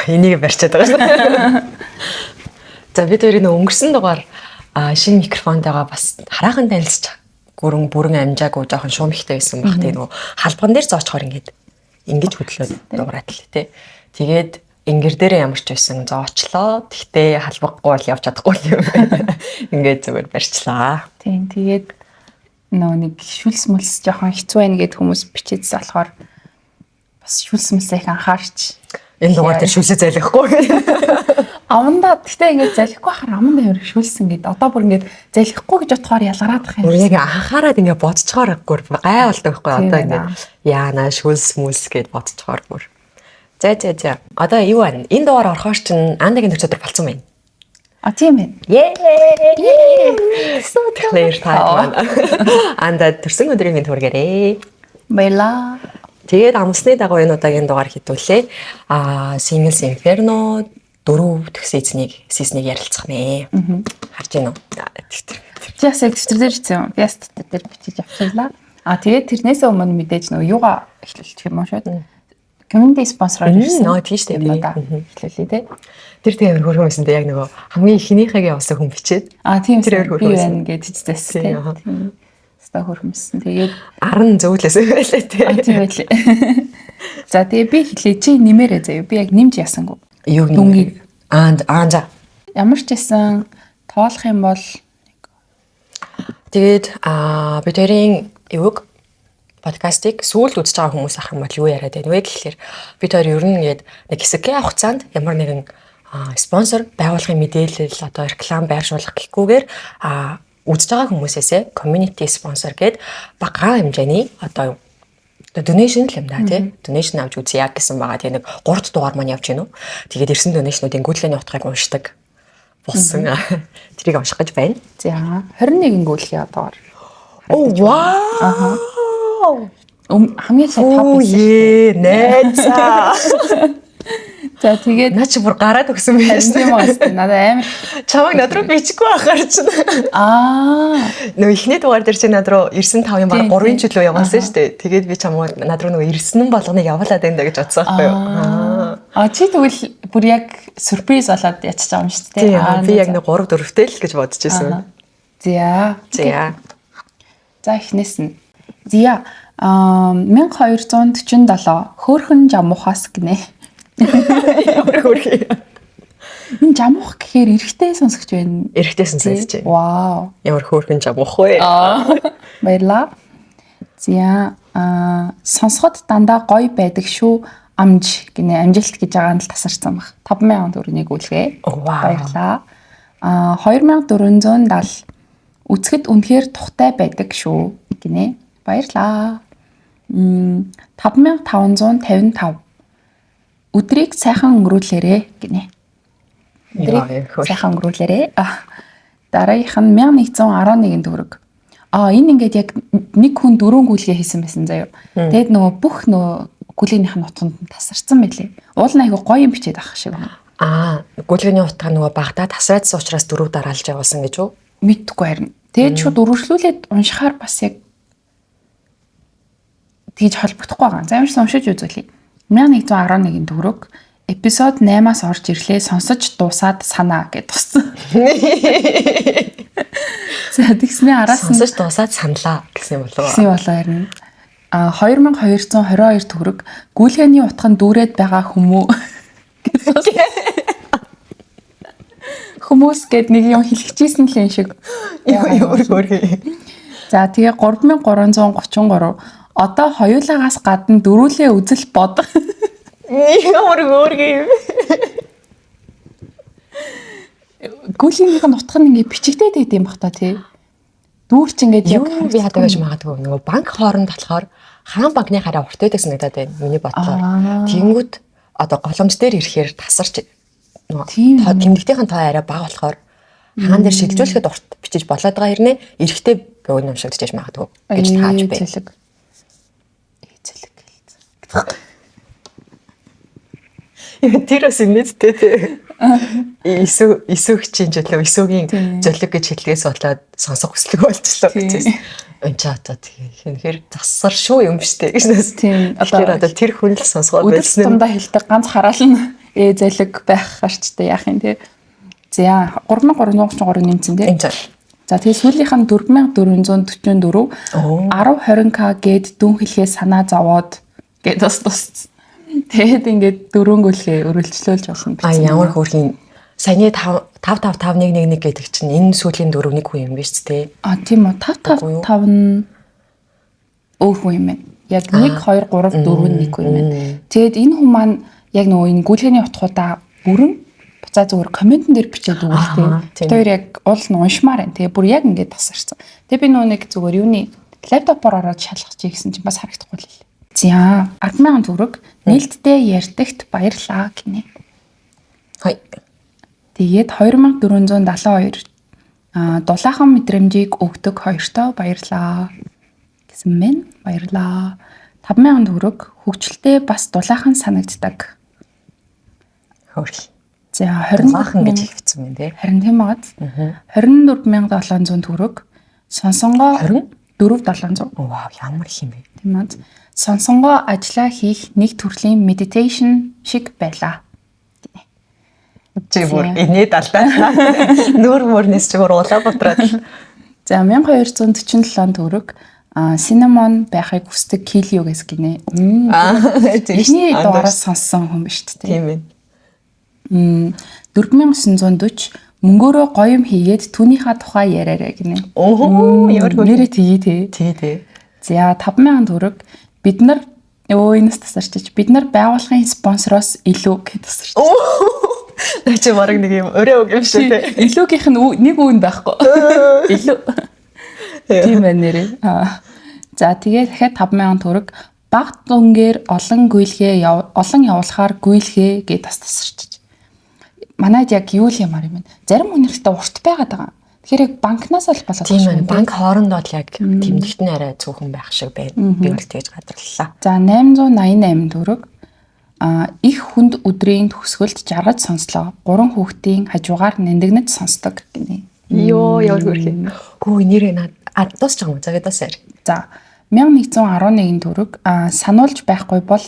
Энийг барьчаад байгаа. За бид хоёрын өнгөрсөн дугаар шинэ микрофонтойгоо бас хараахан танилцж бүрэн амжаагүй жоохон шуумхтай байсан баг. Тэгээ нөгөө халбан дээр зоочхоор ингэж хөдлөөд дуурайт л тий. Тэгээд ингэр дээр ямар ч байсан зоочлоо. Тэгтээ халбахгүй бол явж чадахгүй юм байна. Ингээд зүгээр барьчлаа. Тийм тэгээд нэг шүлс мүлс жоохон хэцүү байна гэд хүмүүс бичээдсэн болохоор бас шүлс мүлсээ их анхаарч энэ дугаар дээр шүлсээ залихгүй. Аманда гэхдээ ингээд залихгүй хахаар аманда ямар шүлсэн гэд одоо бүр ингээд залихгүй гэж бодохоор ялгараад байгаа юм. Бүр яг анхаарад ингээд бодцохоор гай болдог байхгүй одоо ингээд яана шүлс мүлс гэд бодцохоор бүр. За. Одоо юу байна? Энэ дугаар орохоор чинь андагийн төсөөр болцсон байна. Тийм ээ. Clear time. Анда төрсөн өдрийн минь хүргээрээ. Баярлаа. Тэгээд амсны дагуу энэ удаагийн дугаар хитүүлээ. Singles Inferno 4 дэх сизнийг ярилцах мэ. Харж байна уу? Яс экстер дээр хийсэн юм. Яс дээр бичиж авчихлаа. Тэгээд тэрнээсээ өмнө мэдээж нөгөө юугаа эхлүүлчих юм шүү дээ. Community sponsor ирсэн. Тийш дээ. Эхлүүлээ тий. Тэр амар хөрхөн байсан дээ яг нөгөө хамгийн ихнийхээгээ бас хүн бичээд. Тийм тэр би байна гэж хэлсэн. Ста хөрхөмсөн. Тэгээд 10 зөвлөөс байлаа тий. Тийм байлээ. За тэгээ би хэлээ чи нэмээрээ заяа. Би яг нэмж ясангүй. Юу нэмээ? За. Ямар ч байсан тоолох юм бол тэгээд бид хоёрын юуг подкастыг сүүлд үзэж байгаа хүмүүс ах юм бол юу яриад байна вэ гэхээр бид хоёр ер нь нэг хэсэгхэн хугацаанд ямар нэгэн спонсор байгууллагын мэдээлэл одоо реклам байршуулах гэхгүйгээр үзэж байгаа хүмүүсээсээ community sponsor гээд бага хэмжээний одоо donation л юм да тий. Donation авч үзье яг гэсэн байгаа. Тэгээ нэг 3 дугаар маань явж гинөө. Тэгээд ирсэн donation-уудын гүйцэтгэлийн утгыг уншдаг болсон. Тэрийг унших гэж байна. За 21 гүйлгээ одоор. Вау. Хамгийн сайн топ байсан. Найзаа. За тэгээд наа чи бүр гараад өгсөн байсан юм уу? Надад амар чамайг над руу бичихгүй ахаар чинь. Нөө ихний дугаар дээр чи над руу ирсэн 5 баг 3-ын чөлөө явуулсан шүү дээ. Тэгээд би чамайг над руу нөгөө ирсэн нь болгоныг явуулаад байна гэж бодсон байхгүй юу? Чи тэгвэл бүр яг сюрприз болоод ячиж байгаа юм шүү дээ. Би яг нэг 3 4-тэй л гэж бодож байсан. За эхнээс нь. Зя 1247 хөөхөн жамухаас гинэ. Ямар хөөрхий. Энэ жамуух гэхээр эрэгтэй сонсогч байна. Эрэгтэй сонсогч байна. Вау. Ямар хөөрхөн жамуух вэ? Баярлаа. За сонсоход дандаа гоё байдаг шүү. Амж гинэ амжилт гэж байгаа нь л тасарсан баг. 5000 төгрөгийг үлгээ. Баярлаа. 2470 үзэхэд үнэхээр тухтай байдаг шүү гинэ. Баярлаа. 5555 өдрийг сайхан өнгөрүүлээрэ гинэ. Сайхан өнгөрүүлээрэ. Дараагийнх нь 1111 төгрөг. Энэ ингээд яг нэг хүн 4 гүйлгээ хийсэн байсан заяа. Тэгэд нөгөө бүх нөгөө гүйлгeenийх нь утганд тасарсан байлээ. Уул нь айгу гоё юм бичээд авах шиг байна. Гүйлгээний утга нөгөө багтаа тасраадсан учраас 4 дараалж явуулсан гэж үү? Мэдгүй харин. Тэгэд шууд үргэлжлүүлээд уншихаар бас яг тэгж холбогдохгүй байгаа. За ямарсан уншиж үзүүлье. 1111 төгрөг эпизод 8-аас орж ирлээ сонсож дуусаад санаа гэд туссан. За тэгснээ араас нь сонсож дуусаад саналаа гэсэн юм болов. Харин 2222 төгрөг гүйлгээний утганд дүүрээд байгаа хүмүүс гэд нэг юм хэлчихсэн л юм шиг. За тэгээ 3333 одоо хоёулаагаас гадна дөрүүлээ үзэл бод. Ямар хөөрхий. Гүйлгeenийх нь утга нь ингээ бичигдээд байт юм бах та тий. Дүүрч ингээд яг би хадагаж магадгүй нөгөө банк хооронд болохоор хаан банкны хараа урт байдаг санагдаад байна. Миний бодлоор. Тэнгүүд одоо голомж дээр ирэхээр тасарч нөгөө тэмдэгтийн тоо арай бага болохоор хаан дээр шилжүүлэхэд урт бичиж болоод байгаа хэрнээ эрэхтэй богино юм шиг тэгж магадгүй гэж тааж байна. Тэр бас мэдтэй тий. Эсвэгчийн жолоо эсвэгийн жолог гэж хэлгээс болоод сонсох хүслэг болчихлоо гэж. Өнчаа одоо тэгэхээр засар шүү юм штэ гэж нэс. Тийм. Одоо тэр хүн л сонсгоод байсан. Өдөр тутамдаа хэлдэг ганц хараал нь залиг байх гарчтай яах юм те. За 3333 нэмсэн те. За тэгээ сүүлийнх нь 4444 1020k гээд дүн хэлхээ санаа зовоод гээд бас тусцсан. Тэгээд ингээд дөрөнгөлхөө өрөлчлөөлж болно бичсэн. Ямар хөөрхийн саяны 55511 гэдэг чинь энэ сүүлийн дөрөв нэг хүн юм биш үү те? Тийм үү 555 нь өөр хүн юм байна. Яг 1 2 3 4 нэг хүн юм байна. Тэгээд энэ хүн маань яг нөгөө энэ гүйлгээний утгуудаа бүрэн буцаа зүгээр комментэн дээр бичээд өгөлтэй. Тэр яг уул нь уншмаар байна. Тэгээ бүр яг ингээд тасарсан. Тэгээ би нөгөө нэг зүгээр юуны лаптопоор ороод шалгах чи гэсэн чинь бас харагдахгүй л. За 10,000 төгрөг нээлттэй ярьдагт баярлаа гинэ. Хай. Тэгээд 2472 дулаахан мэдрэмжийг өгдөг хоёртоо баярлаа гэсэн мэн. Баярлаа. 5,000 төгрөг хөгжилтэй бас дулаахан санагддаг. Хөрх. За 24,000 гэж хэлсэн юм тий. Харин тийм байгааз. 24700 төгрөг сонсонгоо 24700. Вау, ямар их юм бэ? Тийм ээ. Сонсонгоо ажиллаа хийх нэг төрлийн meditation шиг байлаа. Чи бүр инээд алдаа. Нүүр мөрнэс чи бүр Улаанбаатараад. За 1247 төгрөг cinnamon байхыг хүсдэг Килио гэс гинэ. Эхний дугаараас сонссон хүн биш үү? Тийм ээ. 4940 мөнгөөрөө гоё юм хийгээд түүнийхээ тухай яриараа гинэ. Оо, ямар нэрээ тгий тий. За 5,000 төгрөг бид нар энэс тасарчиж бид нар байгууллагын спонсороос илүү гэж тасарч. Наа чи бараг нэг юм өрөө үг юм шиг тий. Илүүгийнх нь нэг үн байхгүй. Илүү. Тийм ээ нэрээ. За тэгээ дахиад 5,000 төгрөг баг дүнгээр олон явуулахаар гүйлгээ гэж тасарч. Манайд яг юу л юмар юм бэ? Зарим үнэрхтээ урт байгаад байгаа. Тэгэхээр яг банкнаас л болоод тийм ээ. Банк хоорондоо л яг тэмдэгт нь арай цөөхөн байх шиг байна. Би бол тэгж гадарлаа. За 888 төгрөг их хүнд өдрийн төгсгөлд жаргаж сонслоо. 3 хүүхдийн хажуугаар нэндэгнэж сонсдог гинэ. Йоо, ямар хөрх юм. Гүү нэрээ над дуусч байгаа юм. Завидасаар. За 1111 төгрөг сануулж байхгүй бол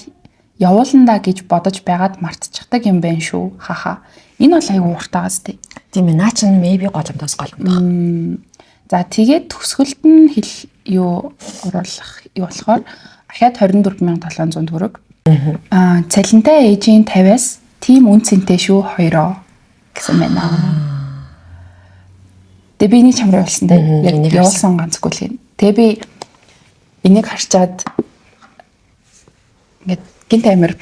явууландаа гэж бодож байгаад мартчихдаг юм байна шүү. Хаха. Энэ бол аюу уртаагаас тий. Тийм ээ. Наа чин maybe голомтоос голомтох. За тэгээд төгсгөлд нь оруулах юу болохоор ахаад 24700 төгрөг. Цалинтай ээжийн 50-аас тийм үн цэнтэй шүү хоёроо гэсэн байна. Тэгээ би нэг чамраа болсон дээ. Яг явуулсан ганцгүй л юм. Тэгээ би энийг харчаад ингээд гинт амир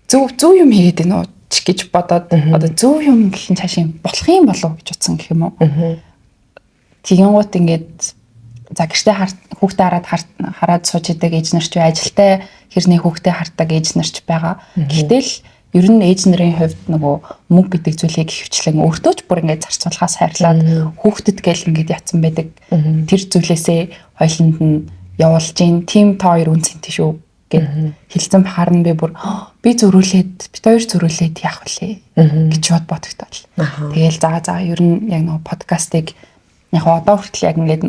зөв юм хийгээд байна уу гэж бодоод одоо зөв юм гэхин цаашаа болох юм болов гэж утсан гэх юм уу. Тэгэнгუთ ингээд за гэртээ хүүхдээ хараад сууж идэг ээж нар ч ажилтай хэрний хүүхдээ хардаг ээж нар ч байгаа. Гэтэл ер нь ээж нарын хувьд нөгөө мөнгө гэдэг зүйлийг хөвчлэн өөртөө ч бүр ингээд зарцуулахаас хайрлаад хүүхдэд гэл ингээд ятсан байдаг. Тэр зүйлээсээ хоёланд нь явуулж ийн тим та хоёр үн цэнтэй шүү гэд хэлсэн харна би зөрүүлээд бид хоёр зөрүүлээд яах вүлээ гэж бодогдтол. Тэгээл за ер нь яг нөгөө подкастыг яг одоо хүртэл яг ингээд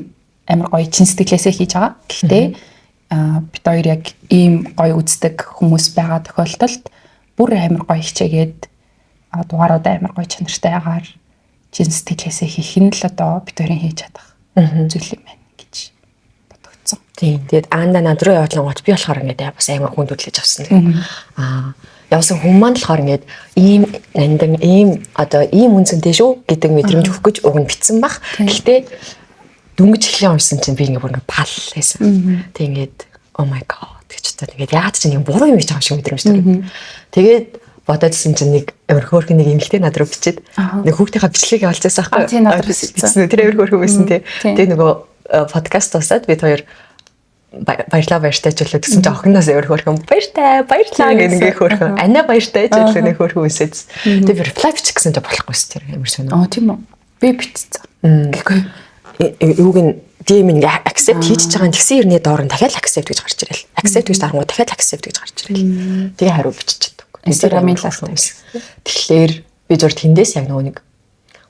амар гоё чин сэтгэлээсээ хийж байгаа. Гэхдээ бид хоёр яг ийм гоё үздэг хүмүүс байгаа тохиолдолд бүр амар гоё хичээгээд дугааруудаа амар гоё чанартай ягаар чин сэтгэлээсээ хийх нь л одоо бид хоёрын хийж чадах зүйл юм байна гэж бодогдсон. Тийм. Тэгээд аанда над руу явуулсан гот би болохоор ингээд бас амар хүнд хөдлөж авсан. Явсан хүмүүс маань болохоор ингээд ийм нандин ийм үнцэнтэй шүү гэдэг мэдрэмж өгөх гэж уг нь битсэн баг. Гэхдээ дүнгиж эхлэн уншсан чинь би ингээд бүр ингээд пал хийсэн. Тэг ингээд oh my god гэж та тэгээд яад чинь нэг буруу юм хийж байгаа шиг мэдрэмж төрөв. Тэгээд бодоодсэн чинь нэг амар хөөрхөн нэг эмэгтэй над руу бичээд нэг хүүхдийнхаа бичлэгийг олцсон байхгүй. Тийм над руу бичсэн. Тэр амар хөөрхөн байсан тий. Тэгээд нөгөө подкаст тусаад бид хоёр баярлаа баяртай ч үлээ гэсэн чинь охиноос өөр хөөрхөн баярлаа гэх ингээ хөөрхөн ана баяртай ч үлээ нэг хөөрхөн үсэж. Тэгээд reply бичих гэсэн чинь болохгүйс тэр амар сонио. Тийм үү. Би бичсэн. Гэхгүй юуг нь DM ингээ accept хийж байгаа тэгсэн ирний доор нь дахиад accept гэж гарч ирэл. Accept гэж дарангууд дахиад accept гэж гарч ирэл. Тэгээ хариу бичиж чаддаг. Instagram-ийн талаас. Тэгэхээр би зур тэндээс яг нөгөө нэг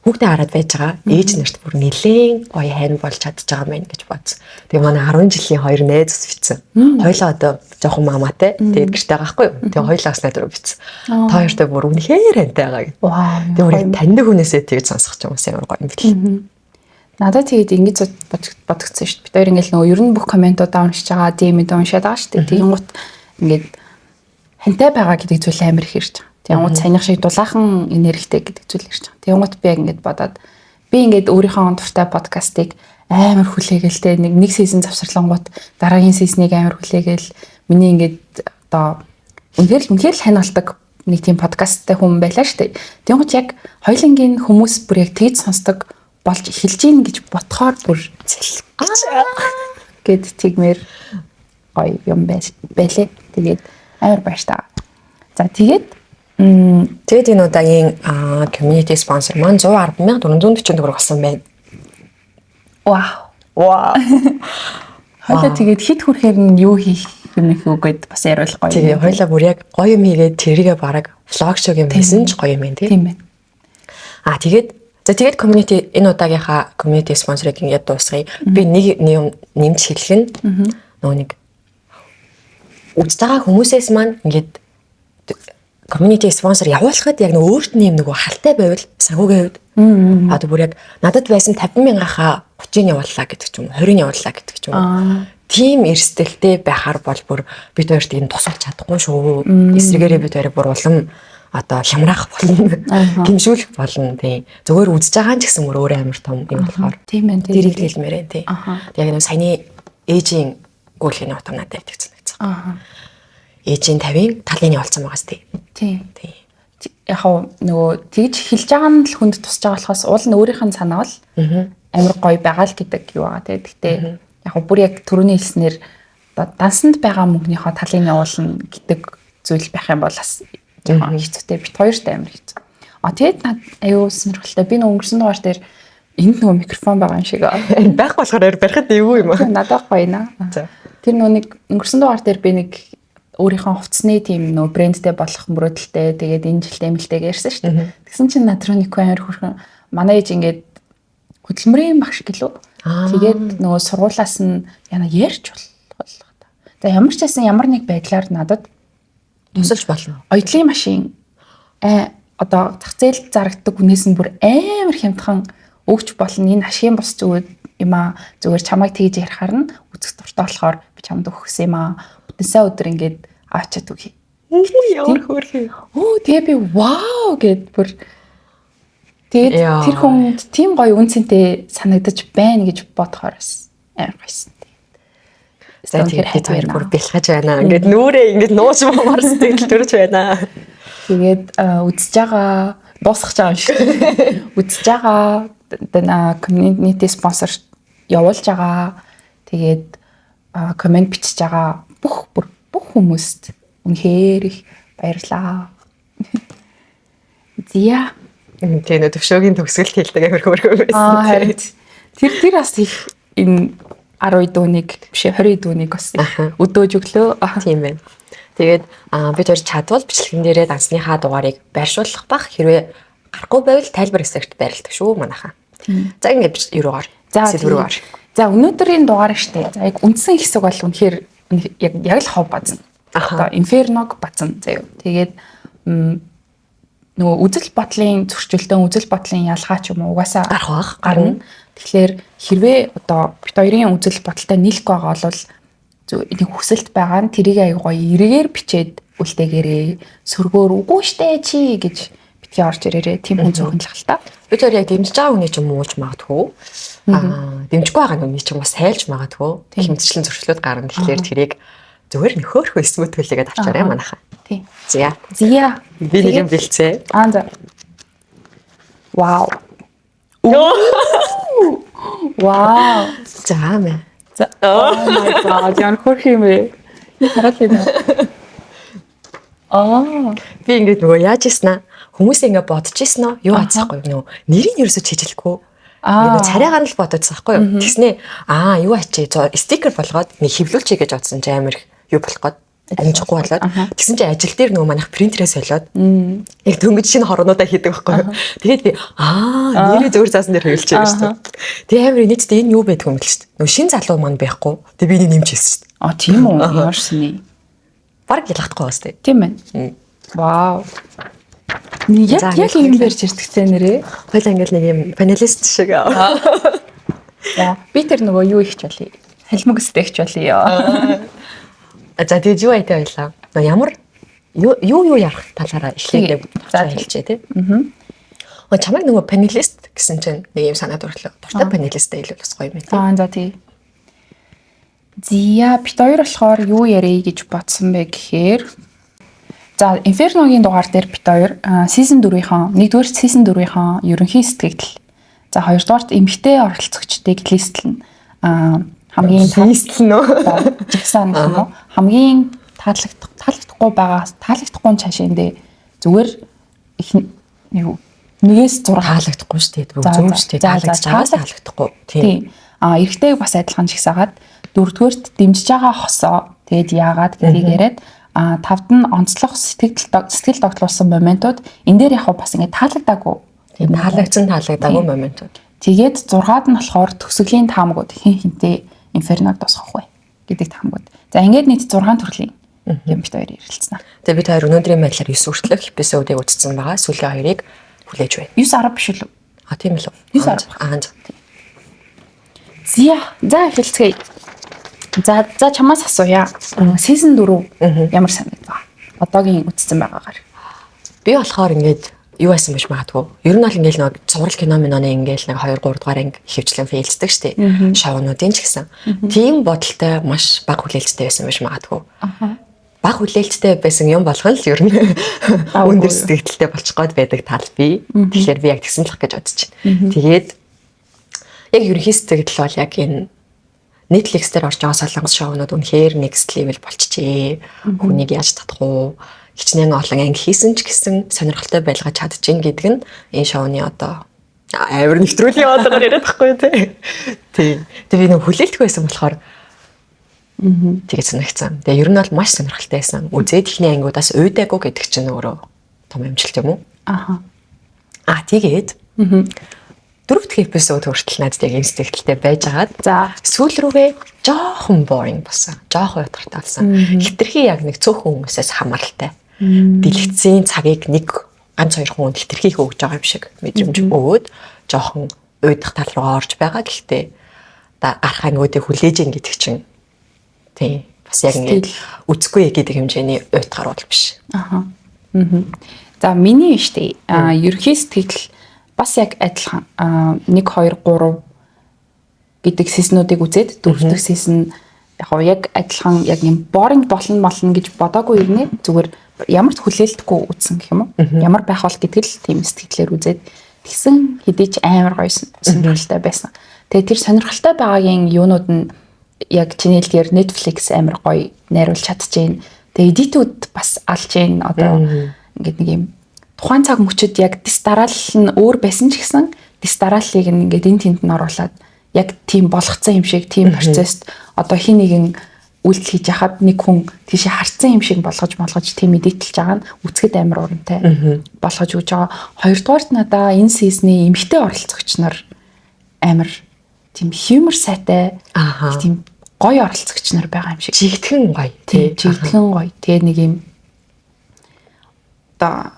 хүүхдээ хараад байж байгаа. Ээж нарт бүр нэлээд гоё хань болж чадж байгаа мэн гэж бодсон. Тэгээ манай 10 жилийн хоёр найз ус битсэн. Хоёлаа одоо жоохон маамаатай. Тэгээд гэртэй байгаа байхгүй юу? Тэгээ хоёлаа бас найдруу битсэн. Та хоёртай бүр үнэхээр хантай байгаа юм. Тэгээ бүр таньдаг хүнээсээ тэгж сонсох юм амар гоё юм бэл. Надад тэгээд ингэж бодогдсон шүү дээ. Бид хоёр ингээл нөгөө ер нь бүх комментуудаа уншиж байгаа, DM-д уншаад байгаа шүү дээ. Тэгэнгუთ ингээд хантай байгаа гэдэг зүйл амар их ирж байгаа. Тэгэнгუთ саяных шиг дулаахан энергитэй гэдэг зүйл ирж байгаа. Тэгэнгуთ би яг ингээд бодоод би ингээд өөрийнхөө дуртай подкастыг амар хүлээгээл нэг сизон завсарлангууд дараагийн сизнийг амар хүлээгээл миний ингээд одоо үнэхээр л хань болдог нэг тийм подкасттай хүн байлаа шүү дээ. Тэгэнгუთ яг хоёулангийн хүмүүс бүр яг тэгж сонсдог болж эхэлж гин гэж ботхоор бүр гэд тэгмэр гоё юм байлээ. Тэгээд амар баяртай. За тэгээд энэ удаагийн community sponsor маань 110,440 төгрөг болсон байна. Вау. Хойлоо тэгээд хит хүрэхээр нь юу хийх юм хөөгээд бас яриулах гоё. Тэгээ хойлоо бүр яг гоё юм хийгээд тэрийгээ бараг vlog show юм хийсэн ч гоё юм байна тийм байна. Тэгээд community энэ удаагийнхаа community sponsor-ыг ингээд дуусгая. Би нэг юм нэмж хэлэх нь нөгөө нэг үзэж байгаа хүмүүсээс маань ингээд community sponsor явуулахад яг өөрт нь юм нөгөө халтай байвал санхүүгийн хувьд одоо бүр яг надад байсан 50,000-аа 30-ыг явууллаа гэдэг ч юм уу 20-ыг явууллаа гэдэг ч юм уу тийм эрсдэлтэй байхаар бол бүр бид хоёрт энэ тусалж чадахгүй шүү. Эсрэгээрээ бид хоёрыг бүр улам одоо хямрах болно, гимшүүлэх болно тийм. Зөвхөн үзэж байгаа ч гэсэн өөрөө амар том юм болохоор. Тийм ээ. Тэрийг хэлмээрэн тийм. Яг нэг саяны ээжийн гүйлгэний утга надад итгэсэн гэсэн. Ээжийн 50-ын талын явуулсан байгаас тийм. Тийм. Яг нөгөө тэгж хэлж байгаа нь л хүнд тусч байгаа болохоос уул нь өөрийнх нь санаа бол амар гоё байгаа л гэдэг юу байгаа тийм. Гэхдээ яг бүр яг түрүүний хэлснээр дансанд байгаа мөнгөнийхөө талын явуулна гэдэг зүйл байх юм бол бас жоохон хэцүүтэй бит хоёрт амар хэцүү. Тэгээд аюу сонирхолтой. Би нөгөө өнгөрсөн дугаар дээр энд нөгөө микрофон байгаа юм шиг байх болохоор барихад эвгүй юм аа. Надад гоё наа. Тэр нөгөө нэг өнгөрсөн дугаар дээр би нэг өөрийнхөө хувцсны тийм нөгөө брэндтэй болох мөрөөдөлтэй тэгээд энэ жилдээ эмэлтэйг ярьсан шүү дээ. Тэгсэн чинь над руу нэг амар хөрхөн манай ээж ингээд хөдөлмөрийн багш гэлөө. Тэгээд нөгөө сургуулаас нь яна ярьж болох та. За ямар ч байсан ямар нэг байдлаар надад тусалж болно. Оёдлын машин одоо зах зээл зарагддаг хүнээс нь бүр амар хямдхан өгч болно. Энэ ашигын бос зүгээр юм аа. Зүгээр чамайг тэгж ярихаар нь үзэх дуртай болохоор би чамд өгсөн юм аа. Бүтэнсээ өдөр ингээд аачаад үгүй. Ямар хөөрхий. Тэгээ би вау гэд бүр тэгээд тэр хүнд тийм гоё үнцэнтэй санагдаж байна гэж бодохоор бас амар гойсон. Тэгээд хайр бүр бэлхэж байна. Ингээд нүрээ ингээд нууж маар сэтгэл төрж байна. Тэгээд үзэж байгаа дуусгах байгаа юм шиг. Үзэж байгаа community sponsor явуулж байгаа. Тэгээд комент бичиж байгаа бүх хүмүүст үнэхээр их баярлалаа. Зя. Тийм төвшөөгийн төгсгөлт хэлдэг амар хөөрхөн байсан. Тэр бас их энэ 10 дүүнийг биш 20 дүүнийг бас өдөөж өглөө. Тийм байна. Тэгээд бид хоёр чадвал бичлэгэн дээрээ дансныхаа дугаарыг байршуулах бах хэрвээ гарахгүй байвал тайлбар хэсэгт байрладаг шүү манайхаа. За ингээд юугаар. За өнөөдрийн дугаар штэ. За яг үндсэн хэсэг бол үнэхээр яг л хов базна. Одоо инферног базна заяа. Тэгээд нөгөө үзэл бодлын зөрчилдөөн үзэл бодлын ялгаа ч юм уу угаасаа гарна. Тэгэхээр хэрвээ одоо бит хоёрын үзэл бодолтой нийлэх байгаа бол нэг хүсэлт байгаа нь тэрийг аяг гоё эргээр бичээд үлдээгээрээ сөргөөр үгүй штэ чи гэж битгий орж ирээрээ тийм хүн зөвхөн л та. Бид хоёр яг дэмжиж байгаа хүний ч юм уулж магадгүй. Дэмжихгүй байгаа хүний ч юм бас сайлж магадгүй. Хэмжлэн зөрчлөөд гарна. Тэгэхээр тэрийг зөвхөн нөхөөрхөө эсмүүд төлөгээд авчаарай манайхаа. Тийм. Зя. Би нэг юм бэлцээ. За. Вау. Вау. Заамаа. Oh my god, ян хөрх юм бэ? Хараад байна. Би ингээд нөгөө яаж ийснаа хүмүүс ингээд бодож ийснаа юу аацахгүй нөгөө нэрийг ерөөсөж чижилэхгүй. Нөгөө царайгаар л бодож байхгүй юу? Тэгснээ юу ачээ стикер болгоод нэг хевлүүлчихье гэж бодсон чи амар юу болох гээд амжихгүй болоод тэгсэн чинь ажил дээр нөгөө манайх принтерээс солиод яг дөнгөж шинэ хорнуудаа хийдэг байхгүй юу. Тэгээд би нэрээ зөөр заасан дээр хувилж байгаа шүү дээ. Тэгээ амар нийтдээ энэ юу байдаг юм бэл шүү дээ. Нөгөө шинэ залуу маань байхгүй. Тэгээ би энийг нэмж хийсэн шүү дээ. Тийм үү? Ямар шинэ. Бараг ялгахдаггүй бас дээ. Тийм ээ. Вау. Яг юм барьж ирдэгцээ нэрээ. Хойлоо ингээл нэг юм панелист шиг. Яа, би тэр нөгөө юу ихч болъё. Халимаг өстэйгч болъё. За тэгээд юу айтай байлаа. Ямар юу ярих талаараа эхлээд хэлчихье тий. Чамайг нөгөө панелист гэсэн чинь нэг юм санаад орлоо. Дуртай панелисттэй илүү бас гоё юм байна. За тий. Зия бит хоёр болохоор юу ярих гэж бодсон бэ гэхээр за Inferno-гийн дугаар дээр бит хоёр season 4-ийн нэгдүгээр season 4-ийн ерөнхий сэтгэгдэл. За хоёрдугаарт эмэгтэй оролцогчдыг листлэн хамгийн жигсан гэх юм уу хамгийн таалагдахгүй таалагдахгүй цаашиндээ зүгээр их юу нэгээс 6 таалагдахгүй шүү дээ. Зөв шүү дээ. Таалагдахгүй. Тийм. Эрэгтэйг бас адилхан жигсаагаад дөрөвдүгээрт дэмжиж байгаа хосоо тэгээд яагаад гэдгийг яриад тавд нь онцлог сэтгэл догтлуулсан моментууд энэ дээр яг бас ингэ таалагдаагүй. Тийм таалагдаагүй моментууд. Тэгээд 6-ад нь болохоор төсөглийн таамагуд хинтээ Inferno-г тосгох вэ гэдэг таамагуд. За ингээд нийт 6 төрлийн юм бит хоёр ярилцсан. Тэгээд бид хоёр өнөөдрийн байдлаар 9 хүртэлх эпизодыг үзсэн байгаа. Сүүлийн хоёрыг хүлээж байна. 9-10 биш үү? Тийм л үү. 9-10. Зя хэлцгээе. За чамаас асууя. Season 4 ямар санагдав? Одоогийн үзсэн байгаагаар. Би болохоор ингээд юу байсан биш магадгүй. Ер нь бол ингээл нэг цуврал кино миноны ингээл нэг 2 3 дугаар анги хөвчлэн фейлцдэг штеп. Шоунуудын ч гэсэн. Тийм бодолтой маш бага хүлээлттэй байсан биш магадгүй. Бага хүлээлттэй байсан юм болгон л ер нь өндөр сэтгэлдэлтэй болчих гээд байдаг тал би. Тэгэхээр би яг тэгсэн л гэж бодож байна. Тэгээд яг ерөнхий сэтгэл бол яг энэ Netflix дээр орж байгаа солонгос шоунууд үнэхээр next level болчихжээ. Хүнийг яаж татах уу? Хичнээн олон анги хийсэн ч гэсэн сонирхолтой байлгаж чадчихээн гэдэг нь энэ шоуны одоо амар нэвтрүүлгийн одоогоор яриад байхгүй тий. Тэгээ би нэг хүлээлтгүй байсан болохоор тэгээд санагцсан. Тэгээ ер нь бол маш сонирхолтой байсан. Үзээд ихний ангиудаас уйдаагүй гэдэг чинь өөрөө том амжилт юм уу? Тэгээд дөрөв дэх эпизод хүртэл надад яг юм сэтгэлтэй байжгаад за сүүл рүүгээ жоохон boring болсон. Жоохон утгартай болсон. Хитрхи яг нэг цөөхөн хүмүүсээс хамааралтай. Дэлгэцийн цагийг нэг ганц хоёр хүн хитрхи өгж байгаа юм шиг мэдрэмж өгөөд жоохон уйдах тал руу орж байгаа. Гэхдээ гарах ангиудыг хүлээж ин гэдэг чинь тийм бас яг ингэ үцгүй гэдэг хэмжээний уйтгаар бол биш. За миний штэ ерхий сэтгэл бас яг адилхан 1 2 3 гэдэг сизнүүдийг үзээд дөрөвдөх сизн яг адилхан яг юм boring болно гэж бодоогүй ирнэ. Зүгээр ямар ч хүлээлтэхгүй үзсэн гэх юм уу? Ямар байх бол гэдэг л тийм сэтгэлээр үзээд тэгсэн хэдий ч амар гоё сонирхолтой байсан. Тэгээ тэр сонирхолтой байгаагийн юунууд нь яг чиний хэлдгээр Netflix амар гоё найруулж чадчихээн. Тэгээ эдитүүд бас алж जैन одоо ингээд нэг юм тухайн цаг мөчөд яг дис дараалал нь өөр байсан ч гэсэн дис дарааллыг ингээд энэ тэнд нь оруулаад яг тийм болгоцсон юм шиг тийм процесст одоо хин нэгэн үйлдэл хийж яхад нэг хүн тийшээ харцсан юм шиг болгож тийм эдитэлж байгаа нь үзэхэд амар урамтай болгож өгч байгаа. Хоёрдугаарт надаа энэ сизний эмэгтэй оролцогч нар амар тийм humor сайтай тийм гоё оролцогч нар байгаа юм шиг. Жигтгэн гоё тий. Жигтгэн гоё. Тэгээ нэг юм одоо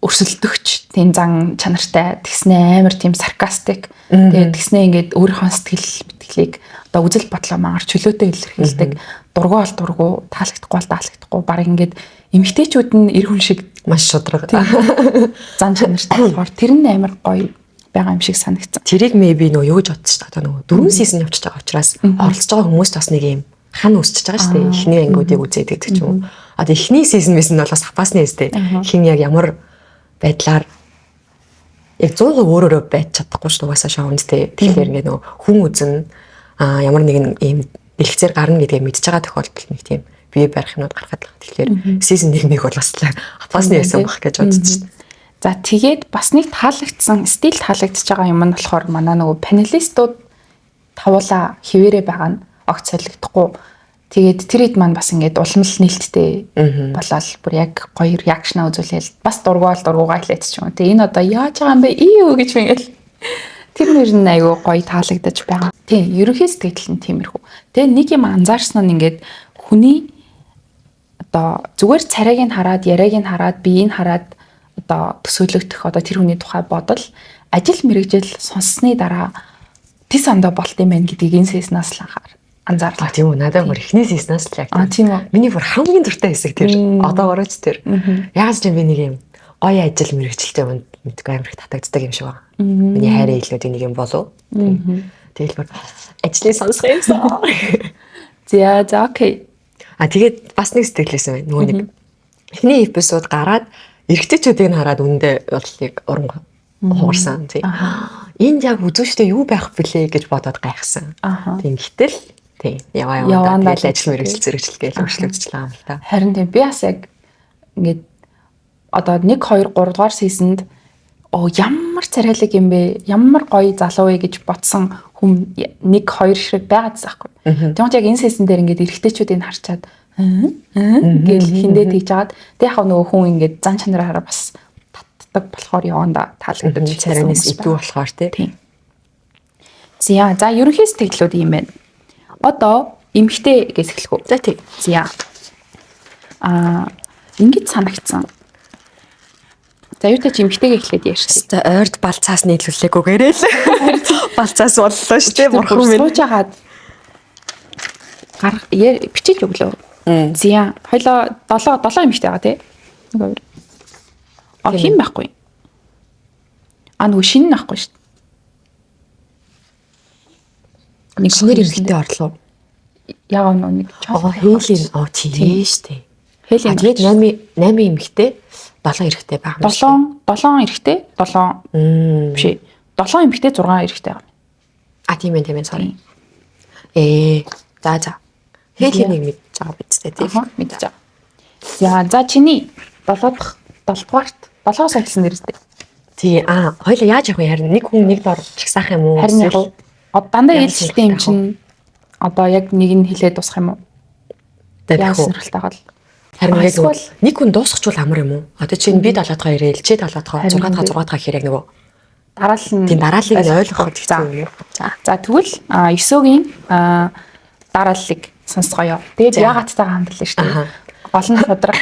өрсөлдөгч тийм зан чанартай тэгснэ амар тийм саркастик тэгээд тэгснэ ингээд өөрийнхөө сэтгэл мэтгэлийг одоо үзэл бодлоо мангар чөлөөтэй илэрхийлдэг дургу бол дургу таалагдахгүй бол таалагдахгүй баг ингээд эмэгтэйчүүд нь эр хүн шиг маш шудраг зан чанартай болохоор тэр нь амар гоё байгаа юм шиг санагдсан. Тэрийг maybe нөө юу гэж бодсон шүү дээ. Одоо нөгөө 4 сизон явчихж байгаа учраас оролцож байгаа хүмүүст бас нэг юм хан үсчихэж байгаа шүү дээ. Эхний ангиудыг үзээд гэдэг ч юм уу. Одоо эхний сизон байсан нь бол бас апасны өстэй. Хин яг ямар байдлаар яг 100% өөрөөрөө байж чадахгүй шүү дээ. Угаасаа шоундтэй. Тэгэхээр ингээ нөгөө хүн үзэн ямар нэгэн ийм дэлгэцээр гарна гэдгийг мэдж байгаа тохиолдолд нэг тийм бие барих юмуд гаргаад байгаа. Тэгэхээр сизон 1-ийг бол бас апасны байсан байх гэж бодсон шүү дээ. За тэгээд бас нэг таалагдсан, стил таалагдчихж байгаа юм нь болохоор манай нөгөө панелистууд тавуула хിവэрэ байгаа нь огт солигдохгүй. Тэгээд тэр хэд маань бас ингээд уламжлал нээлттэй болоод бүр яг гоё реакшн үзүүлээл бас дургугаа хэлээд ч юм. Тэгээ энэ одоо яаж байгаа юм бэ? Юу гэж ингээл тэр нэр нь айгүй гоё таалагдаж байгаа. Тийм, ерөнхий сэтгэл нь тиймэрхүү. Тэгээ нэг юм анзаарсан нь ингээд хүний одоо зүгээр царайг нь хараад, яриаг нь хараад, биеийг нь хараад одоо төсөөлөгдөх одоо тэр хүний тухай бодол ажил мэргэжил сонссны дараа тис андаа болт юм байна гэдгийг энэ сеснаас л анзаарлаа. Тийм үү, надад бүр эхний сеснаас л яг. Тийм үү. Миний бүр хамгийн дуртай хэсэг тэр. Одоогоорч тэр. Яаж ч юм би нэг юм гоё ажил мэргэжилтэй юм мэдгүй амар их татагддаг юм шиг байна. Миний хайрын илнүүдийн нэг юм болов. Тэгэл бүр ажлыг сонсох юмсан. За окей. Тэгээд бас нэг сэтгэлээсэн байна. Нөгөө нэг эхний эпизод гараад эргэжтэйчүүдийг хараад үндэ бодлыг уран хугарсан тий. Энд яг үзүүштэй юу байх вүлээ гэж бодоод гайхсан. Тийм гэтэл тий яваа тэгэл ажил мэргэжил зэрэгжил гэж өршлөгдөж байгаа юм л та. Харин тийм би бас яг ингээд одоо 1 2 3 дугаар сизонд ямар царайлаг юм бэ? Ямар гоё залуу вэ гэж бодсон хүн 1 2 шиг байгаадс аахгүй. Тэгмээд яг энэ сизон дээр ингээд эргэжтэйчүүдийг харчаад гэл хиндээ тэгж жагаад тэг яг нөгөө хүн ингээд зан чанараараа бас татдаг болохоор яванда таалагдаж царайнаас итүү болохоор тий. За ерөнхий сэтгэлүүд юм байна. Одоо эмгтэй гэж эхлэх үү? За тий. За. Ингэж санагдсан. За юу тач эмгтэйгээ эхлээд ярьчих. Ойрд балцаас нийлүүлээгүйгээрээ л балцаас боллоо шүү дээ. Бурхан минь. Сууж агаад бичиж өглөө. За хоёлоо 7 эмгтэй байгаа тий. Нэг хоёр. Хин байхгүй. Нөгөө шинэ нахгүй шүү. Нэг шинээр эмгтэй орлоо. Яг нэг хээлийн тийм шүү дээ. Хээлийн тэгээд 8 эмгтэй 7 эрэгтэй байгаа юм шиг. 7 эрэгтэй 7 биш. 7 эмгтэй 6 эрэгтэй байгаа. Тийм ээ sorry. За. Хээлийн нэг мэдж байгаа биз дээ тийм. Мэдж байгаа. За чиний 7 дугаарт 7-оос эхэлсэн нэрстэй. Тий хоёлаа яаж явах вэ? Харин нэг хүн нэг дор чагсаах юм уу? Харин яг дандаа ээлжлэлтэй юм чинь одоо яг нэг нь хэлээд дуусах юм уу? Яг сонирхолтойгоо л. Харин яг нэг хүн дуусчихвал амар юм уу? Одоо чинь би 7- дахь ирээл чи 7- дахь 6- дахь гэхээр яг нөгөө дараалал нь тийм дарааллыг ойлгоход хэцүү юм. За тэгвэл 9-гийн дарааллыг сонсгоё. Тэгээд яагаттай хандлаа шүү дээ. Гол нь шудрах.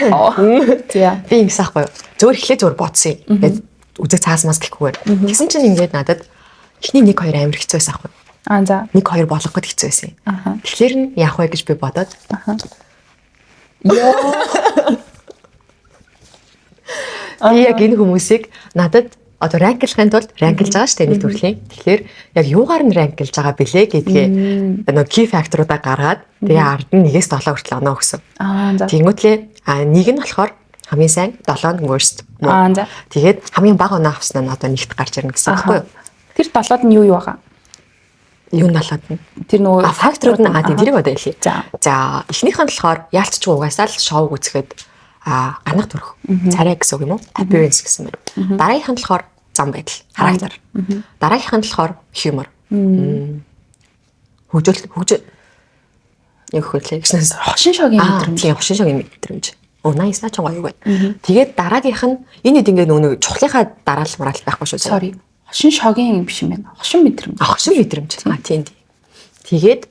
За би ингэсахгүй юу? Зөөр эхлээ зөөр бодсон юм. Тэгээд үзэг цаасмаас гэхгүйгээр. Тэгсэн чинь ингээд надад эхний 1 2 амар хэцүү байсан аахгүй. За 1 2 болгох гээд хэцүү байсан. Тэгэхээр нь яах вэ гэж би бодоод. Яг энэ хүмүүсийг надад одоо ранклахын тулд ранклж байгаа шүү дээ нэг төрлийн. Тэгэхээр яг юугаар нь ранклж байгаа бэлээ гэдгээ нөгөө key factor-уудаа гаргаад тэгээ ард нь 1-ээс 7 хүртэл оноо өгсөн. Тэнгүүтлээ нэг нь болохоор хамгийн сайн 7 worst. Тэгээд хамгийн бага оноо авсан нь одоо нэгт гарч ирнэ гэсэн байхгүй юу? Тэр 7-д нь юу байгаа? Юу 7-д нь? Тэр нөгөө факторууд нь тэрийг одоо хэлье. За эхнийх нь болохоор яалтч угаасаа л шоуг үзэхэд ганах төрөх царай гэсэн үг юм уу? Appearance гэсэн байна. Дараагийнх нь болохоор зам байдал, характер. Дараагийнх нь болохоор humor. Хөгжил яг хөлөө гэснээс хошин шогийн мэдрэмж. Тийм, хошин шогийн мэдрэмж. Nice наа ч гоё байна. Тэгээд дараагийнх нь энэ хэд ингээд нөгөө чухлынхаа дараалал мараал байхгүй шүү. Sorry. Хошин шогийн биш юм байна. Хошин мэдрэмж. Хошин мэдрэмж. Тийм. Тэгээд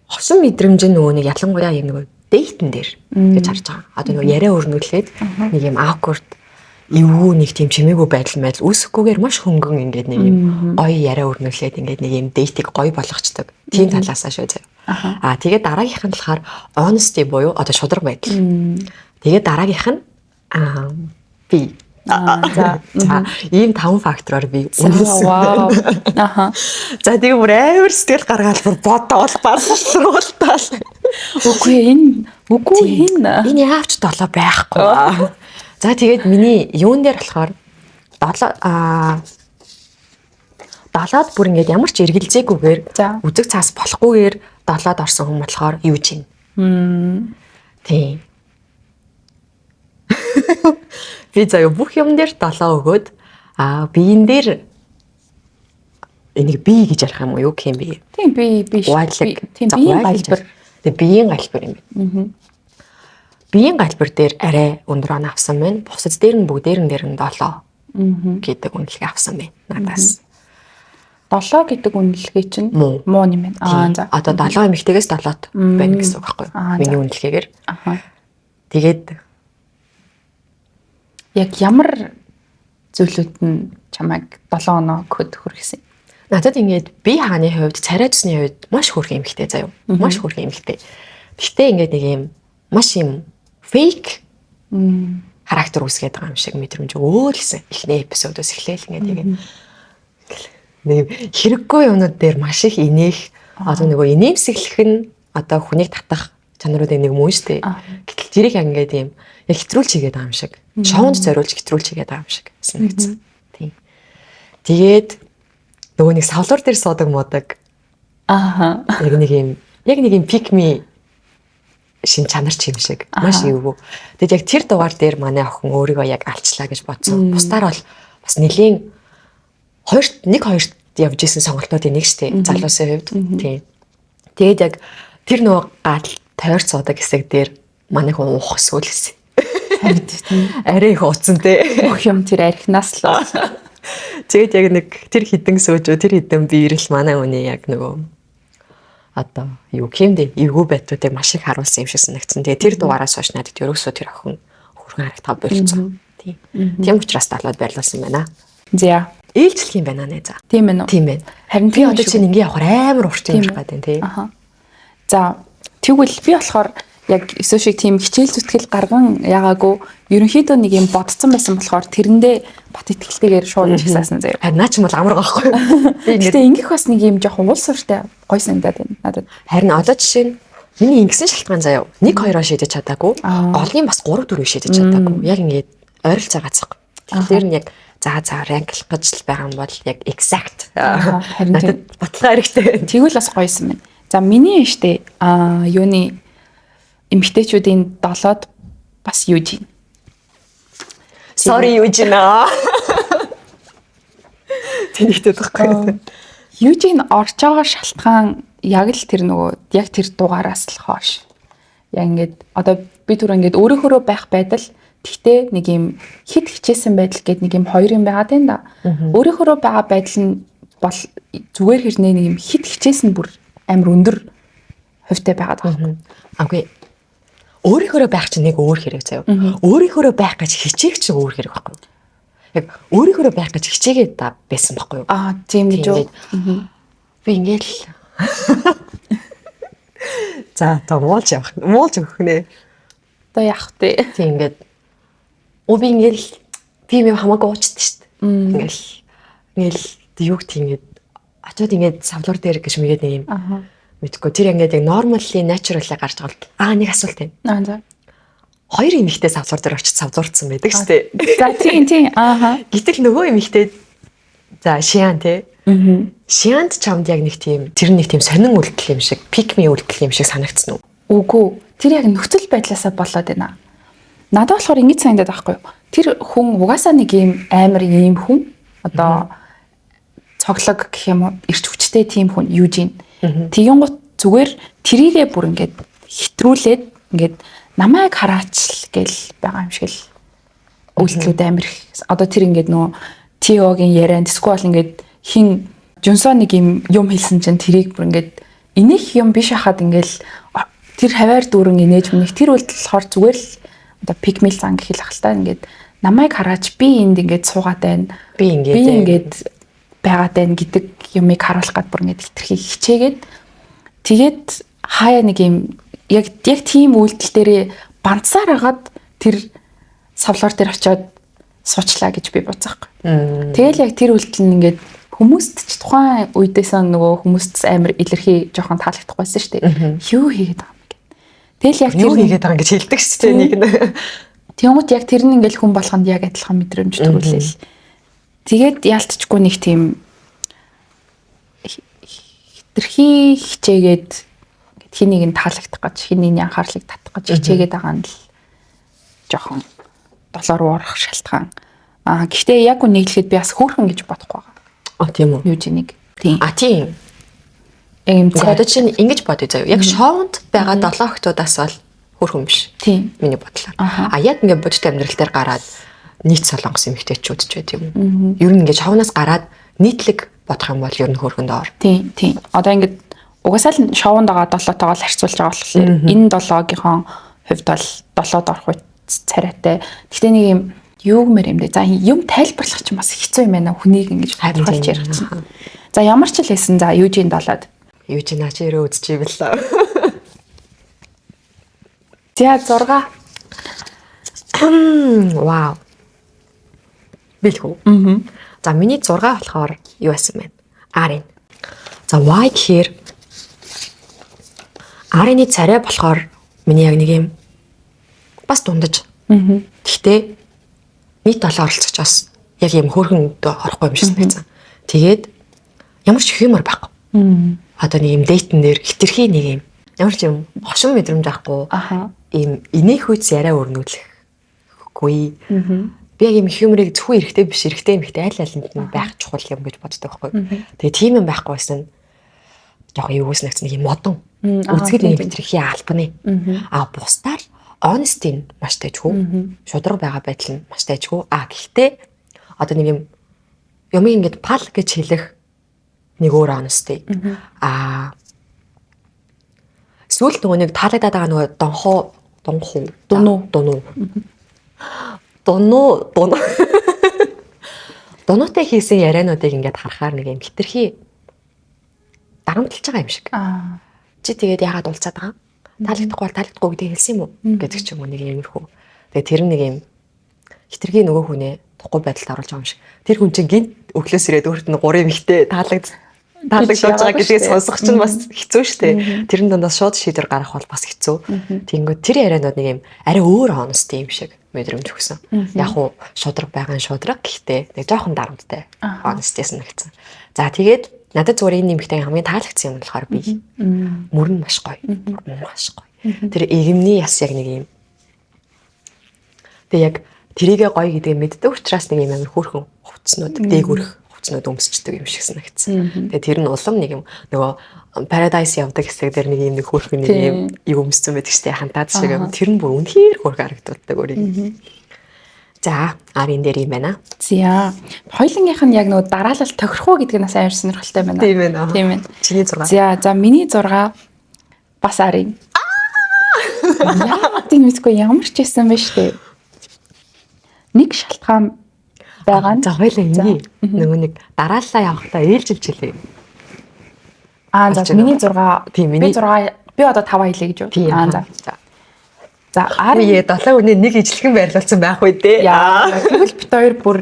хошин мэдрэмж нь нөгөө нэг ялангуяа юм нөгөө дейтэн дээр гэж харж байгаа. Одоо нөгөө яриа өрнүүлээд нэг юм awkward эвгүй нэг тийм чимээгүй байдал үүсэхгүйгээр маш хөнгөн ингээд нэг юм гоё яриа өрнүүлээд ингээд нэг юм дейтийг гоё болгочдөг. Тийм талаасаа шүү заяа. Тэгээд дараагийнх нь болохоор honesty буюу одоо шудраг байдал. Тэгээд дараагийнх нь би за ийм 5 фактороор би үнэлсэн. За тэгээ бүр амар сэтгэл гаргаад бүр бодоол боловсруултаа. Үгүй энэ яавч 7 байхгүй. За тэгээд миний юун дээр болохоор 7-д бүр ингээд ямар ч эргэлзээгүйгээр үзэг цаас болохгүйгээр 7-д орсон хүн болохоор юу чинь. Тийм. Би заяа бүх юм дээр 7 өгөөд биен дээр энийг бие гэж ярих юм уу? Юу гэх юм бэ? Тийм би Гуайлаг. тийм биеийн галбар. Тэгээ биеийн галбар юм байна. Биеийн галбар дээр арай өндөр оноо авсан байна. Бусад дээр нь бүгдээр нь 7 гэдэг үнэлгээ авсан байна. Надаас. 7 гэдэг үнэлгээ чинь муу юм байна. За. Одоо 7 эмэгтэйгээс 7-т байна гэсэн үг байхгүй юу? Миний үнэлгээгээр. Тэгээд яг ямар зүйлүүд нь чамайг 7 оноо өгөхөд хүргэсэн? Надад ингээд би хааны хувьд, царай цусны хувьд маш хөөрхөн эмэгтэй заяа. Маш хөөрхөн эмэгтэй. Гэхдээ ингээд нэг юм маш юм фейк характер үүсгээд байгаа юм шиг мэдрэмж өөрлөсөн. Эхний эпизодоос эхлээл ингээд нэг хэрэггүй юмнууд дээр маш их инех одоо нөгөө инээмсэглэх нь одоо хүнийг татах чанаруудын нэг мөн штэ. Гэтэл тэрийг ингээд юм яг хэтрүүлж хийгээд байгаа юм шиг. Шоунд зориулж хэтрүүлж хийгээд байгаа юм шиг санагдсан. Тийм. Тэгээд нөгөө нэг савлуур дээр суудаг модаг. Яг нэг юм pick me шин чанар ч юм шиг маш эвгүй. Тэгэд яг тэр дугаар дээр манай охин өөрийгөө яг алчлаа гэж бодсон. Бусдаар бол бас нэлийн нэг хоёрт явж исэн сонголтуудын нэг штэ залуусын хувьд. Тийм. Тэгээд яг тэр нөгөө гал тойр цуудаг хэсэг дээр манай хүн уух өсөөлсөн. Арай их ууцсан те. Бүх юм тэр архинаас л. Тэгээд яг нэг тэр хідэн сөөжөө тэр хідэн биерэл манай хүний яг нөгөө одоо юу хэмдэ эвгүй байдлуудыг маш их харуулсан юм шиг санагдсан. Тэгээ тэр дугаараас хойш надад ерөөсөө тэр охин хөргөн харагдах болчихсон. Тийм учраас талаад байрлуулсан байна. За. Ээлжлэх юм байна нэ за. Тийм ээ. Тийм ээ. Харин би одоо чинь ингээ явахаар амар урчин юм гадаг тий. За тэгвэл би болохоор яг өсөө шиг тийм хичээл зүтгэл гарган ягаагүй ерөнхийдөө нэг юм бодцсон байсан болохоор тэрэндээ бат итгэлтэйгээр шууд ихсаасан заяа. Наа ч юм бол амар байхгүй. Гэтэ ингэх бас нэг юм жоохон уул суртай гой санагдаад байна надад. Харин одоо жишээ нь миний ингэсэн шалтгаан заяа. 1-2-оо шийдэж чадаагүй. Голын бас 3-4 шийдэж чадаагүй. Яг ингээд ойролцоо гацх. Тэгэхээр нь яг за ранглах гэж байгаа юм бол яг exact. Харин надад баталгаа хэрэгтэй. Тэгвэл бас гойсон байна. За миний штэ юуны эмэгтэйчүүдийн 7-д бас Южин. Sorry Южин аа. Тэнийхтэй тахгүй. Южин орж байгаа шалтгаан яг л тэр нөгөө яг тэр дугаараас л хоош. Яг ингээд одоо би түр ингээд өөрөөхөө байх байдал тэгтээ нэг юм хит хичээсэн байдал гэдэг нэг юм хоёр юм байгаа тийм да. Өөрөөхөө байгаа байдал нь бол зүгээр хэрнээ нэг юм хит хичээсэн бүр амар өндөр хувьтай байгаад байна. Окей. Өөрийнхөө байх чинь нэг өөр хэрэг заяа. Өөрийнхөө байх гэж хичээх чинь өөр хэрэг байхгүй юу? Яг өөрийнхөө байх гэж хичээгээд байсан байхгүй юу? Тийм гэж үү. Би ингээл за томолж явах. Муулж өгөх нэ. Одоо яах вэ? Тийм ингээд би ингээл би юм хамаагүй уучдаг шүү дээ. Ингээл юу гэх юм ингээд очоод ингээд савлуур дээр гэж мэгээд нэг юм. Мэдгүй тэр ингээд яг normally naturally гарч байгаа л нэг асуулт байна. За. Хоёр эмэгтэй савлуур дээр очиж савлуурцсан байдаг шүү дээ. За тийм. Гэтэл нөгөө эмэгтэй за шиан те. Шианд чамд яг нэг тийм тэр нэг тийм сонин үйлдэл юм шиг, pick me үйлдэл юм шиг санагдсан уу? Үгүй. Тэр яг нөхцөл байдлаасаа болоод байна. Надад болохоор ингэж санагдаад байхгүй юу? Тэр хүн угаасаа нэг юм амар ийм хүн одоо цоглог гэх юм уу ирч хүчтэй тийм хүн Южин. Тэгэнгუთ зүгээр трийгээ бүр ингээд хитрүүлээд ингээд намайг хараач гэл байгаа юм шиг л үйлдэлүүд амир их. Одоо тэр ингээд нөө Тиогийн ярианд эсвэл ингээд хин Жунсоо нэг юм хэлсэн чинь тэрийг бүр ингээд энийх юм биш хахад ингээд тэр хаваар дүүрэн инээж өмнөх тэр үйлдэл болохоор зүгээр л одоо пигмел зан гэх л ахaltaа ингээд намайг хараач би энд ингээд суугаад байна. Би ингээд байгаад байна гэдэг юмыг харуулах гад бүр ингээд хитрхи хичээгээд тэгээд хаяа нэг юм яг тийм үйлдэл дээрээ бандсаар хагаад тэр савлуур дээр очиод суучлаа гэж би бодсаахгүй. Тэгэл яг тэр үйлдэл нь ингээд хүмүүст ч тухайн үедээсээ нөгөө хүмүүст амар илэрхий жоохон таалагдахгүйсэн шүү дээ. Юу хийгээд байгаа юм бэ? Тэгэл яг юу хийгээд байгаа гэж хэлдэг шүү дээ нэг нь. Тэнгуут яг тэр нь ингээл хүн болгонд яг адилхан мэдрэмж төрүүлээл. Тэгээд яалтчгүй нэг тийм хитрхи хичээгээд хэнийг нь таалагдах гэж хэнийг анхаарлыг татах гэж хичээгээд байгаа нь л жоохон долоор уурах шалтгаан. Гэхдээ яг үнийг хэлэхэд би бас хөөрхөн гэж бодохгүй байгаа. Тийм үү. Юужинийг. Тийм. Тийм. Яг юм Одоо чинь ингэж бодъё заяа. Яг шоунд байгаа 7 охтуудаас бол хөрхөн биш. Тийм. Миний бодлоор. Аха. Яг ингээд бодит амьдрал дээр гараад нийт солонгос эмэгтэйчүүд ч байт юм. Ер нь ингээд шоунаас гараад нийтлэг бодох юм бол ер нь хөрхөн доор. Тийм. Одоо ингээд угаасаа л шоунд байгаа 7-тоогоо л харьцуулж байгаа болохоор энэ 7-гийнхоо хувьд бол 7-д орох царайтай. Гэхдээ нэг юм юу гэмээр юм дэ. За юм тайлбарлах чинь бас хэцүү юм байна. Хүнийг ингэж тодорхойлж ярих чинь. За ямар ч л хэлсэн за Южин 7-д. Южин ачи өрөө үзчихвэл лээ. За 6. Вау. Билхүү. За миний 6 болохоор юу байсан бэ? Арин. За why гэхээр Арины царай болохоор миний яг нэг юм бас дундаж. Гэхдээ нийт 7 оролцогчоос яг юм хөөрхөн орохгүй юм шиг санагдсан. Тэгээд ямар ч хьюмор байхгүй. Одоо нэг юм дейтэн дээр хитрхи нэг юм ямар ч юм хошин мэдрэмж авахгүй. Ийм инээх үйс яриа өрнүүлэхгүй. Би яг юм хьюморыг зөвхөн эрэхтэй биш эрэхтэй эмэгтэй аль алинд нь байх чухал юм гэж боддог байхгүй. Тэгээ тийм юм байхгүй байсан. Яг юу гэснэгц нэг юм модон. Үзэхэд нэг хитрхи албаны. Бусдаар honesty маш тайжгүй. Шудраг байгаа байдал нь маш тайжгүй. Гэхдээ одоо нэг юм юмыг ингэж пал гэж хэлэх нэг өөр honesty. Сүүлд нөгөө нэг таалагдаад байгаа нөгөө дунуутай хийсэн яриануудыг ингээд харахаар нэг юм хитрхи дарамтлж байгаа юм шиг. Чи тэгээд яагаад уулзаад байгаа? Таалагдахгүй бол таалагдахгүй гэдэг хэлсэн юм уу? Гэдэг ч юм уу нэг юмрхүү. Тэгээд тэр нэг юм хитрхи нөгөө хүнээ тухгүй байдалд оруулж байгаа юм шиг. Тэр хүн чинь гинт өглөөс ирээд өөрт нь 3 эмэгтэй таалагдж байгаа гэдгийг сонсох чинь бас хэцүү шттэ. Тэрэн дундаас шууд шийдвэр гаргах бол бас хэцүү. Тэнгүүд тэр ярианууд нэг юм арай өөр honesty юм шиг мэдрэмж өгсөн. Яг уу шудраг байгаа нь шудраг гэхдээ нэг жоохон дарамттай honesty санагдсан. За тэгээд надад зүгээр энэ нэмэгтэй хамгийн таалагдсан юм болохоор би мөрн маш гоё. Маш гоё. Тэр игэмний яс яг нэг юм. Тэгээ яг тэрийгэ гоё гэдгийг мэддэг учраас нэг юм амар хөөрхөн хувцснууд дээгүрх хувцснууд өмсчдөг юм шиг санагдсан. Тэгээ тэр нь улам нэг юм нөгөө Paradise явдаг хэсэг дээр нэг юм нэг хөөрхөн нэг юм юу өмссөн байдаг штэ хантаад шиг юм. Тэр нь бүр үнэхээр хөөрхөн харагддаг өөрийг. За, Арин дээр юм байна. За, хоёулынгийнх нь яг нөгөө дараалал тохирох уу гэдэг нь бас амар сонирхолтой байна. Тийм ээ. Тийм ээ. Чиний 6. За, миний 6 бас Арин. Яа, тийм мэдгүй ямар ч байсан бэ штэ. Нэг шалтгаан байгаа нь. За, хоёулаа ингэ. Нөгөө нэг дарааллаа явахдаа ээлжилж хэлээ. За, миний 6. Тийм, миний 6. Би одоо 5 хэлье гэж юу? За. За Арин 7 үнэ нэг ижлэгэн байрлуулсан байх үү дээ. Тэгвэл бит хоёр бүр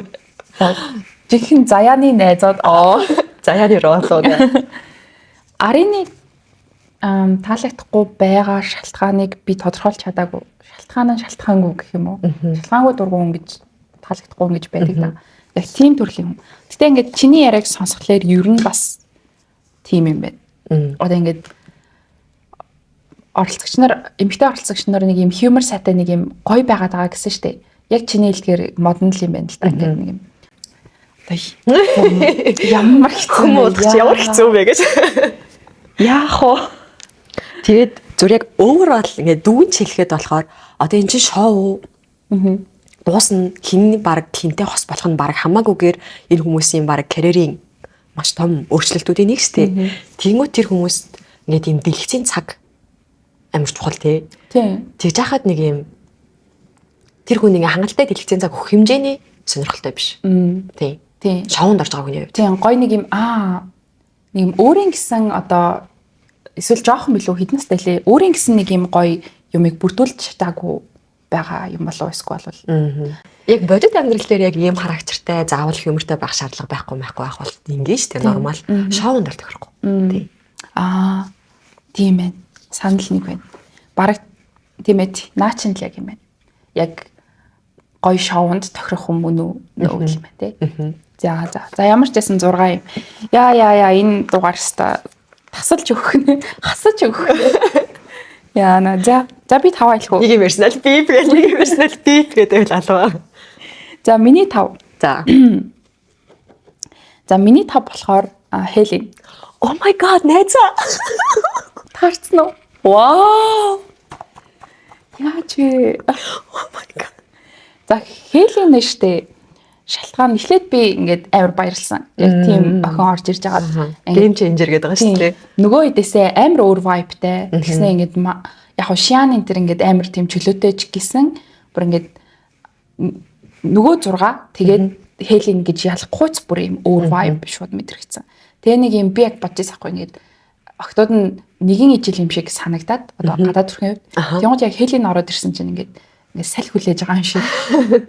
жинхэнэ заяаны найзууд заяаны роолууд. Арины таалагдахгүй байгаа шалтгааныг би тодорхойлж чадаагүй. Шалтгаангүй гэх юм уу? Шалтгаангүй дургуй ингэж таалагдахгүй ингэж байдаг да. Яг тийм төрлийн хүн. Гэтэ ингээд чиний яриаг сонсхолоор ер нь бас тийм юм байна. Одоо ингээд оролцогч нар эмэгтэй оролцогч нар нэг юм хьюмор сайтай нэг юм гоё байгаад байгаа гэсэн штэ. Яг чиний хэлдгээр модон л юм байна л та ингээд нэг юм. Ямар хэцүү бэ гэж. Яах вэ? Тэгээд зүр яг overall ингээд дүүн хэлэхэд болохоор одоо энэ чинь шоу дуусна хин баг хинтэй хос болох нь баг хамаагүйгээр энэ хүмүүсийн баг карьерийн маш том өөрчлөлтүүдийн нэг штэ. Тэнгүүт тэр хүмүүст ингээд юм дэлгэцийн цаг амар чухал тий. Тэгж яхад нэг юм тэр хүн ингээ хангалттай дэлгэцийн цаг өгөх хэмжээний сонирхолтой биш. Тий. Шоунд орж байгаа хүний хувьд. Тий, гоё нэг юм нэг юм өөрийн гэсэн одоо эсвэл жоохон билүү хэдэн настай лээ. Өөрийн гэсэн нэг юм гоё юмыг бүрдүүлж чадаагүй байгаа юм болов эсвэл бол. Яг бодит амьдрал дээр яг ийм характертай заавал хьюмортай байх шаардлага байхгүй бол ингээ шүү дээ нормал. Шоунд бол тохирохгүй. Тий. Тийм ээ. Санал нэг байна. Бараг тийм ээ. Наачин л яг юм байна. Яг гоё шоунд тохирох юм уу нөө гэх юм байна тий. За ямар ч байсан 6 юм. Яа энэ дугаар хэвээр тасалж өгөх нэ. Хасаж өгөх. Яа на за би 5 айлах уу. Нэг personal beef гэдэг алгаа. За миний 5. За. За миний 5 болохоор Хелен. Oh my god, найзаа. Таарсан уу? Вау. Яаж вэ? Oh my god. За Хелен нь штэ. Шалтгаан эхлээд би ингээд амар баярлсан. Яг тийм охин орж ирж байгаа. Game changer гэдэг байгаа шүү дээ. Нөгөө хэдээсээ амар өөр vibeтэй. Тэгснэ ингээд яг Шиан энэ төр ингээд амар тийм чөлөөтэйч гисэн. Бүр ингээд нөгөө 6 тэгээд Хелен гэж ялахгүйц бүр юм өөр vibe шууд мэдрэгцэн. Тэгээ нэг юм би яг бодож байгаа ингээд октод нь нэгэн ижил юм шиг санагдаад одоо гадаад төрхийн үед. Тэгмээд яг Хелен ороод ирсэн чинь ингээд салхи хүлээж байгаа юм шиг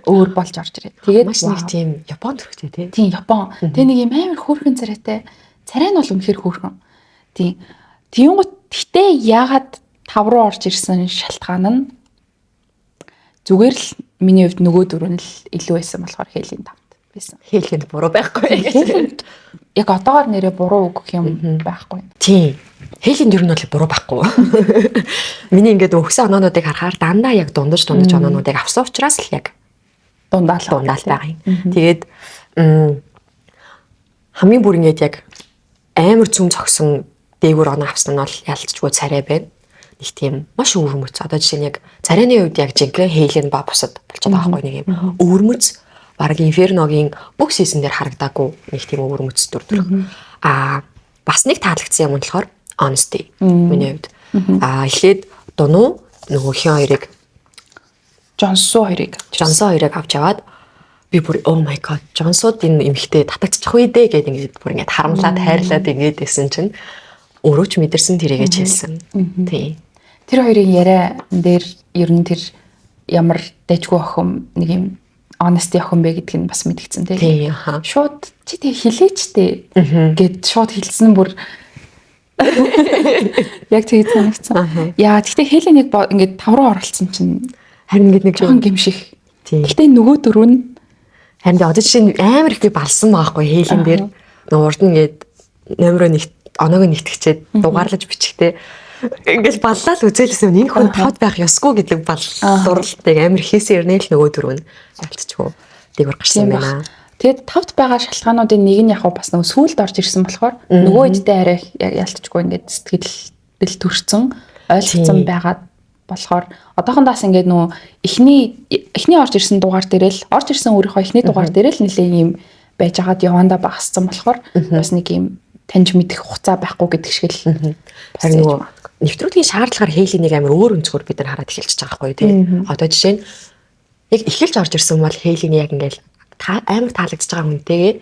өөр болж орж ирээд. Тэгээд маш нэг тийм Япон төрхтэй тий. Тийм Япон. Тэгээ нэг юм амар хөөрхөн царайтай. Царай нь бол үнэхээр хөөрхөн. Тийм. Тэнгуут гэтээ яагаад 5 руу орж ирсэн шалтгаан нь зүгээр л миний хувьд нөгөө дөрөв нь л илүү байсан болохоор Хелен 5-д байсан. Хелен буруу байхгүй. Яг одоогоор нэрээ буруу өгөх юм байхгүй. Тийм. Хелен ер нь бол буруу байхгүй. Миний ингээд өгсөн оноонуудыг харахаар дандаа яг дундаж оноонуудыг авсан учраас л яг дундаал байгаа юм. Тэгээд хамгийн бүр ингээд яг амар цөм цогсон дээгүүр оноо авсан нь бол ялцчгүй царай байна. Нэг тийм маш өвөрмөц. Одоо жишээ нь яг царайны үед яг жинхэнэ Хелен ба бусад болчиход байгаа байхгүй нэг юм өвөрмөц. Бараг Инферногийн бүх сизон дээр харагдаагүй нэг тийм өвөрмөц дүр. Бас нэг таалагдсан юм болохоор Honesty миний хувьд. Эхлээд дунуу нөгөө хин хоёрыг Джонсон хоёрыг авч яваад би бүр oh my god Джонсод энэ эмхтэй татагдчих үе дээ гэдэг ингээд бүр ингээд харамлаад хайрлаад ингээд байсан чинь өөрөө ч мэдэрсэн тэрийгээ хэлсэн. Тий. Тэр хоёрын яриа дээр ер нь тэр ямар дэжгүй охин нэг юм Honesty охин бэ гэдг нь бас мэдгдсэн тий. Шууд чи тэг хэлээч дээ гэд шууд хэлсэн бүр яг тэгээд санагдсан. Яа гэхдээ Хеленийг ингээд 5 руу оролцсон чинь харин ингээд нэг жоохон гимших. Гэхдээ нөгөө дөрөв нь харин одоо жишээ нь амар их би балсан байхгүй Хелен дээр нөгөө урд нь ингээд номероо нэг оноог нэгтгэчээд дугаарлаж бичихтэй ингээд баллаа л үзээлсэн энэ хүн 5-д байх ёсгүй гэдэг дурлалтыг амар хийсэн ярнэ л нөгөө дөрөв нь алдчихгүй дээгүүр гарсан байна. Тэгээд 5-д байгаа шалтгаануудын нэг нь яг бас нөгөө сүүлд орж ирсэн болохоор нөгөө хэдтэй арай ялтчгүй ингээд сэтгэл төрсөн ойлгоцсон байгаад болохоор одоохондоос ингээд нөгөө эхний орж ирсэн дугаар дээр л орж ирсэн өөрийнхөө эхний дугаар дээр л нэлээд юм байж байгаад явандаа багассан болохоор бас нэг юм таньж мэдэх хугацаа байхгүй гэдэг шиг л харин нөгөө нэвтрүүлгийн шаардлагаар Хеленийг амар өөр өнцгөр бид нар хараад эхэлчихэж байгаа байхгүй тий. Одоо жишээ нь яг эхэлж орж ирсэн бол Хелений яг ингээд амар таалагдж байгаа хүнтэйгээ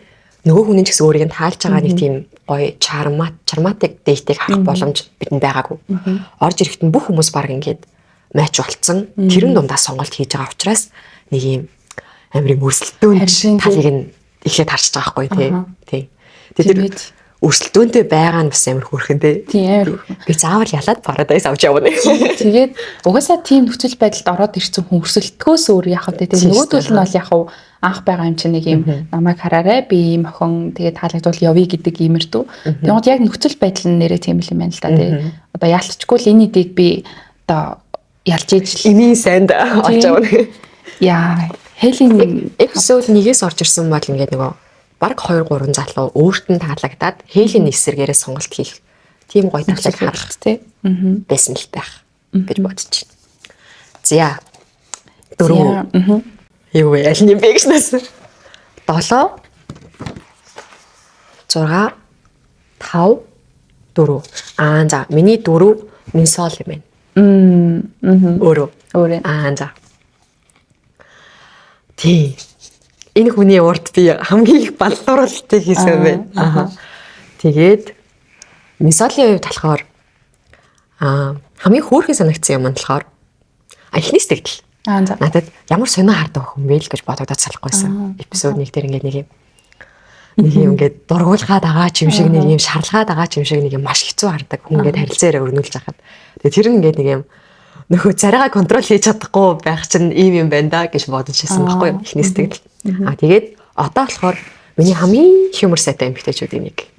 нөгөө хүний ч гэсэн өөрийг нь таалж байгаа нэг тийм гоё чарматик дэйтийг харах боломж бидэнд байгаагүй. Орж ирэхэд нь бүх хүмүүс баг ингээд матч болцсон. Тэрэн дундаа сонголт хийж байгаа учраас нэг юм амар өрсөлдөөн талыг нь эхлээд харж байгаа байхгүй тий. Тэгээд өрсөлдөөнтэй байгаа нь бас амар хөөрхөн тий. Тийм амар. Би заавал ялаад парадайс авч явна. Тэгээд угаасаа тийм нөхцөл байдалд ороод ирсэн хүн өрсөлдөхөөс өөр яах вэ? Тэгээд нөгөөдөл нь бол яах вэ? Анх байгаа юм чинь нэг юм намайг хараарай би ийм охин тэгээд таалагдвал явъя гэдэг иймэрдүү. Тэгмээд яг нөхцөл байдал нь нэрээ тийм л юм байна л да тий. Одоо ялцчгүй л энэ идийг би одоо ялж иж имийн санд олж авна. Яа, Хелен эпизод 1-ээс орж ирсэн бол ингээд нөгөө баг 2-3 залуу өөрт нь таалагдаад Хелен эсрэгээрээ сонголт хийх тийм гоё тавцаг харах тий. Байсан л байх гэж бодож байна. За 4 юу вэ? Аль нь бэ гэснээс 7 6 5 4 за миний 4 минсол юм байна. Өөрөө за тий энэ хүний урд би хамгийн их баллууралтыг хийсэн байна. Тэгээд минсолийн үед болохоор хамгийн хөөрхөн санагдсан юм нь болохоор эхний сэтгэл. Надад ямар сонио хардаг хүн бэ л гэж бодогдоод салахгүйсэн. Эпизод 1 дээр ингээд нэг юм ингээд дургуулгаад байгаа ч юм шиг нэг юм шарлгаад байгаа ч юм шиг нэг юм маш хэцүү хардаг хүн ингээд харилцаараа өрнүүлж хахад. Тэгээд тэр нь ингээд нэг юм нөхөө царайгаа контрол хийж чадахгүй байх чинь ийм юм байна да гэж бодож байсан байхгүй юу эхний сэтгэл. Тэгээд одоо болохоор миний хамгийн хьюмор сайтай эмэгтэйчүүдийн нэг.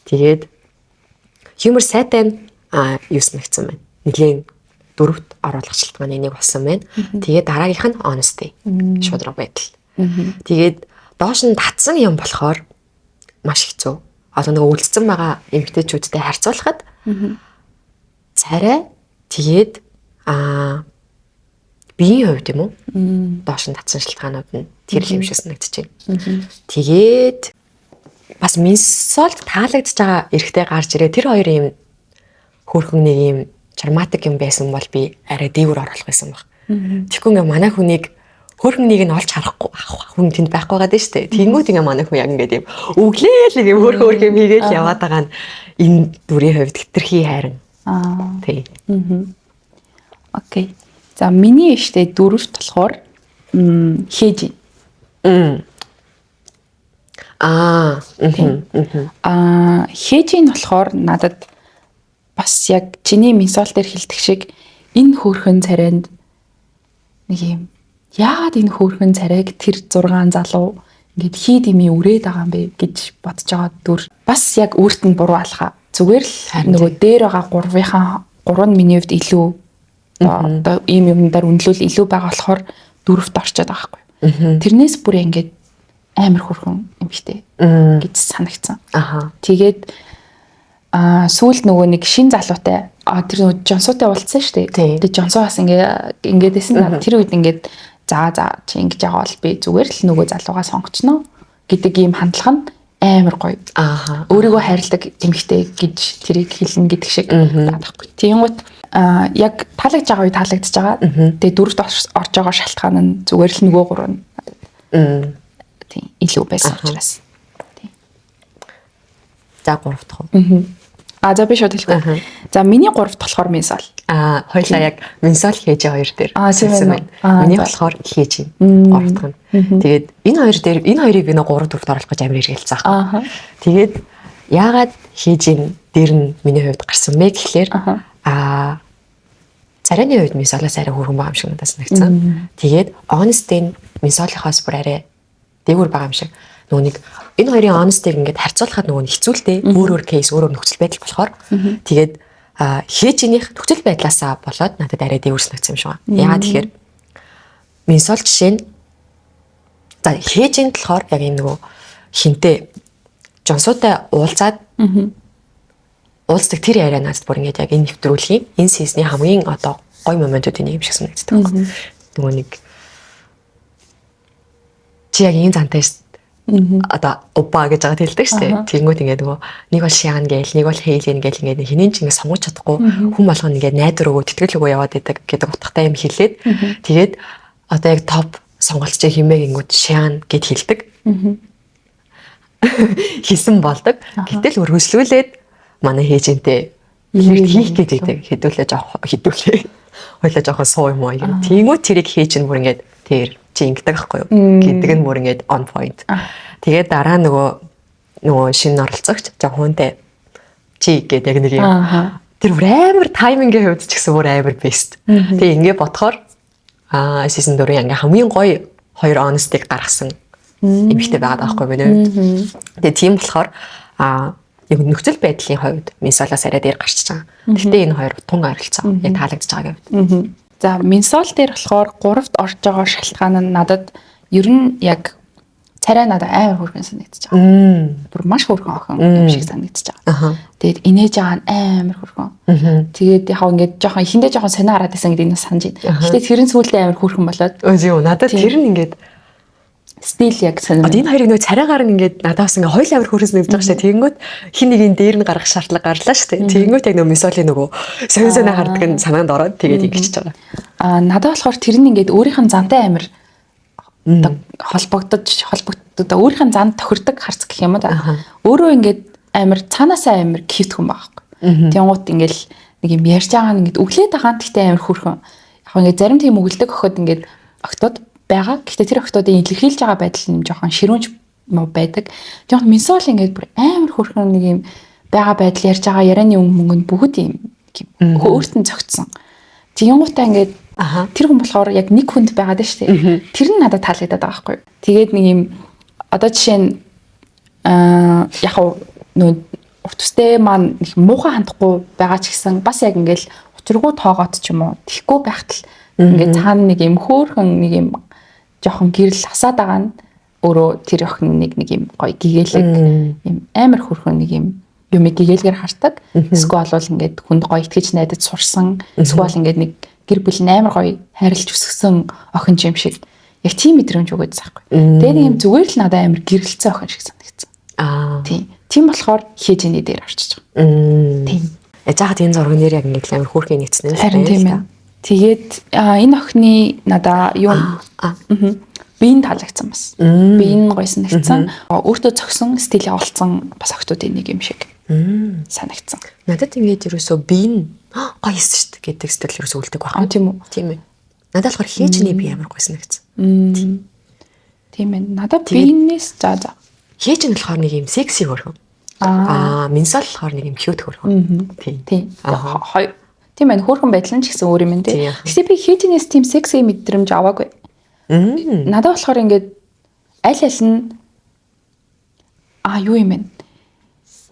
Тэгээд хьюмор сайтай юу санагдсан байна. Нэгэн 4-т оруулах шалтгааны нэг болсон байна. Тэгээд дараагийнх нь honesty. Шудраг байдал. Тэгээд доош нь татсан юм болохоор маш хэцүү. одоо нөгөө үлдсэн байгаа эмэгтэйчүүдтэй харьцуулахад царай тэгээд биеийн хувьд юм уу? Доош нь татсан шалтгаанууд нь тэр л юм шиг санагдаж байна. Тэгээд бас менсолд таалагдж байгаа эрэгтэй гарч ирээ тэр хоёр юм хөөрхөн нэг юм драматик юм байсан бол би арай дээгүүр оруулах байсан баг. Тэгэхгүй ингээ манай хүнийг хөөрхөнийг нь олж харахгүй хүн тэнд байхгүй байгаа дээ шүү дээ. Тэнгүүд ингээ манай хүн яг ингээ юм өглөөл нэг юм хөөрхөн юм хийгээл яваад байгаа нь энэ дүрийн хувьд хэтэрхий хайран. Тий. Окей. За миний иштэй дөрөвт болохоор хээж. Хээжийн болохоор надад бас яг чиний менсол дээр хэлдэг шиг энэ хөөрхөн царайнд нэг юм яагаад энэ хөөрхөн царайг тэр 6 залуу ингээд хийд ими үрээд байгаа юм бэ гэж бодож байгаа дүр бас яг өөрт нь буруу алхаа. Зүгээр л нөгөө дээр байгаа 3 нь миний хувьд илүү одоо ийм юмдаар үнэлүүл илүү байгаа болохоор дөрөвт орчод байгаа байхгүй. Тэрнээс бүр ингээд амар хөрхөн юм хтэй гэж санагдсан. Тэгээд сүүлд нөгөө нэг шин залуутай тэр нөгөө Жонсуутай уулзсан шүү дээ. Тэгээд Жонсуу бас ингээд байсан. Тэр үед ингээд за чи ингэж байгаа бол би зүгээр л нөгөө залуугаа сонгочно гэдэг ийм хандлага нь амар гоё. Өөрийгөө хайрладаг эмэгтэй гэж тэрийг хэлнэ гэдэг шиг таахгүй. Тиймгүүт яг таалагдж байгаа үе таалагдж байгаа. Тэгээд дөрөвт орж байгаа шалтгаан нь зүгээр л нөгөө 3 нь тийм илүү байсан учраас. Тийм. За 3 дахь. За би шууд хэлэхгүй. За миний 3 дахь болохоор менсол. Хоёлаа яг менсол хийж хоёр дээр. Миний болохоор хийж юм. 3 дахь нь. Тэгээд энэ хоёрыг би нэг 3 4-т оруулах гэж амар хэрэгэлцсэн аах. Тэгээд яагаад хийж юм дээр нь миний хувьд гарсан бэ гэхлээр царайны хувьд менсолоос арай хөргөн байгаа юм шиг надад санагдсан. Тэгээд honest-ийн менсолихоос бүр арай дээгүүр байгаа юм шиг. Нөгөө нэг энэ хоёрын honest-ийг ингээд харьцуулахад нөгөө хэцүүлтэй өөр кейс өөр нөхцөл байдал болохоор тэгээд хээжийнх нөхцөл байдлаасаа болоод надад арай дээгүүр санагдсан юм шиг байна. Яагаад тэгэхээр менсол жишээ нь за хээжийн болохоор яг энэ нөгөө хинтээ Жонсуутай уулзаад уулздаг тэр яриа надад бүр ингээд яг энэ нэвтрүүлгийн энэ сизний хамгийн одоо гоё моментуудын нэг юм шиг санагддаг байна. Нөгөө нэг чи яг энэ зантай одоо опа гэж байгаа хэлдэг шүү дээ. Тэнгүүд ингээд нөгөө нэг бол шиан гээл, нэг бол хейлэн гээл ингээд хинэн ч ингээд сонгож чадахгүй хүн болгоно ингээд найдар өгөө, тэтгэл өгөө яваад идэг гэдэг утгатай юм хэлээд тэгээд одоо яг топ сонголттой химээ гингүүд шиан гэд хэлдэг. Хийсэн болдог. Гэтэл өргөслүүлээд манай хээжинтэй хийх гэдэг хэдүүлээ жоох хэдүүлээ. Хойлоо жоохон суу юм аа юм. Тэнгүүд тэрийг хээж нь бүр ингээд тэр чи ингэдэг байхгүй юу гэдэг нь бүр ингээд on point. Тэгээд дараа нөгөө шинэ оролцогч жоохонтэй чи гэдэг яг нэг юм. Тэр бүр амар таймингийн хувьд ч гэсэн бүр амар best. Тэгээ ингээд бодохоор season 4-ийн ингээ хамгийн гоё хоёр honest-ыг гаргасан эмэгтэй байгаад байгаа байхгүй юу. Тэгээ тийм болохоор яг нөхцөл байдлын хувьд менсолоос арай дээр гарчиж байгаа. Гэхдээ энэ хоёр тунга харилцаа яг таалагдж байгаа гэвь. За менсол дээр болохоор 3-т орж байгаа шалтгаан нь надад ер нь яг царай надад амар хөргөн санагдаж байгаа. Бүр маш хөргөн охин юм шиг санагдаж байгаа. Тэгээд инээж байгаа нь амар хөргөн. Тэгээд яг ингээд жоохон ихэндээ жоохон сонио хараад байсан гэдэг нь санаж байна. Гэхдээ тэрэн сүүлдээ амар хөргөн болоод. Өө надад тэр нь ингээд стил яг сонирм. Энэ хоёрыг нөө царайгаар нь ингээд надаас ингээ хоёул амир хөрөөс нэвж байгаа шээ. Тэгэнгүүт хин нэг нь дээр нь гарах шаардлага гарлаа шүү дээ. Тэгэнгүүт яг нөө менсолийн нөгөө сонь хардаг нь санаанд ороод тэгээд ингэчихэж байгаа. Надад болохоор тэр нь ингээд өөрийнх нь зантай амир холбогдоод өөрийнх нь занд тохирдог харц гэх юм да. Өөрөө ингээд амир цаанаасаа амир кьют хүн байгаа байхгүй. Тэнгуут ингээл нэг юм ярьж байгаа нь ингээд өглээд байгаа нь гэхдээ амир хөрхөн. Яг ингээд зарим тийм өгөлдөг охид ингээд октод байгаа. Гэхдээ тэр октодын илэрхийлж байгаа байдал нь жоохон ширүүнж байдаг. Жоохон менсол ингээд бүр амар хөрхөн нэг юм байгаа байдал ярьж байгаа ярианы мөнгөнд бүгд юм өөрт нь зөгцсөн. Тэнгуутаа ингээд тэр хүн болохоор яг нэг хүнд байгаад байна шүү дээ. Тэр нь надад таалагдаад байгаа байхгүй. Тэгээд нэг юм одоо жишээ нь яг нөө урт устэй маань их муухай хандахгүй байгаа ч гэсэн бас яг ингээл учиргүй тоогоод ч юм уу тэхгүй байхад л ингээд цаана нэг юм хөөхөн нэг юм жоохон гэрэл хасаад байгаа нь өөрөө тэр охин нэг юм гоё гэгээлэг юм амар хөрхөн нэг юм юмыг гэгээлгээр хардаг. Эсвэл бол ингээд хүнд гоё итгэж найдаж сурсан. Эсвэл ингээд нэг гэр бүл амар гоё хайрлж өсгсөн охин юм шиг яг тийм мэдрэмж өгөөд заахгүй. Тэгээ нэг юм зүгээр л надад амар гэрэлцсэн охин шиг санагдсан. Тийм болохоор хээжиний дээр орчиж байгаа. Тийм. Яагаад энэ зургийн нэр яг ингээд амар хөөрхөн нэгцсэн юм. Харин тийм ээ. Тэгээд энэ охины надаа юу биеийн таалагдсан бас. Биеийн гойсон нэгцсэн. Өөртөө зөксөн стилээ олцсон бас охтуудын нэг юм шиг санагдсан. Надад ингээд ерөөсөө биеийн гоё эсэ шүү дээ гэдэг стил ерөөсөө үлдэг байна. Тийм үү? Тийм ээ. Надад болохоор хээжний бие амар гойсон нэгцсэн. Тийм ээ. Надад биенээс за. Хээж нь болохоор нэг юм секси хөрхөн. Минсал болохоор нэг юм cute хөрхөн. Тийм. Тийм ээ. Хөрхөн байдал нь ч гэсэн өөр юм тий. Гэхдээ би хээжнээс тийм секси мэдрэмж аваагүй. Надад болохоор ингээд аль нь юу юм бэ?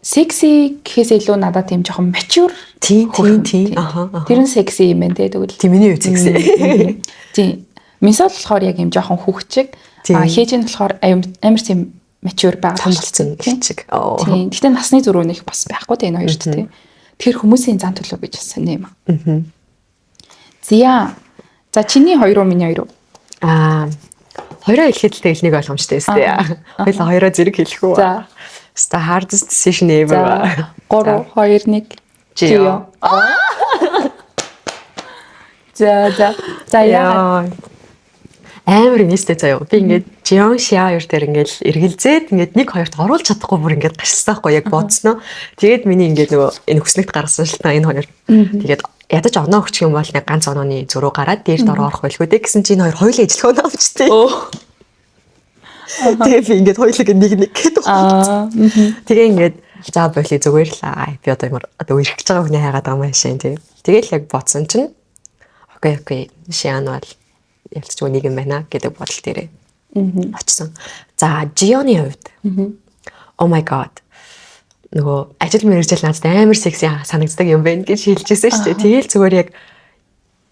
Секси гэхээс илүү надад тийм жоохон mature. Тийм. Тэр нь секси юм байна тий. Тэгвэл тийм миний үед секси. Тийм. Минсал болохоор яг юм жоохон хүүхчиг. Хээж нь болохоор амар тийм mature байгаа болсон хэлчиг. Тийм. Гэхдээ насны зөрүү нэг бас байхгүй тэ энэ хоёрт тий. Тэр хүмүүсийн зан төлөв гэж сони юм. За чиний хоёр уу миний хоёр уу? Хоёроо хэлэхэд л нэг ойлгомжтой өстэй. Хоёлаа хоёроо зэрэг хэлэх үү? За. Ста hardest decision ever. 3 2 1 Жио. За яа. Амар нээстэй заяа. Би ингээд Жион Шиаер дээр ингээд эргэлзээд ингээд 1-2-т оруулж чадахгүй бүр ингээд гашилсан хгүй яг бодсноо. Тэгээд миний ингээд нөгөө энэ хүснэгт гаргасан шил та энэ хоёр. Тэгээд ядаж оноо өгчих юм бол нэг ганц онооны зөрүү гараад дээрд ороох байлгүй дээ гэсэн чинь энэ хоёр хоёулаа ижлэх оноо авчтээ. Тэгээд би ингээд хоёулаа нэг гэдэг байна. Тэгээ ингээд за боли зүгээр л би одоо ирэх гэж байгаа хүний хайгаад байгаа юм шин тий. Тэгээл яг бодсон чинь окей Шиан бол ялцгүй нэг юм байна гэдэг бодол дээрээ очсон. За Жионы хувьд oh my god нөгөө ажил мэргэжил надад амар секси санагддаг юм байна гэж хэлчихсэн шүү дээ. Тэгээл зүгээр яг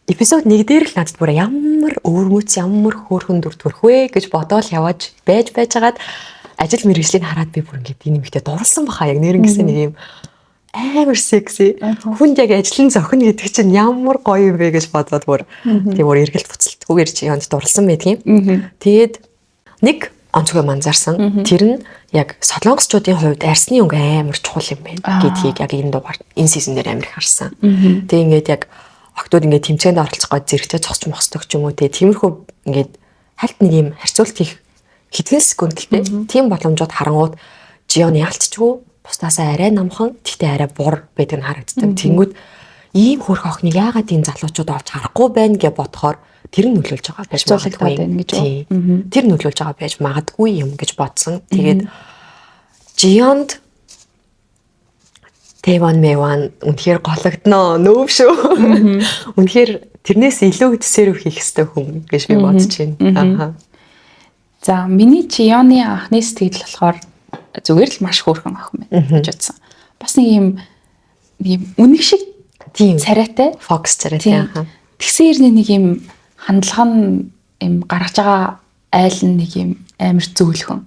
эпизод 1 дээр л надад бүр ямар өвөрмөц ямар хөөрхөн дүр төрх вэ гэж бодоол яваж байжгаад ажил мэргэжлийг хараад би бүр ингээд энэ юмхтэй дурлсан баха яг нэрнгэсэн нэг юм амар секси хүнд яг ажлын зохино гэдэг чинь ямар гоё юм бэ гэж бодоод бүр тийм бүр эргэлт буцалтгүйгээр чи янд дурлсан байдгийн. Тэгээд нэг онцгой манзарсан. Тэр нь яг солонгосчуудын хувьд арсны өнгө амар чухал юм байна гэдгийг яг энэ дугаар энэ сизон дээр амар их харсан. Тэгээ ингээд яг октод ингээд тэмцээнд оролцох гоо зэрэгтэй цогч мохсдог ч юм уу тиймэрхүү ингээд хальт нэг юм харьцуулт хийх хэдхэн секундтэй тийм боломжууд харангууд Жионы ялцчихгүй бусдаасаа арай намхан тэгтээ арай бур байдаг нь харагддаг. Тэнгүүд ийм хөрх охиныг яагаад энэ залуучууд олж харахгүй байна гэж бодохоор тэр нь нөлөөлж байгаа байж магадгүй гэж. Тэр нөлөөлж байгаа байж магадгүй юм гэж бодсон. Тэгээд Жионд Тэван Мэван үнэхээр гологдноо нөөв шүү. Үнэхээр тэрнээс илүү төсөөрөв хийх ёстой хүн гэж би бодож байна. За миний Жионы анхны сэтгэл болохоор зүгээр л маш хөөрхөн охин байна гэж бодсон. Бас нэг юм үнэг шиг тийм царайтай, фокус царайтай. Тэгсэн хэрнээ нэг юм хандлага нь юм гаргаж байгаа айл нь нэг юм амар зөөлхөн.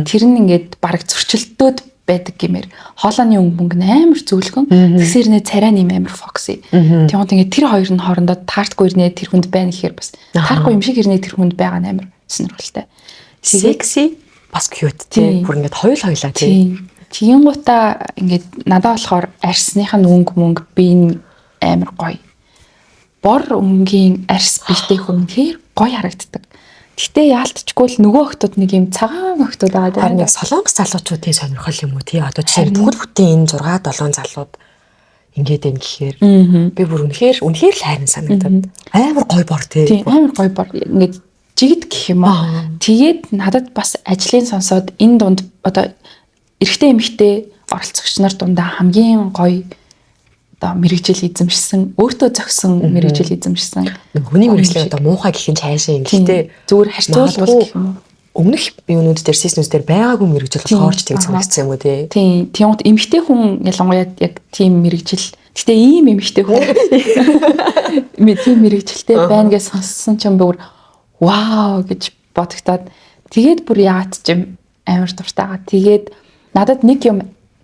Тэр нь ингээд бараг зөрчилдөөд байдаг гэмээр хоолойны өнгө нь амар зөөлхөн. Тэгсэн хэрнээ царай нь амар фокуси. Тэгмээд ингээд тэр хоёр нь хоорондоо таартгүй ирнэ тэр хүнд байна гэхээр бас таарахгүй юм шиг ирнэ тэр хүнд байгаа нь амар сонирхолтой. Секси бас cute тий. Бүр ингээд хоёулаа тий. Тиймгуудаа ингээд надад болохоор арсных нь мөнгө би амар гоё. Бор өнгийн арс биштэй хүн хэр гоё харагддаг. Гэтэ яалтчгүй л нөгөө охтууд нэг юм цагаан охтууд байгаа. Харин яг солонгос залуучуудын сонирхол юм уу тий. Одоо жишээ нь бүхэл бүтэн энэ 6 7 залууд ингээд юм гэхээр би бүр үнэхээр л хайрын санагдаад амар гоё бор тий. Амар гоё бор ингээд жигд гэх юм аа. Тэгээд надад бас ажлын сонсоод энэ дунд одоо эрэгтэй эмэгтэй оролцогч нар дундаа хамгийн гоё одоо мэрэгжил эзэмшсэн, өөртөө зохисон мэрэгжил эзэмшсэн. Хүний мэрэгжил одоо муухай гэх юм цаашаа юм. Гэхдээ зүгээр харьцуулбал гэх юм уу. Өмнөх юунууд дээр сиснүүд дээр байгаагүй мэрэгжил болохоор ч тэг санагдсан юм уу тий. Тийм. Тиймд эмэгтэй хүн ялангуяа яг тийм мэрэгжил. Гэтэ ийм эмэгтэй хүн тийм мэрэгжилтэй байна гэж сонссон ч юм бүр вау гэж бодогдоод Тэгээд бүр яагаад ч юм амар дуртай байгаа. Тэгээд надад нэг юм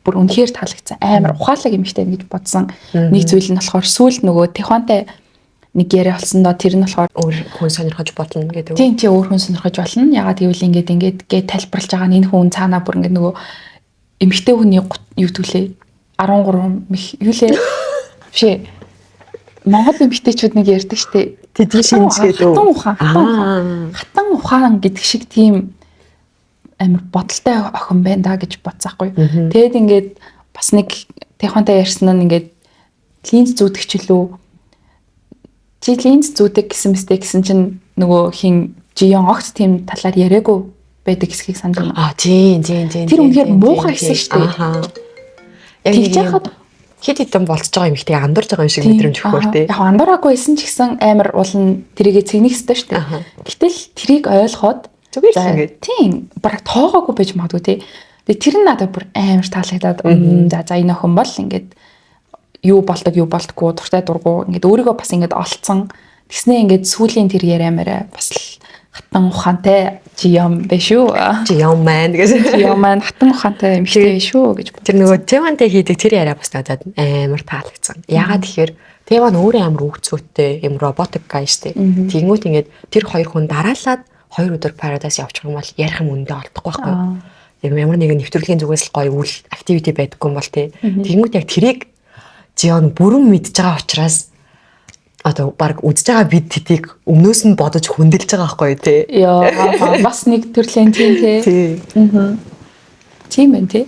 бүр үнэхээр таалагдсан. Амар ухаалаг юм ихтэй гэж бодсон. Нэг зүйл нь болохоор сүүлд нөгөө Тихуантай нэг яриа олсондоо тэр нь болохоор өөр хүн сонирхож болно гэдэг. Тийм өөр хүн сонирхож болно. Ягаад гэвэл ингээд гээ тайлбарлаж байгаа энэ хүн цаанаа бүр ингээд нөгөө эмэгтэй хүний юу төлөө 13 юу лээ. Биш. Монгол эмэгтэйчүүд нэг ярьдаг штэ. Тэдний шинж гэдэг. Хатан ухаан гэдэг шиг тийм амар бодолтой охин байна да гэж бодсаахгүй. Тэгэд ингээд бас нэг Тихуантай ярьсан нь ингээд линз зүүдгч лүү. Чи линз зүүдэг гэсэн мэт гэсэн чинь нөгөө хин Жион огт тийм талаар яриаггүй байдаг хэсгийг санаж байна. Тийм. Тэр үнэхээр муухай гэсэн шүү дээ. Яг яхад хэд хэдэн болцож байгаа юм ихтэй андуурж байгаа юм шиг мэдрэмж өгөхөр тий. Яг андуураагүйсэн ч гэсэн амар уулна тэрийгэ цэгнэх ёстой шүү дээ. Гэтэл трийг ойлгоод зүгээр л ингээд тийм бараг тоогоогүй байж магадгүй тий. Тэгээ тэр нь надад бүр амар таалагдаад за энэ охин бол ингээд юу болдгоо дуртай дургу ингээд өөрийгөө бас ингээд олцсон. Тэгснээ ингээд сүүлийн тэр яриамаараа бас л хатан ухаантай Жиом биш үү? Жиом маань гэж. Жиом маань хатан ухаантай эмэгтэй шүү гэж. Тэр нөгөө Тевантай хийдэг тэр яриа бас надад амар таалагдсан. Ягаад тэгэхээр Теван өөрөө амар өгцөөтэй юм роботик гай штэ. Тэгмүүд ингээд тэр хоёр хүн дараалаад 2 өдөр Paradise явчих юм бол ярих юм үндэ олдохгүй байхгүй. Ямар нэгэн нэвтрүүлгийн зүгээс л гоё үйл activity байдаггүй юм бол тий. Тэгмүүд яг тэрийг Жион бүрэн мэдж байгаа учраас одоо баг үзэж байгаа бид тэдийг өмнөөс нь бодож хөндлөж байгаа байхгүй тий. Яа бас нэг төрлийн тийм тий. Тийм байна тий.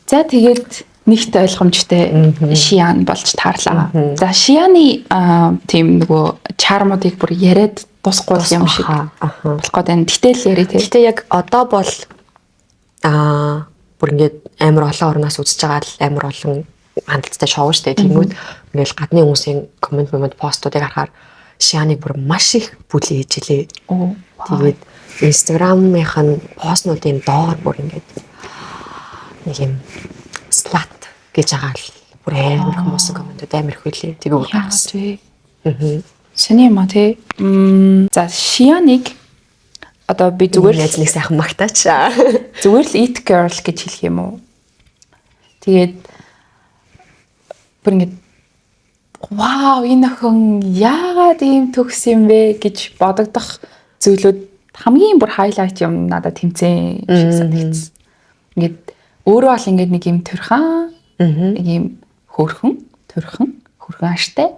За тэгээд нэгт ойлгомжтой Шиан болж таарлаа. За Шианы тийм нөгөө чармуудыг бүр яриад тусахгүй юм шиг болох гэдэг нь гэтэл яри тий. Гэтэ яг одоо бол бүр ингээд амар олон орноос үзэж байгаа л амар олон хандлттай шоу штэ. Тэнгүүд ингээл гадны хүмүүсийн комент постуудыг харахаар Шианыг бүр маш их бүлий хийж илээ. Тэгээд Instagram-ийнх нь постнуудын доор бүр ингээд нэг юм slut гэж байгаа л бүр амар хүмүүсийн комментууд амар их үлээ. Тэгээ үгүй. Сэний ма тий. За Шианыг одоо би зүгээр л нэг сайхан магтаач. Зүгээр л it girl гэж хэлэх юм уу? Тэгээд бүр ингэж вау энэ охин яагаад ийм төгс юм бэ гэж бодогдох зүйлүүд хамгийн бүр хайлайт юм надад тэмцэн шиг санагдсан. Ингээд өөрөө бол ингээд нэг юм төрхөн нэг юм төрхөн аштай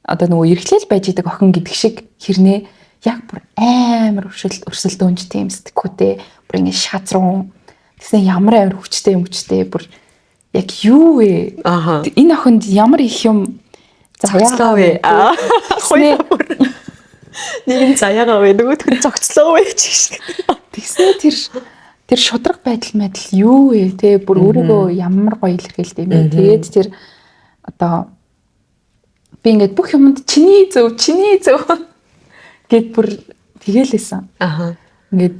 одоо нөгөө эргэлэл байж идэг охин гэдэг шиг хэрнээ яг бүр амар өрсөлдөөнж тийм сэтгүүтэй бүр ингэ шазруу тэгсэн ямар амар хүчтэй бүр яг юу вэ? Энэ охинд ямар их юм заяагаа вэ? Хоёул бүр нэг нь заяагаа вэ? Нөгөөх нь зогцлоо вэ гэж. Тэгснэ тэр шудраг байдал юу вэ? Тэ бүр өөрийгөө ямар гоё илэрхийлдэг юм бэ? Тэгээд тэр одоо би ингээд бүх юмд чиний зөв гэд бүр тэгэлээсэн. Ингээд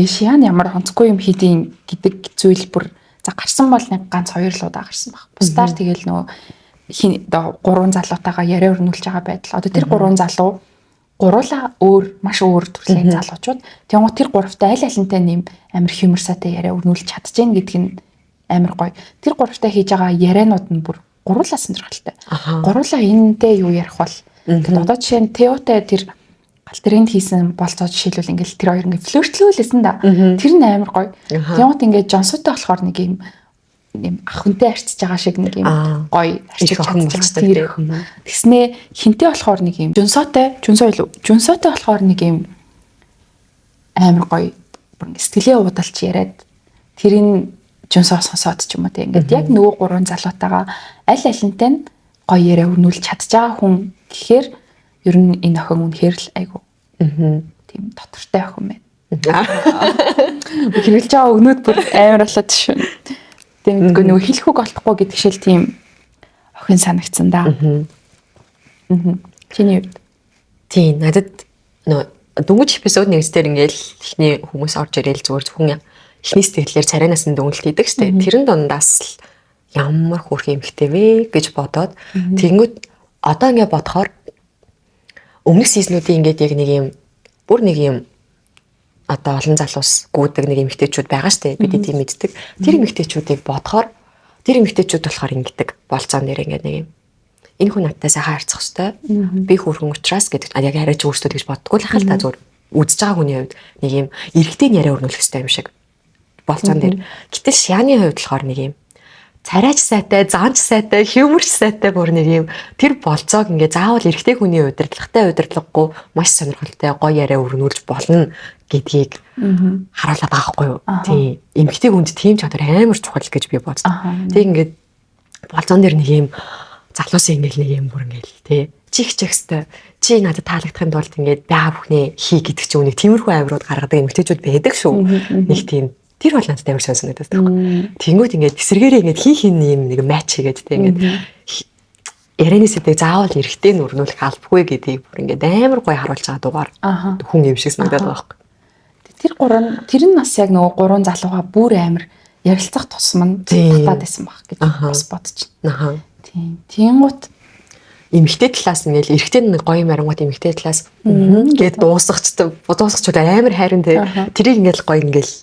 Шиан ямар онцгүй юм хийдин гэдэг зүйл бүр за гарсан бол нэг ганц 2 луудаа гарсан баг. Бусдаар тэгэл нөгөө одоо 3 залуутайгаа яриа өрнүүлж байгаа байдал. Одоо тэр 3 залуу гуруула маш өөр төрлийн залуучууд. Тэгвэл тэр 3-тай аль алинтай нэм амар хьюморсатай яриа өрнүүлж чадчихээн гэдг нь амар гоё. Тэр 3-тай хийж байгаа ярианууд нь бүр гуруулаа сонирхолтой. Гуруула энэтэй юу ярих бол тэгээд одоо жишээ нь Теотай тэр галтеринд хийсэн болцоо жишээлбэл ингээл тэр хоёр ингээд флиртлүүлсэн да. Тэр нь амар гоё. Тэгвэл ингээд Жонсотой болохоор нэг юм ах хүнтэй арчиж байгаа шиг нэг юм гоё арчиж чадчихсан. Тэгснээ хинтэй болохоор нэг юм Жонсотой болохоор нэг юм амар гоё сэтгэлээ уудалч яриад тэрийг Жонсоо сонсоод ч юм уу те ингээд яг нөгөө 3 залуутайгаа аль алинтай нь гоё яриа өрнүүлж чадж байгаа хүн гэхээр ер нь энэ охин үнэхээр л айгу тийм дотортой охин байна. Хэрэглэж байгаа өгнүүд бүр амар болоод шин. Тэгээд нөгөө хэлэх үг олдохгүй гэдэг шил тийм охин санагдсан да. Чиний үед тийм надад нөгөө дөнгөж эпизод нэгс дээр ингээл ихний хүмүүс орж ирээл зүгээр зөвхөн ихний сэтгэлээр царайнаас нь дүнэлт хийдэг штэ. Тэрэн дундаас л ямар хөөрх юмхтэй вэ гэж бодоод тэгэнгүүт одоо ингэ бодохоор өмнөх сизнүүдийн ингээд яг нэг юм бүр нэг юм одоо олон залуус гүйдэг нэг эмэгтэйчүүд байгаа штэ. Бид тийм мэддэг. Тэр эмэгтэйчүүдийг бодохоор тэр эмэгтэйчүүд болохоор ингэдэг болцоон дээр ингээд нэг юм. Энэ хүн надтай сайхан харьцах хэвээр. Би хүүхэн учраас гэдэг. Яг арайч өөртөө тэгж боддгоо л хахал та зүгээр үзэж байгаа хүний хувьд нэг юм эргэтэй яриа өрнүүлэх хэрэгтэй юм шиг болцоон дээр. Гэтэл шианы хувьд болохоор нэг юм царайч сайтай, заанч сайтай, хьюморч сайтай бүр нэг юм тэр болцоог ингээ заавал эрэгтэй хүний удирдлагагүй маш сонирхолтой гоё яриа өрнүүлж болно гэдгийг харуулдаг байхгүй юу. Тийм. Эмэгтэй хүнд тийм чадвар амар чухал гэж би боддог. Тэг ингээд болцоон дээр нэг юм залуусын ингээл нэг юм бүр ингээл тий чих чихстэй чи надад таалагдахын тулд ингээд байгаа бүхнээ хий гэдэг чинь үнийг тиймэрхүү амирууд гаргадаг эмэгтэйчүүд байдаг шүү. Нэг тийм тэр бол надад амар сонирхолтой байдаг. Тэнгүүд ингээд эсэргээрээ ингээд хин юм нэг матч хийгээд тий ингээд ярианы сэдвийг заавал эрэхтэй нүрнүүлэх албагүй гэдгийг бүр ингээд амар гоё харуулж байгаа дугаар хүн юм шиг санагдаад байгаа байхгүй. Тэр нь бас яг нөгөө гурван залууга бүр амар ярилцах тусам нь татаад байсан баг гэж бас бодчих. Тийм. Тэнгуут эмэгтэй талаас ингээл эрэгтэй нэг гоё марангууд эмэгтэй талаас гээд дуусгачд амар хайрын тий. Тэрийг ингээл гоё ингээл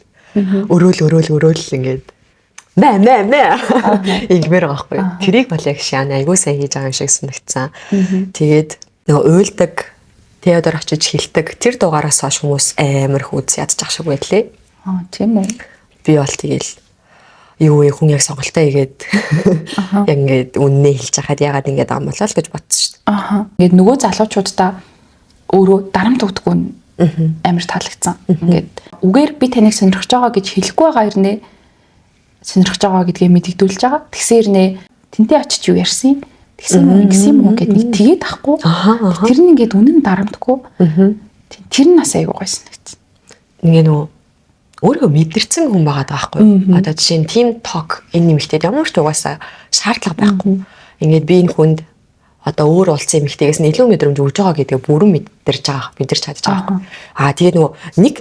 өрөөл ингээд мэ ингэмээр байгаа байхгүй. Тэрийг бол яг шаана айгуу сайн хийж байгаа юм шиг санагдсан. Тэгээд нөгөө уйлдаг Теодор очиж хэлдэг тэр дугаараас хойш хүмүүс амар хүйц ядчих шиг байлээ. Тийм үү. Би бол тэгэл юу вэ хүн яг сонголтоо хийгээд яг ингээд үннээ хэлж хахад ягаад ингээд амлаа л гэж бодсон шүү дээ. Ингээд нөгөө залуучуудаа өөрөө дарамт өгдөггүй амар таалагдсан. Ингээд үгээр би таныг сонирхож байгаа гэж хэлэхгүй байгаа хэрнээ сонирхож байгаа гэдгээ мэдэгдүүлж байгаа. Тэгсээр нэ тэнтэй очиж юу ярьсан? Тэгсэн юм уу гэд нэг тэгээд ахгүй. Тэр нь ингээд үнэн дарамтгүй. Тэр нь бас айгуу гойсон гэсэн. Ингээ нөө өөрөө мэдэрсэн хүн байгаа байхгүй. Одоо жишээ нь team talk энэ нэмэгтэйд ямар ч угаасаа шаардлага байхгүй. Ингээд би энэ хүнд одоо өөр улсын эмэгтэйгээс нь илүү мэдрэмж өгж байгаа гэдгийг бүрэн мэдэрч чадж байгаа байхгүй. Тэгээд нөгөө нэг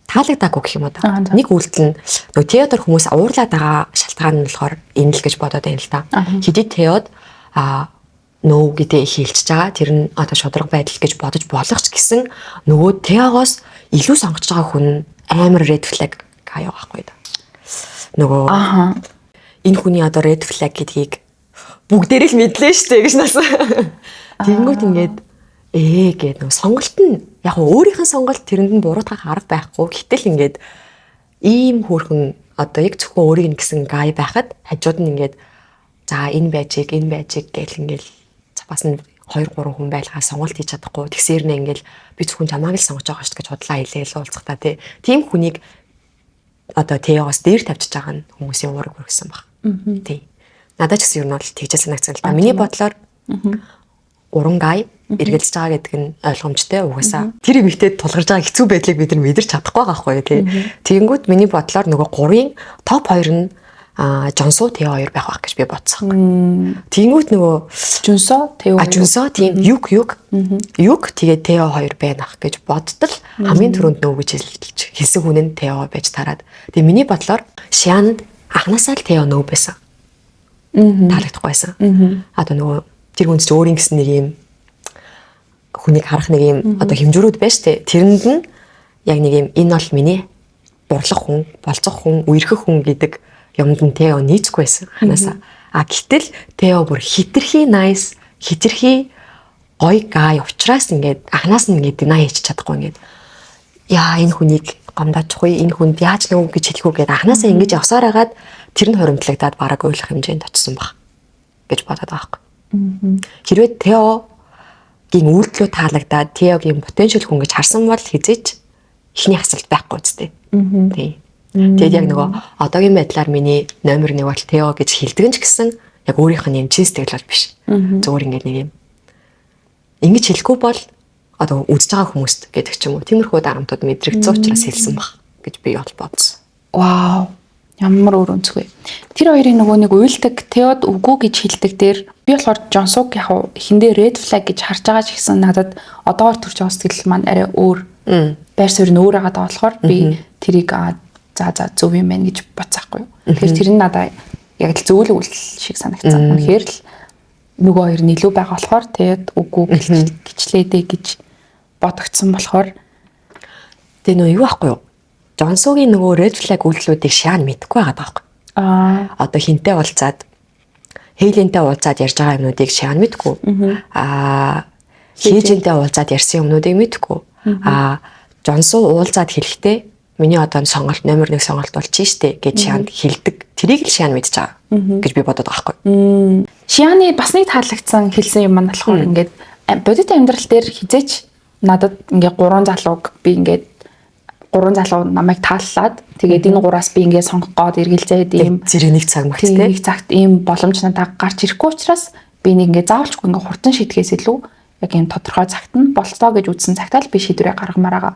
таалагдаагүй гэх юм уу да. Нэг үйлдэл нь нөгөө Теодор хүмүүс уурлаад байгаа шалтгаан нь болохоор энэ л гэж бодоод байна л да. Хэдий Теод нөө гэдэг хэлчихэж байгаа. Тэр нь одоо шудраг байдал гэж бодож болох ч гэсэн нөгөө Теогоос илүү сонгож байгаа хүн амар red flag гаяа байхгүй да. Нөгөө энэ хүний одоо red flag гэдгийг бүгдээрээ л мэдлээ штэ гэж наас. Тэнгүүт ингээд гээд нөгөө сонголт нь яг өөрийнх нь сонголт тэрэнд нь буруутгах арга байхгүй. Гэтэл ингээд ийм хөөрхөн одоо яг зөвхөн өөрийг нь гэсэн гай байхад хажууд нь ингээд за энэ байж гэл ингээл бас нь 2 3 хүн байлгаа сонголт хийж чадахгүй. Тэгсээр нэ ингээл би зөвхөн чамааг л сонгож байгаа шүү гэж худлаа хэлээл уулзах та тийм хүнийг одоо Теогоос дээр тавьчихж байгаа нь хүмүүсийн уураг хүргэсэн баг. Тий. Надад ч гэсэн юу нь бол тэгжэл санагдсан л да. Миний бодлоор уран гай эргэлж байгаа гэдэг нь ойлгомжтой угаасаа. Тэр эмэгтэйд тулгарч байгаа хэцүү байдлыг бид нар мэдэрч чадахгүй байгаа байхгүй тий. Тэгэнгүүт миний бодлоор нөгөө 3-ын топ 2 нь Жонсо Тео 2 байх байх гэж би бодсон. Тэнгүүт нөгөө Жонсо Тео тийм юг тэгээд Тео 2 байна ах гэж бодтол хамгийн түрүүнд нөгөө гэж хэлсэн хүн нь Тео байж тараад. Тэгээ миний бодлоор Шианд анханасаа л Тео нөө байсан. Таалагдахгүй байсан. Одоо нөгөө тэр хүн ч өөрийн гэсэн нэг юм хүнийг харах нэг юм одоо хэмжүүрүүд байж тээ. Тэрэнд нь яг нэг юм энэ бол миний дурлах хүн, болцох хүн, үерхэх хүн гэдэг юмд нь Тео нийцгүй байсан ханасаа. Гэтэл Тео бүр хитрхи nice, хитрхи гоё гай ухраас ингээд анханаас нь ингээд динаа хийж чадахгүй ингээд яа энэ хүнийг гомдоочихгүй, энэ хүнд яаж нэг үг гэж хэлэх үү гэдээ анханасаа ингэж явсаар хагаад тэр нь хоримтлагдаад бараг ойлгох хэмжээнд очсон баг гэж бодоод байгаа байхгүй. Хэрвээ Теогийн үйлдэлөө таалагдаад Теогийн потенциал хүн гэж харсан бол хизээч ихний асуулт байхгүй үстэй. Тий. Тэгээд яг нөгөө одоогийн байдлаар миний номер 1 бол Тео гэж хэлдэг ч гэсэн яг өөрийнх нь юм чин сэтгэл бол биш. Зүгээр ингээд нэг юм ингэж хэлэхгүй бол одоо үзэж байгаа хүмүүст гэдэг ч юм уу тиймэрхүү дарамтууд мэдрэгдсэн учраас хэлсэн баг гэж би бол бодсон. Вау. Ямар өөр өнцгөө. Тэр хоёрын нөгөө нэг уйлдаг Теод үгүй гэж хэлдэг дээр би болохоор Жонсуг яг эхэндээ red flag гэж харж байгаа ч гэсэн надад одоогор төрж байгаа сэтгэл маань арай өөр. Байр суурь нь өөр байгаа болохоор би тэрийг за зөв юм байна гэж бодсаахгүй юу. Тэгэхээр тэр нь надад яг л зөвлөг үйлдэл шиг санагдсан. Үнэхээр л нөгөө хоёр нь илүү байгаа болохоор тэгээд үгүй гिचлээдэ гэж бодогдсон болохоор тэгээ нөө юу аахгүй юу. Жонсогийн нөгөө red flag үйлдэлүүдийг Шиан мэдэхгүй байгаа даахгүй. Одоо хинтээ уулзаад Хейлинтэй уулзаад ярьж байгаа юмнуудыг Шиан мэдгүй. Хейжинтэй уулзаад ярьсан юмнуудыг мэдгүй. Жонсоо уулзаад хэлэхдээ миний одоо сонголт номер 1 сонголт бол чи штэ гэж Шианд хэлдэг. Тэрийг л Шиан мэдж байгаа гэж би бодоод байгаа байхгүй. Шианы бас нэг таалагдсан хэлсэн юм маань болохоор ингээд бодит амьдрал дээр хизээч надад ингээ 3 залууг би ингээд 3 залуу намайг тааллаад тэгээд энэ 3-аас би ингээ сонгох гээд эргэлзээд ийм зэрэг нэг цаг магт те нэг цагт ийм боломж надад гарч ирэхгүй учраас би нэг ингээ заавалчгүй ингээ хурдан шийтгэхээс илүү яг ийм тодорхой цагт нь болцоо гэж үзсэн цагтаа л би шийдвэрээ гаргамаар байгаа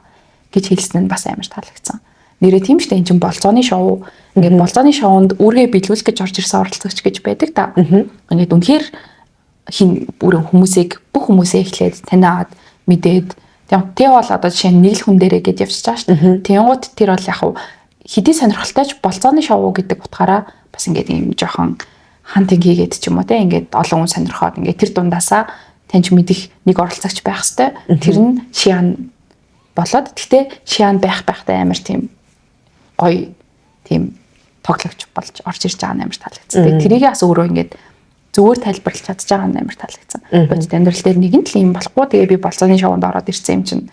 гэж хэлсэн нь бас амар таалагдсан. Нэрээ тийм штэ эн чинь болцооны шоу. Ингээ болцооны шоунд үүргээ биелүүлэх гэж орж ирсэн оролцогч гэж байдаг та. Ингээд үнэхээр хин бүрэн хүмүүсийг бүх хүмүүсээ эхлээд таниад мэдээд тэг бол одоо жишээ нь нэг л хүн дээрээ гэж явчихж байгаа шүү дээ. Тэнгууд тэр бол яг хэдий сонирхолтой ч болцооны шоу гэдэг утгаараа бас ингээд ийм жоохон хантинг хийгээд ч юм уу те ингээд олон хүн сонирхоод ингээд тэр дундаасаа таньж мэдих нэг оролцогч байх хэвээр. Тэр нь Шиан болоод гэхдээ Шиан байхтай амар тийм гоё тийм тоглогч болж орж ирж байгаа амар таалагдсан. Тэрийг бас өөрөө ингээд зүгээр тайлбарлаж чадж байгаа нь амар таалагдсан. Бодит амьдрал дээр нэгэн л юм болохгүй тэгээ би болцооны шоунд ороод ирсэн юм чинь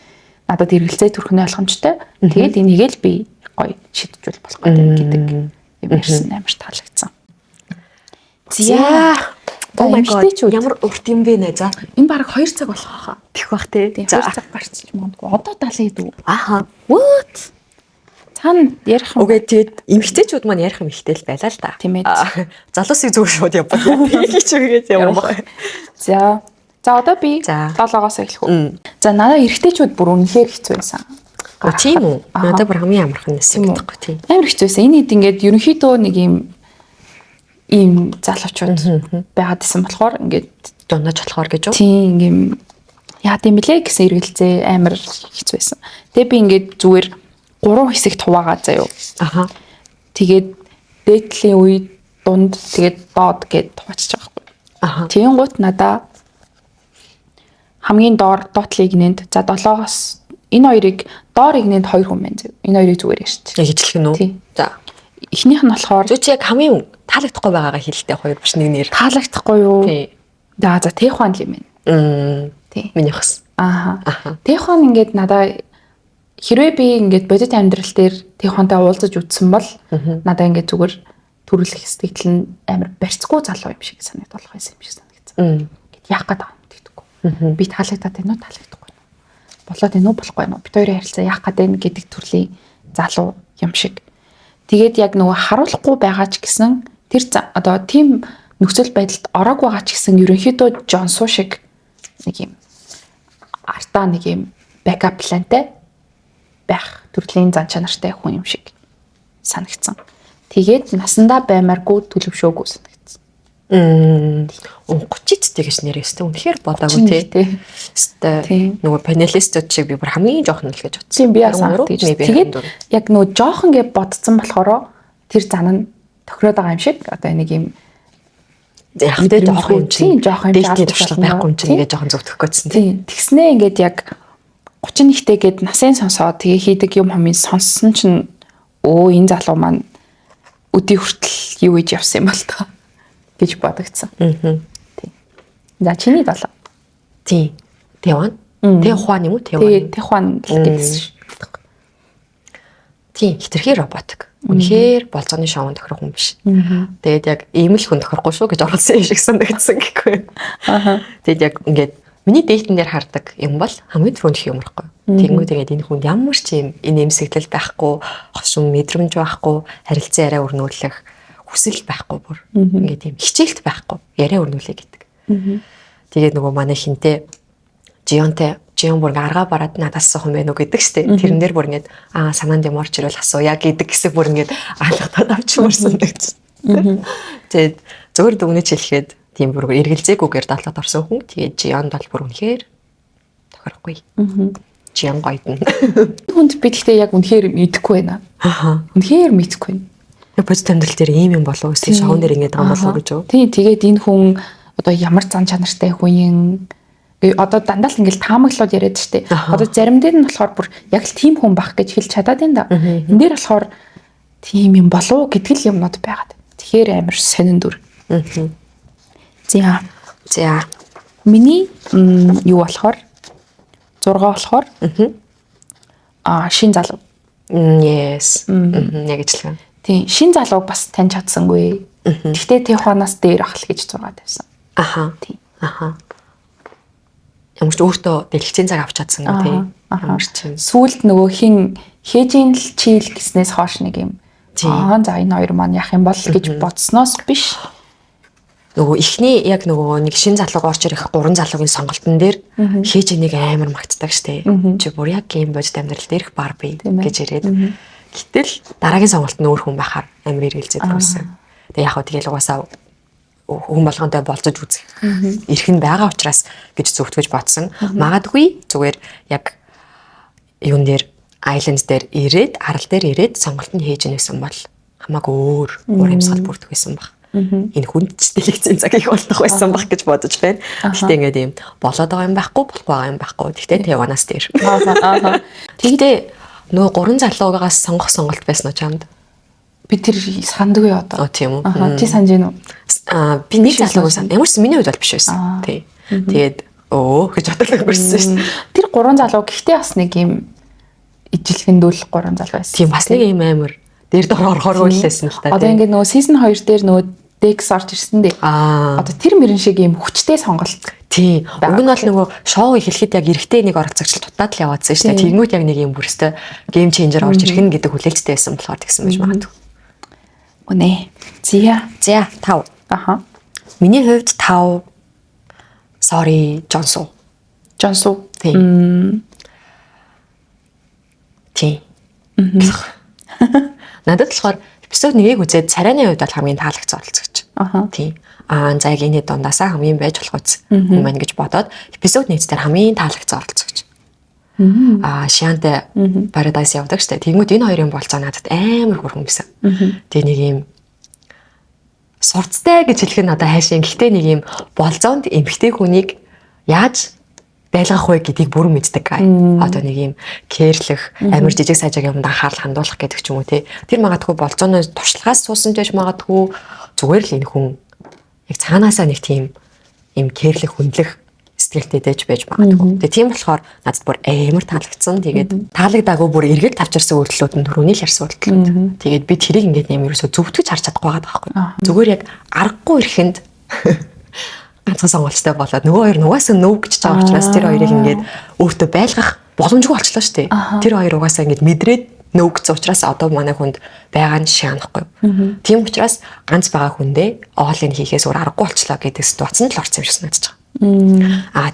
надад эргэлзээ төрхний ойлгомжтой. Тэгээд энийг л би гоё шийдчихвэл болох гэдэг юм ярьсан амар таалагдсан. За. Oh my god. Ямар урт юм бэ нэ за. Энэ баг 2 цаг болох хаа. Тэх бах те. 2 цаг гарч ч магадгүй. Одоо 70 дүү. Аха. What? Цаана ярих юм. Окей, тэгээд эмэгтэйчүүд маань ярих юм ихтэй л байлаа л да. Тийм ээ. Залуусыг зүгээр шууд явбал хийчих үгээд явах. За одоо би 7-оос эхлэх үү. За надаа эрэгтэйчүүд бүр үнэхээр хэцүү байсан. Тийм үү? Надад бүр хамгийн амархан нэсэг гэдэггүй тийм. Амар хэцүү байсан. Энэ хэд ингээд ерөнхийдөө нэг ийм залуучууд байгаад исэн болохоор ингээд дундаж болохоор гэж үү? Тийм ийм яа тийм блэ гэсэн эргэлзээ амар хэцүү байсан. Тэгээ би ингээд зүгээр 3 хэсэгт хуваагаа заяа. Аха. Тэгээд дээдлийн үед дунд тэгээд доод гэд хуваачиж байгаа байхгүй. Аха. Тэнгуут надаа хамгийн доор доотлыг нэнт за 7-оос энэ хоёрыг доор игнэнд 2 хүн байна. Энэ хоёрыг зүгээр яаш. Яг ижилхэн үү? За. Эхнийх нь болохоор зүг яг хамгийн таалагдахгүй байгаагаа хэлтэй хоёр биш нэг нэр. Таалагдахгүй юу? Тий. За Тэхуан л юм байна. Тий. Миний хас. Аха. Тэхуан ингээд надаа хэрвээ би ингээд бодит амьдрал дээр Тэхуантай уулзаж үзсэн бол надаа ингээд зүгээр төрүүлэх сэтгэл нь амар барьцгүй залуу юм шиг санагдах байсан юм шиг санагдсан. Гэт яах гээд байгаа юм гэдэггүй. Би таалагдаад байна уу таалагдахгүй юу? Болоод байна уу болохгүй юу? Бид хоёрын харилцаа яах гээд байна гэдэг төрлийн залуу юм шиг. Тэгээд яг нөгөө харуулахгүй байгаа ч гэсэн тэр одоо тийм нөхцөл байдалд ороог байгаа ч гэсэн ерөнхийдөө Жонсуу шиг нэг юм артаа нэг юм бэкап плантай байх төрлийн зан чанартай хүн юм шиг санагдсан. Тэгээд насандаа баймааргүй төлөвшөөгүй санагдсан. 30-д гэж нэрээстэй үнэхээр бодаагүй тий. Өстэй нөгөө панелистууд шиг би бүр хамгийн жоохон л гэж бодсон. Тийм би яасан гэж. Тэгээд яг нөгөө жоохон гэж бодсон болохоор тэр зан нь тохироод байгаа юм шиг одоо нэг юм яг тэ жоохон юм чинь жоохон юм туршлага байхгүй юм чинь ингээд жоохон зөвтгөх гэсэн тий. Тэгснээ ингээд яг 31-тэй гээд насын сонсоод тэгээ хийдэг юм хамын сонссон чинь энэ залуу маань өдий хүртэл юу гэж явсан юм бол таа гэж бодогдсон. Тий. За чиний 7. Тий. Тэван. Тэхуан юм уу? Тэван. Тэхуан л гэсэн шүү. Тий, хитрхи роботик. Үнэхээр болцооны шоунд тохирох хүн биш. Тэгээд яг ийм л хүн тохирохгүй шүү гэж оролцсон юм шиг санагдсан гэхгүй. Тэгээд яг ингээд миний дэйтэн дээр хардаг юм бол хамгийн түрүүнд их юм байхгүй. Тэгмүү тэгээд энэ хүнд ямар ч юм инээмсэглэл байхгүй, хошин мэдрэмж байхгүй, харилцан яриа өрнүүлэх хүсэл байхгүй бүр. Ингээд тийм хичээлт байхгүй. Яриа өрнүүлээ гэдэг. Тэгээд нөгөө манай хинтээ Жион бүр аргаа бараад надаас асуух юм байна уу гэдэг штеп. Тэрэн дээр бүр ингээд санаанд юм орч ирвэл асууя гэдэг гэсэн бүр ингээд алгатаад авчмаарсан гэсэн. Тэгээд зөвөр дүгнэж хэлэхэд тийм бүр эргэлзээгүйгээр далаад орсон хүн. Тэгээд Жионд бол бүр үнэхээр тохирохгүй. Жион гойдно. Хүнд би гэхдээ яг үнэхээр мэдэхгүй байна. Үнэхээр мэдэхгүй байна. Яг бодит амьдрал дээр ийм юм болов уу? Шоун дээр ингэж байгаа болов уу гэж үү? Тий, тэгээд энэ хүн одоо ямар зан чанартай хүн юм Одоо дандаа л ингээл таамаглууд яриад штэ. Одоо заримдаа нь болохоор бүр яг л тийм хүн байх гэж хэлж чадаад энэ да. Энд дээр болохоор тийм юм болов гэдэг л юмнууд байгаад. Тэгэхээр амар сонин дүр. За. Миний юу болохоор 6 болохоор шин залуу. Yes. Яг ижилхэн. Тийм, шин залууг бас таньж чадсангүй. Гэхдээ Тэхуанаас дээр ах л гэж 6 тавьсан. Тийм. Ямар ч өөртөө дэлгэцийн цаг авч чадсан гэх тийм. Ямар ч юм. Сүүлд нөгөө хээжийн л чийл гэснээс хойш нэг юм. За энэ хоёр маань яах юм бол гэж бодсноос биш. Нөгөө ихний яг нөгөө нэг шин залууг орж ирэх 3 залуугийн сонголтын дээр хээж нэг амар магтдаг штэ. Чи бүр яг гейм бодит амьдрал дээрх Барби гэж ирээд. Гэтэл дараагийн сонголт нь өөр хүн байхаар амар эргэлзээд байсан. Тэгээ яг хөө тэгэл угаасаа хүн болгонтой болцож үзэх эрх нь байгаа учраас гэж зөвтгөж бодсон. Магадгүй зүгээр яг юун дээр айленд дээр ирээд арал дээр ирээд сонголт нь хийж нээсэн бол хамаагүй өөр амьсгал бүрдэх байсан баг. Энэ хүнд ч дэлгэцэн цаг их болох байсан баг гэж бодож байна. Гэхдээ ингээд ийм болоод байгаа юм байхгүй, болохгүй байгаа юм байхгүй. Гэхдээ Тэванаас дээр. Тэгтээ нөгөө 3 залуугаас сонгох сонголт байсан уу чамд? Би тэр сандгүй одоо. Тийм үү. Чи санаж гэнэ үү? Би нэг залууг сан. Ямар ч миний хувьд бол биш байсан. Тий. Тэгээд гэж бодлоо өнгөрсөн шин. Тэр 3 залуу гэхдээ бас нэг юм ижилхэндүүл 3 залуу байсан. Тийм бас нэг юм амар дээр дор орохоор үйлсэн л та. Одоо ингээд нөгөө season 2 дээр нөгөө Dex орж ирсэн дээ. Одоо тэр мөрөн шиг юм хүчтэй сонголт. Тийм. Уг нь бол нөгөө шоу эхлэхэд яг эрэгтэй нэг оролцогч дутаад л яваадсан шүү дээ. Тэгмүүд яг нэг юм бүрстэ гейм ченжер орж ирэх нь гэдэг хүлээлттэй байсан болохоор тэгсэн байж магадгүй. Үнэ. За 5. Миний хувьд 5. Sorry, Жонсуу. Тийм. Надад болохоор эпизод 1-ийг үзээд царайны хувьд бол хамгийн таалагц оролцогч. Тийм. За яг энэ дундаасаа хамгийн байж болох үз хүн маань гэж бодоод эпизод 1 дээр хамгийн таалагц оролцогч. Шиантай Paradise явдаг штэ. Тэгмүүд энэ хоёрын болцоо надад амар хурхан байсан. Тэгээ нэг юм сурцтай гэж хэлэх нь одоо хайшин. Гэхдээ нэг юм болзоонд эмгтэй хүнийг яаж байлгах вэ гэдгийг бүр мэддэг. Одоо нэг юм кэрлэх, амар жижиг сажиг юмд анхаарал хандуулах гэдэг ч юм уу те. Тэр магадгүй болцооны туршлагаас суусан ч магадгүй зүгээр л энэ хүн яг цаанаасаа нэг тийм юм кэрлэх, хүндлэх сэтгэлтэй дэж байж магадгүй. Тэгээ тийм болохоор надад бүр амар таалагдсан. Тэгээд таалагдаагүй бүр эргэл тавчирсан үйлдэлүүд нь түрүүний л ярьсан үйлдэлүүд. Тэгээд би тэрийг ингээд юм ерөөсө зөвтгөж харж чадахгүй байгаа байхгүй. Зүгээр яг аргагүй ирэхэнд ганцхан сонголттой болоод нөгөө хоёр нугасаа нөв гэж байгаа учраас тэр хоёрыг ингээд өөртөө байлгах боломжгүй болчихлоо шүү дээ. Тэр хоёр угаасаа ингээд мэдрээд нөв гэсэн учраас одоо манай хүнд байгаа нь шаанахгүй. Тийм учраас ганц байгаа хүндээ оолыг хийхээс өөр аргагүй болчлоо гэдэг ситуацнд л орсон юм шиг санагдаж байгаа.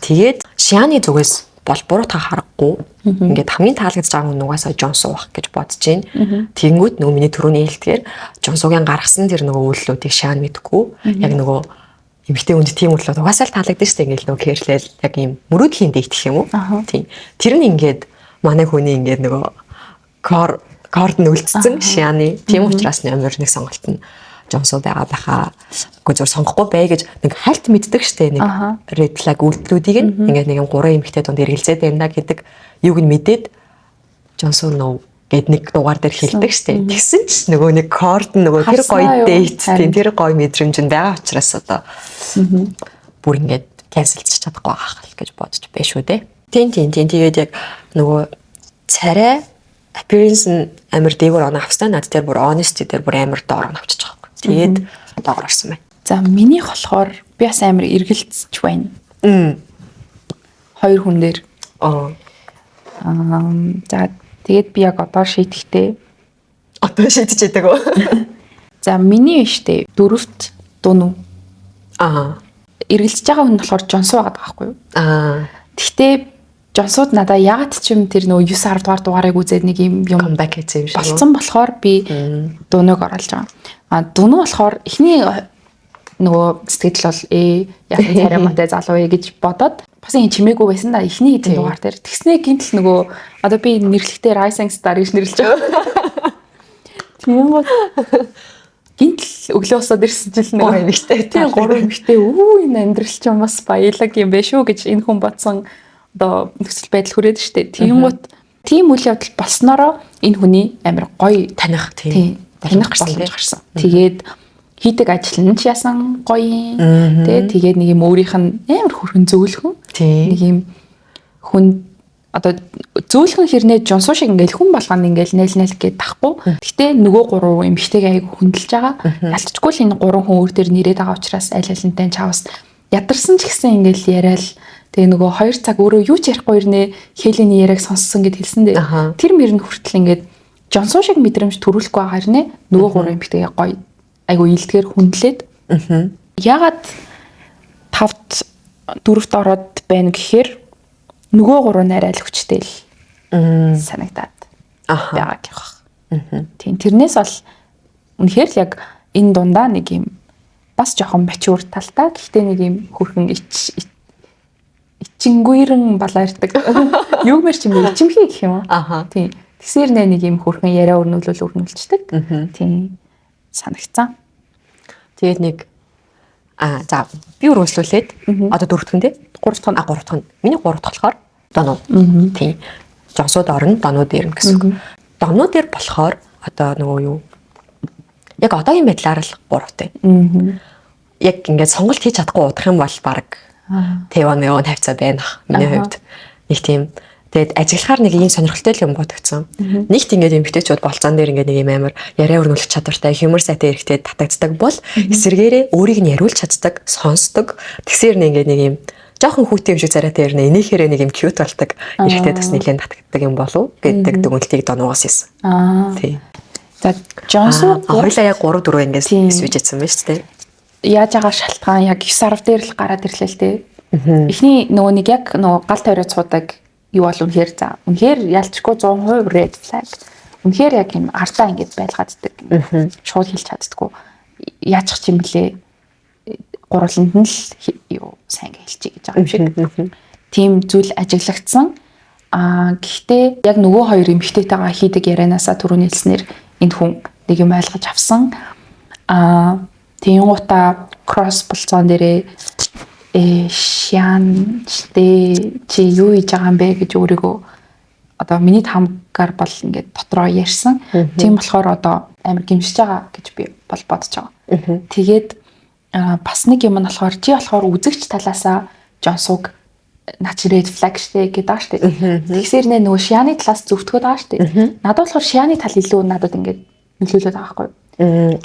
Тэгээд шааны зүгээс бол буруутаа харахгүй ингээд хамгийн таалагдж байгаа хүн нугасаа Жонсуу байх гэж бодож байна. Тэнгүүд нөгөө миний түрүүний хэлдгээр Жонсуугийн гаргасан тэр нөгөө үйлдэлүүдийг шаан мэдгүй яг нөгөө эмэгтэй хүнд тийм үйлдэл угаасаа л таалагдсан шүү дээ. Ингээд нөгөө кэрлэл яг юм мөрөөдлийн дэйт гэх юм уу? Тийм. Тэр нь ингээд манай хүний ингээд нөгөө корд нь үлдсэн шианы. Тийм учраас номер 1 сонголт нь Жонсуу байгаа байхаа. Гэхдээ зур сонгохгүй бай гэж нэг хальт мэддэг шүү дээ. Нэг red flag үйлдэлүүдийг ингээд нэг 3 эмэгтэй дунд эргэлзээд байна гэдэг юуг нь мэдээд Жонсуу нөө гэд нэг дугаар дээр хэлдэг штэ. Тэгсэн ч нөгөө нэг корд нөгөө тэр гоё дейт тийм тэр гоё мэдрэмж нь байгаа учраас одоо бүр ингээд канселч чадахгүй байгаа гэж бодож байна шүү дээ. Тийм тэгээд яг нөгөө царай appearance нь амар дээгүүр оноо авсан. Над дээр бүр honesty дээр бүр амар доор оноо авчиж байгаа юм. Тэгээд доогоор орсон байна. За минийх болохоор би бас амар эргэлзэж байна. 2 хүн дээр. За тэгээд би яг одоо шийдэхтэй. Одоо шийдэж байдаг уу? За миний штэ 4-т Дуну. Эргэлзэж байгаа хүн болохоор Жонсуу байгаа байхгүй юу? Гэхдээ Жонсууд надаа ягаад ч юм тэр нөгөө 9-10 дугаар дугаарыг үзээд нэг юм comeback хийсэн юм шиг болсон болохоор би Дунуг оруулж байгаа. Дуну болохоор эхний нөгөө сэтгэл бол яг царимаатай залуу гэж бодоод бас энэ чимээгүй байсан да эхний хэдэн дугаар дээр. Тэгснээ гинтл нөгөө одоо би нэрлэхдээ Rising Star гэж нэрлэж байгаа. Тийм гоо. гинтл өглөө усаад ирсэн жил нэг эмэгтэй тийм 3 эмэгтэй энэ амьдрал чинь бас баялаг юм бэ шүү гэж энэ хүн бодсон одоо нөхцөл байдал хүрээд штэ. Тэгэнгუთ тийм үйл явдал болсноороо энэ хүний амар гоё таних таних боломж гарсан. Тэгээд хийдэг ажил нь ч ясан гоё. Тэгээд нэг юм өөрийнх нь амар хөрхөн зөөлхөн. Нэг юм хүн одоо зөөлхөн хэрнээ Жонсуу шиг ингээл хүн болгоно ингээл найл гээд тахгүй. Гэхдээ нөгөө 3 эмэгтэйг аяг хүндэлж байгаа. Ялцчгүй л энэ 3 хүн өөр төр нэрээд байгаа учраас аль алинтай чавс ядарсан ч гэсэн ингээл яриад тэгээ нөгөө 2 цаг өөрөө юу ч ярихгүй ирнэ Хелений яриаг сонссон гэд хэлсэн дээ. Тэр мөрөнд хүртэл ингээд Жонсуу шиг мэдрэмж төрүүлэхгүй байгаа хэрнээ нөгөө 3 эмэгтэйгээ гоё айгу илтгэр хүндлээд ягаад 5-т 4-т ороод байна гэхээр нөгөө 3 нарай л хүчтэй л санагдаад байгаа гэх баг. Тийм тэрнээс бол үнэхээр л яг энэ дундаа нэг юм бас жоохон мачуур талтай гэхдээ нэг юм хөрхөн ичингүйрэн балаардаг юу мэр ч юм ичимхий гэх юм уу. Тийм тэгсэр нэг юм хөрхөн яриа өрнүүлчихдэг. Тийм санагцсан. Тэгээд нэг за би өргөжлүүлээд одоо 4-т хүн дээ 3-т хүн 3-т хүн. Миний 3-т болохоор донуу. Тийм. Жонсууд орно, донууд ирнэ гэсэн үг. Донууд ир болохоор одоо нөгөө юу? Яг одоогийн байдлаар л 3-тай. Яг ингээд сонголт хийж чадахгүй удах юм бол баг Тэван хавцаа байна. Миний хувьд нэг тийм тэгээд ажиглахаар нэг ийм сонирхолтой юм бодогдсон. Нэгт ингээд эмгтээчүүд болцоон дээр ингээд нэг юм амар яриа өрнүүлэх чадвартай, humor сайтай эрэхтэй татагддаг бол эсэргээрээ өөрийг нь яриулж чаддаг, сонсдог. Тэгсээр нэг юм жоохон хүүтэй юм шиг царайтай ирнэ. Энийхээрээ нэг юм cute болдог. Эрэхтэй бас нэлээд татагддаг юм болов гэдэг дүгнэлтийг донуугаас хийсэн. Тий. За Жонсуу хоёлаа яг 3 4 ингээс switch хийсэн байна шүү дээ. Яаж байгаа шалтгаан яг 9 10 дээр л гараад ирлээ л дээ. Эхний нөгөө нэг яг нөгөө гал тойроод суудаг юу бол үнэхээр за. Үнэхээр ялчгүй 100% red flag. Үнэхээр яг юм артаа ингэж байлгааддаг. Шууд хэлж чаддаггүй. Яачих ч юм блэ. Гурланд нь л юу сайн хэлчихье гэж байгаа юм шиг. Тийм зүйл ажиглагдсан. Гэхдээ яг нөгөө хоёр эмэгтэйтэйгээ хийдэг ярианаасаа түрүүний хэлснээр энэ хүн нэг юм ойлгож авсан. Тийм гута кросс болцоон дээрээ шиан чи юу хийж байгаа юм бэ гэж өөрийгөө одоо миний хамгаар бол ингээд дотроо ярьсан. Тийм болохоор одоо амар гимшиж байгаа гэж би бол бодож байгаа. Тэгээд бас нэг юм нь болохоор чи болохоор үзэгч талаасаа Жонсууг наач red flag штэ гэдэг байгаа штэ. Тэгсээр нөгөө шианы талаас зөвтгöd байгаа штэ. Надад болохоор шианы тал илүү надад ингээд нөлөөлөд байгаа байхгүй юу?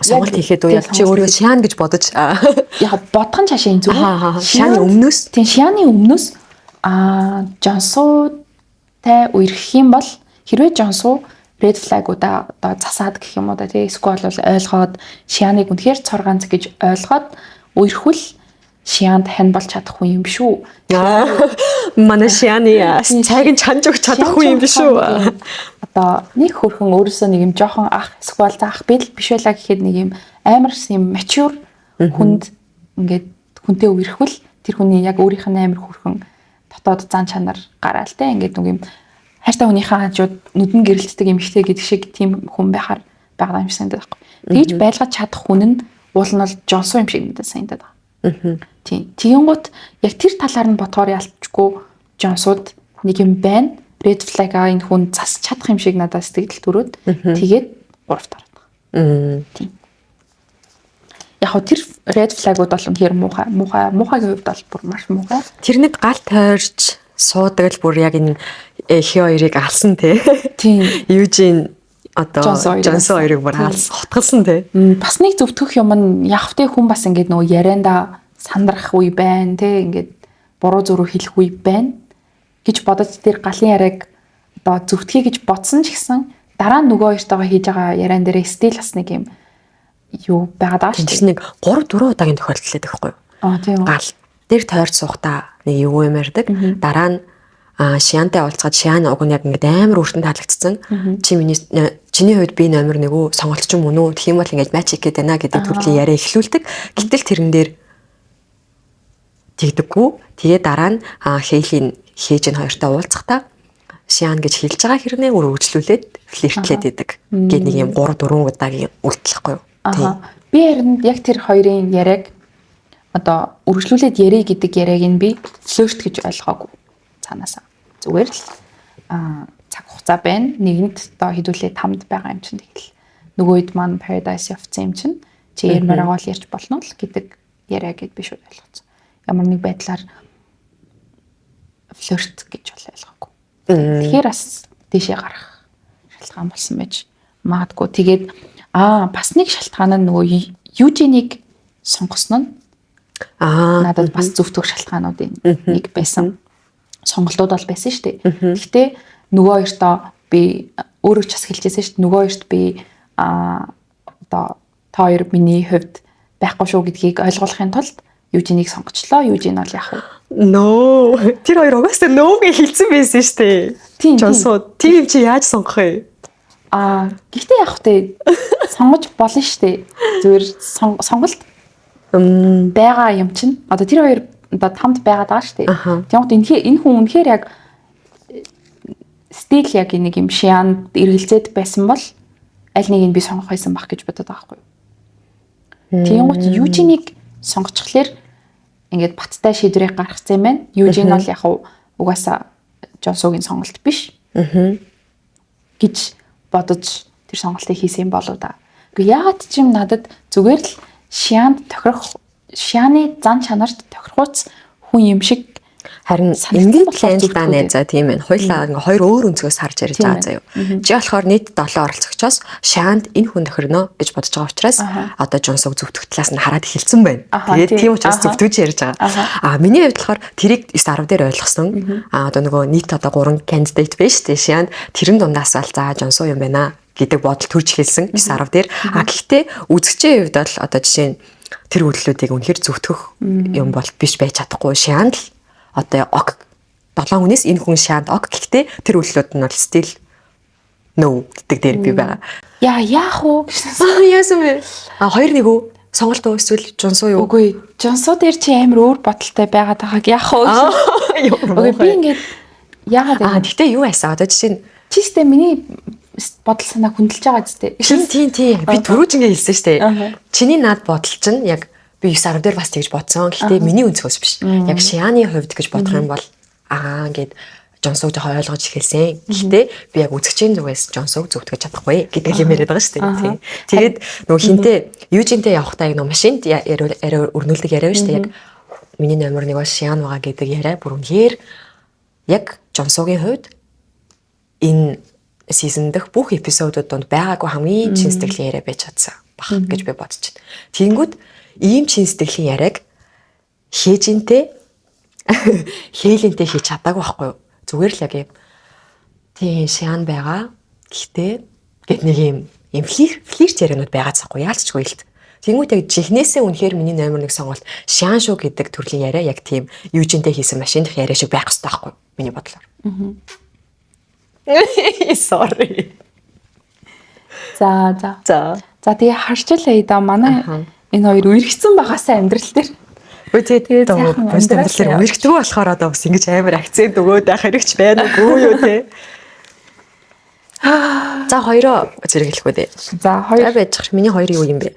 Сонголт хийхэд үе чи өөрөө шиан гэж бодож яг бодхон цаашаа энэ зүгээр. Шианы өмнөөс тийм шианы өмнөөс Жонсуутай үерхэх юм бол хэрвээ Жонсуу red flag-уудаа одоо засаад гэх юм уу да тий эсвэл бол ойлгоод шианыг үнэхээр цорганц гэж ойлгоод үерхвэл шианд хань болж чадахгүй юм шүү. Манай шианы цайг нь чанж өгч чадахгүй юм биш үү? Одоо нэг хөрхөн өөрөөсөө нэг юм жоохон ах эсвэл заах бил биш байлаа гэхэд нэг юм амар юм mature хүнд ингээд хүнтэй үерхвэл тэр хүний яг өөрийнх нь амар хөрхөн дотоод зан чанар гараал те ингээд нэг юм хайртай хүнийхээ хажууд нүдэн гэрэлтдэг эмэгтэй гэдэг шиг тийм хүн байхаар байгаа юм шиг санагдаад байхгүй. Тэгж байлгаж чадах хүн нь уул нь бол Жонсуу юм шиг надад санагдаад байгаа. Тийм. Тэгэнгუთ яг тэр талаар нь бодохоор ялчгүй Жонсууд нэг юм байна. Red flag-а энэ хүн засч чадах юм шиг надад сэтгэл төрөөд тэгээд 3-т ороод байгаа. Тийм. Яг хөө тэр red flag-ууд бол үнэхээр муухайгийн хувьд бол бүр маш муухай. Тэрнэд гал тойрч суудаг л бүр яг энэ хи хоёрыг алсан те. Тийм. Юужин одоо Жонсуу хоёрыг бүр хотголсон те. Бас нэг зөвтгөх юм нь яг тэ хүн бас ингээд нөгөө ярианда сандрах үе байна те ингээд буруу зөрүү хэлэх үе байна гэж бодож тэр галын яриаг одоо зөвтгий гэж бодсон ч гэсэн дараа нь нөгөө хоёртойгоо хийж байгаа яриан дээр стил бас нэг юм юу байгаад байгаа шүү дээ. Нэг 3 4 удаагийн тохиолдол байдаг байхгүй юу? Тийм. Гал дээр тойрч суухтаа нэг юу юм ярьдаг. Дараа нь шиантай уулзгаад шианы уг нь яг ингээд амар өртөнд таалагдсан. Чиний хувьд би номер 1 үү сонголт ч юм уу тэгэх юм бол ингээд матч хийх гээд байна гэдэг төрлийн яриа эхлүүлдэг. Гэтэл тэрэн дээр тэгдэггүй. Тэгээ дараа нь Хейлийн хээж н хоёртой уулзахдаа шиан гэж хэлж байгаа хэрнээ өргөжлүүлээд флиртлээд идэг. Гэт нэг юм 3 4 удаагийн үйлдэл хэвгүй юу? Би харин яг тэр хоёрын яриаг одоо үргэлжлүүлээд ярэ гэдэг яриаг нь би флёрт гэж ойлгоогүй цаанаасаа. Зүгээр л цаг хугацаа байна. Нэгэнт одоо хідүүлээ тамд байгаа юм чинь тэгэл нөгөө хэд маань Paradise явцсан юм чинь чи ярмаараа бол ярьж болно л гэдэг яриа гэд би шууд ойлгоцсон. Ямар нэг байдлаар флёрт гэж бол ойлгоогүй. Тэгэхээр бас дэшээ гарах шалтгаан болсон байж магадгүй. Тэгээд бас нэг шалтгаан нь нөгөө Южинийг сонгосон нь надад бас зөв төр шалтгаануудын нэг байсан. Сонголтууд бол байсан шүү дээ. Гэхдээ нөгөө хоёртоо би өөрөө ч бас хэлчихсэн шүү дээ. Нөгөө хоёрт би одоо та хоёр миний хувьд байхгүй шүү гэдгийг ойлгуулахын тулд Южинийг сонгочлоо. Южин бол яг No. Тэр хоёр угаасаа no гэж хэлсэн байсан шүү дээ. Жонсоо тийм чи яаж сонгох вэ? Гэхдээ яг хөтэй сонгож болно шүү дээ. Зүгээр сонголт байгаа юм чинь. Одоо тэр хоёр одоо тамд байгаад байгаа шүү дээ. Тэгвэл энэ хүн үнэхээр яг стил яг нэг юм шианд эргэлзээд байсан бол аль нэгийг би сонгох байсан бах гэж бодоод байгаа байхгүй юу. Тэгвэл Южинийг сонгочихлоор ингээд баттай шийдвэрийг гаргацсан юм байна. Южин бол яг угаасаа Жонсогийн сонголт биш. гэж бодож тэр сонголтыг хийсэн болоо да. Гэхдээ яагаад ч юм надад зүгээр л шианы зан чанарт тохирохуц хүн юм шиг харин ингээд лайнлаа найзаа тийм ээ. Хоёлаа ингээ хоёр өөр өнцгөөс харж ярьж байгаа заяа. Чи болохоор нийт 7 оролцогчоос шаанд энэ хүн тохирно гэж бодож байгаа учраас одоо Жонсог зөвтгөх талаас нь хараад эхэлсэн байна. Тэгээд тийм учраас зөвтгөж ярьж байгаа. Миний хувьд болохоор тэрийг 9-10 дээр ойлгосон. Одоо нөгөө нийт одоо 3 кандидат байж тээ шаанд тэрэн дундаас бол за Жонсоо юм байна гэдэг бодол төрж эхэлсэн 9-10 дээр. Гэхдээ үзэгчийн хувьд бол одоо жишээ нь тэр үйлдэлүүдийг үнэхээр зөвтгөх юм бол биш байж чадахгүй шаанд л одоо ок 7 хүнээс энэ хүн шаанд ок гэхдээ тэр үйлдэлүүд нь бол стил no гэдэг дээр би байгаа. Яах вэ? Яасан бэ? 2-1 үү? Сонголт уу эсвэл Жонсоо юу? Үгүй, Жонсоо дээр чи амар өөр бодолтой байгаад байгааг яах вэ? Үгүй би ингээд яагаад вэ? Гэхдээ юу яасан? Одоо жишээ нь чистэ миний бодол санаа хүндэлж байгаа зү. Тийм. Би түрүүж ингэ хэлсэн шүү дээ. Чиний над бодол чинь яг би 9-10 дээр бас тэгж бодсон. Гэхдээ миний өнцгөөс биш. Яг шианы хувьд гэж бодох юм бол ингээд Жонсог жоохон ойлгож эхэлсэн. Гэхдээ би яг үзэгчийн зүгээс Жонсог зөвтгөж чадахгүй гэдэг юм яриад байгаа шүү дээ. Тэгээд нөгөө хинтээ Южинтэй явахдаа яг нөгөө машинд өрнүүлдэг яриа шүү дээ. Яг миний номер 1 бол шиан байгаа гэдэг яриа бүр үнээр яг Жонсогийн хувьд энэ сизон дэх бүх эпизодууд донд байгаагүй хамгийн чин сэтгэлийн яриа байж чадсан бах гэж би бодож байна. Тэгэнгүүт ийм чин сэтгэлийн яриаг хээжинтэй хээлэнтэй хийж чадаагүй байхгүй юу? Зүгээр л яг юм тийм шаан байгаа. Гэхдээ гэт нэг юм флирт яриануд байгаадсахгүй яалцчгүй л. Тэнгүүт яг жихнээсээ үнэхээр миний номер 1 сонголт шаан шүү гэдэг төрлийн яриа яг тийм Южинтэй хийсэн машиндх яриа шиг байх хэрэгтэй байхгүй миний бодлоор. Sorry. За тэгээ харчлаа да манай энэ хоёр үерхсэн багасаа амьдрал дээр. Өө тэгээд бос амьдрал дээр үерхдэг болохоор одоо бас ингэж амар акцент өгөөд байх хэрэгч байна уу юу те. За хоёроо зэрэглэхгүй дээ. За хоёр байж чах миний хоёр юу юм бэ?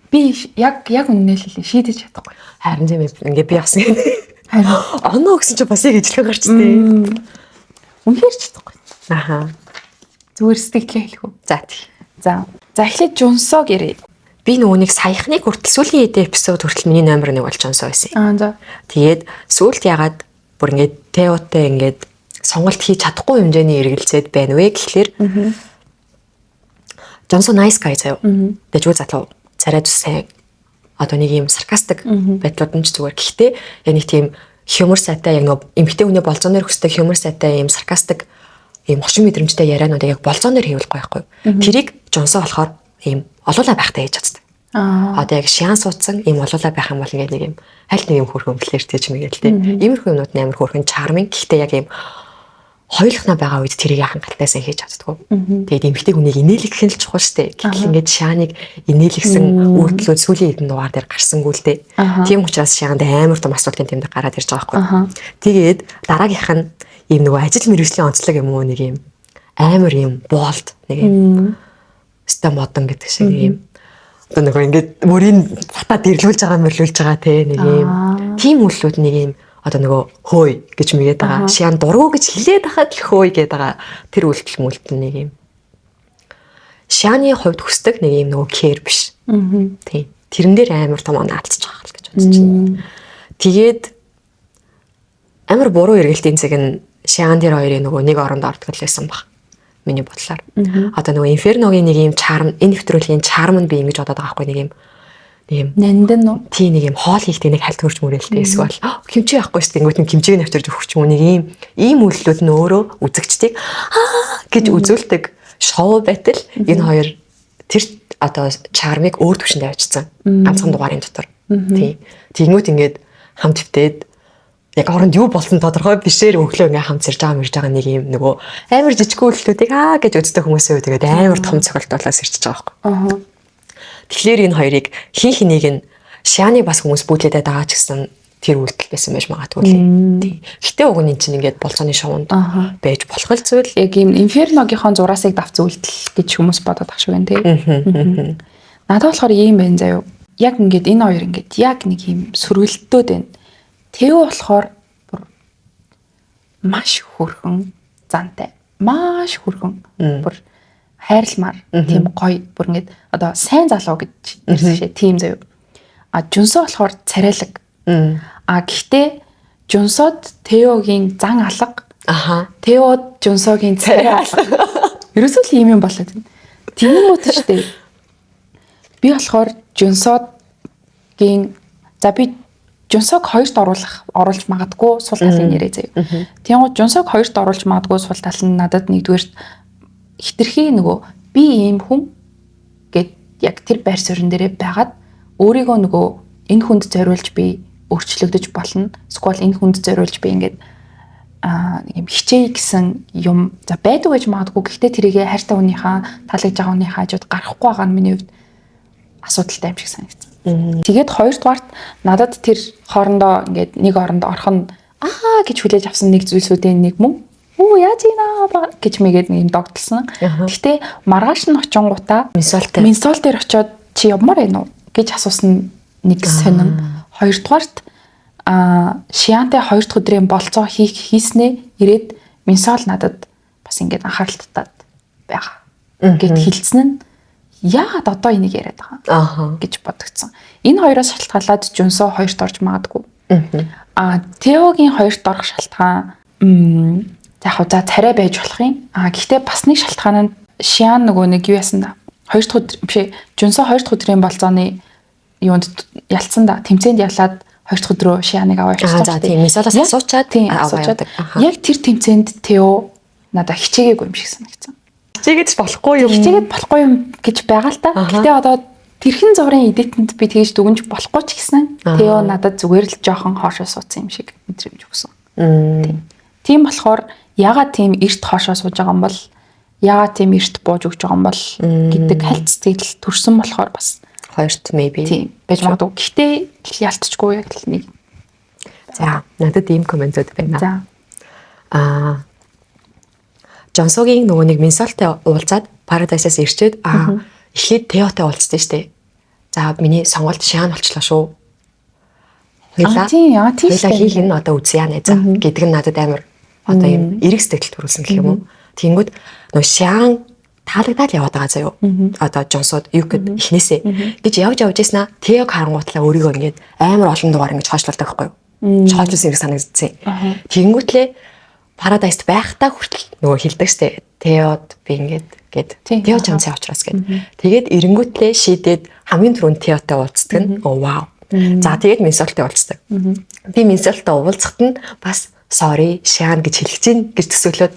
Би яг үнэнэл шийдэж чадахгүй. Харин тийм ингээ би бас оноо гэсэн чи бас яг ижлэх гарч тээ. Үнэхээр ч чадахгүй. Зүгээр сэтгэлээ хэлэх үү? За эхлээд Жонсог ярив. Би нөгөө нэг саяхныг хүртэл сүүлийн эпизод хүртэл миний номер 1 болж Жонсоо байсан. За. Тэгээд сүүлд ягаад бүр ингээд Теотэй ингээд сонголт хийж чадахгүй хэмжээний эргэлзээд байна вэ гэхлээр Жонсоо nice guy заяа. Дэжгүй залуу. Царай зүсэн. Одоо нэг юм саркастик байдлууд нь ч зүгээр. Гэхдээ яг нэг тийм хьюмор сайтай яг нөгөө эмгтэй хүний болзооноор хөстэй хьюмор сайтай юм саркастик ийм хошин мэдрэмжтэй яриануудыг яг болзооноор хийвэл байхгүй. Тэрийг Жонсоо болохоор ийм олуулаа байхтай хийж чаддаг. Одоо яг шиан суудсан ийм олуулаа байх юм бол ингээд нэг юм хальт нэг юм хөрхөн флиртэй ч мэгэл тээ. Иймэрхүү юмнууд амар хөрхөн чарминг. Гэхдээ яг ийм хоёулахнаа байгаа үед тэрийг хангалтайсаа хийж чаддгүй. Тэгээд эмгтэй хүнийг инээлгэх нь л чухал штэ. Гэтэл ингээд шааныг инээлгсэн үйлдэлүүд сүүлийн хэдэн дугаар дээр гарсангүй л дээ. Тийм учраас шаанд амар том асуултын тэмдэг гараад ирж байгаа байхгүй. Тэгээд дараагийнх нь ийм нөгөө ажил мэргэжлийн онцлог юм уу нэг юм амар юм болд нэг юм өстэй модон гэдэг шиг юм. Одоо нөгөө ингээд мөрийн батад ирлүүлж байгаа те нэг юм. Тим үйлүүд нэг юм одоо нөгөө хөөй гэж мэгээд байгаа. Шиан дургу гэж хэлээд хахад л хөөй гэдэг байгаа. Тэр үйлдэл мүлдэл нэг юм. Шианы хувьд хүсдэг нэг юм нөгөө кэр биш. Тийм. Тэрэн дээр амар том наалцж байгаа л гэж бодож байна. Тэгээд амар буруу эргэлтийн цаг нь Шиан дээр хоёрын нөгөө нэг оронд ордог лсэн баг. Миний бодлоор. Одоо нөгөө Инферногийн нэг юм чарм, энэ нэвтрүүлгийн чарм нь би ингэж бодоод байгаа байхгүй нэг юм нандин уу? Тийм нэг юм хоол хийхдээ нэг хальт хөрч мөрөөлтэй эсвэл хэмжээ авахгүй шүү дээ. Ингэвт хэмжээг навчирж өгч юм уу нэг ийм үйлдэлүүд нь өөрөө үзэгчдийг гэж үзүүлдэг шоу байтал энэ хоёр тэр одоо чармыг өөр төвшөнд авчирсан. Ганцхан дугаарын дотор. Тийм. Тэгмүүд ингээд хамт твтээд яг оронд юу болсон тодорхой бишээр өглөө ингээ хамт сэрж байгаа нэг юм нөгөө амар жижиг үйлдэлүүдийг гэж үздэг хүмүүсийн үед тэгээд амар том цогцолтолоос ирчихэж байгаа байхгүй. Тэгэхээр энэ хоёрыг хин хэнийг нь Шианы бас хүмүүс бүтлээдээ дагаа ч гэсэн тэр үйлдэл байсан байж магадгүй л. Гэтэ уг нь чинь ингээд болцооны шоунд байж болох л зүйл. Яг ийм Инферногийнхоо зураасыг давц үйлдэл гэж хүмүүс бодоод ах шиг байна тий. Надад болохоор ийм байна заяа. Яг ингээд энэ хоёр ингээд яг нэг ийм сөрвөлтөөд байна. Тэв болохоор бүр маш хөрхөн зантай. Маш хөрхөн. Бүр хайрламар тийм гоё бүр ингээд одоо сайн залуу гэж нэрсэн шээ тийм заяа. А Жүнсөө болохоор царайлаг. А гэхдээ Жүнсод Теогийн зан алга. Теод Жүнсогийн царай алга. Ерөөсөө л ийм юм болоод байна. Тийм үү штэ. Би болохоор Жүнсогийн за би Жүнсог хоёрт оруулж магадгүй сул талын нэрээ заяа. Тийм гоо Жүнсог хоёрт оруулж магадгүй сул тал нь надад нэгдүгээр хитрхи нөгөө би ийм хүн гэд яг тэр байр суурин дээрээ байгаад өөрийгөө нөгөө энэ хүнд зориулж би өөрчлөгдөж болно. Эсвэл энэ хүнд зориулж би ингээд юм хичээе гэсэн юм за байдаг гэж магадгүй. Гэхдээ тэрийгэ хайртай хүнийхээ таалагдж байгаа хүний хажууд гарахгүй байгаа нь миний хувьд асуудалтай юм шиг санагдсан. Тэгээд хоёрдугаарт надад тэр хоорондоо ингээд нэг оронд орох нь гэж хүлээж авсан нэг зүйлсүүдийн нэг мөн яаж ийна гэж мэгээд нэг юм догтлсон. Гэхдээ маргааш нь очингуудаа Минсол дээр очиод чи явмаар байна уу гэж асуусан нэг сонин. Хоёрдугаарт Шиантай 2 дахь өдрийн болцоо хийснээ ирээд Минсол надад бас ингээд анхаарал татаад байгаа. Гэт хэлсэн нь яагаад одоо энийг яриад байгаа гэж бодогдсон. Энэ хоёроос шалтгаалаад Жүнсөө хоёрт орж магадгүй. Теогийн хоёрт орох шалтгаан яг за царай байж болох юм. Гэхдээ бас нэг шалтгаан нь Шиан нөгөө нэг юу яасан да. 2 дахь өдөр биш Жүнсөө 2 дахь өдрийн болцооны юунд ялцсан да. Тэмцээнд явлаад 2 дахь өдрөө Шианыг аваа явуулсан. За тийм Минсолоос асуучаад аваад. Яг тэр тэмцээнд Тео надад хичээгээгүй юм шиг санагдсан. Хичээгээд болохгүй юм гэж байгаа л та. Гэтэ одоо тэрхэн зургийн эдэтэнд би тэгж дүгнж болохгүй ч гэсэн Тео надад зүгээр л жоохон хоошоо суудсан юм шиг мэдрэмж өгсөн. Тийм болохоор ягаад тийм эрт хоошоо сууж байгаа юм бол ягаад тийм эрт бууж өгч байгаа юм бол гэдэг хальт сэтгэл төрсөн болохоор бас хоёрт maybe тийм байж магадгүй. Гэхдээ ялтчгүй яг л нэг. За надад ийм комментүүд байна. За Жонсогийн нөгөө нэг Минсолтой уулзаад Paradise-аас ирчээд эхлээд Теотой уулзсан шүү дээ. За миний сонголт Шиан болчлоо шүү. Хоёлаа хийх нь одоо үзье яа нэ за гэдэг нь надад амар одоо юм эрэг сэтгэл төрүүлсэн гэх юм уу. Тэнгүүд нөгөө Шиан таалагдаад яваад байгаа заяо. Одоо Жонсод юу гэд эхнээсээ гэж явж яснаа Теог харангуутлаа өөрийгөө ингээд амар олон дугаар ингэж хойшлуулдаг байхгүй юу. Хойшлуулсан хэрэг санагдсан. Тэнгүүтлээ Paradise байхдаа хүртэл нөгөө хэлдэг штэ. Теод би ингээд Тео чамцаа авчраас гэд. Тэгээд эренгүүтлээ шийдээд хамгийн түрүүнд Теотой уулздаг нь вау. За тэгээд Минсолтой уулздаг. Би Минсолтой уулзахад нь бас sorry Шиан гэж хэлэх чинь гэж төсөөлөөд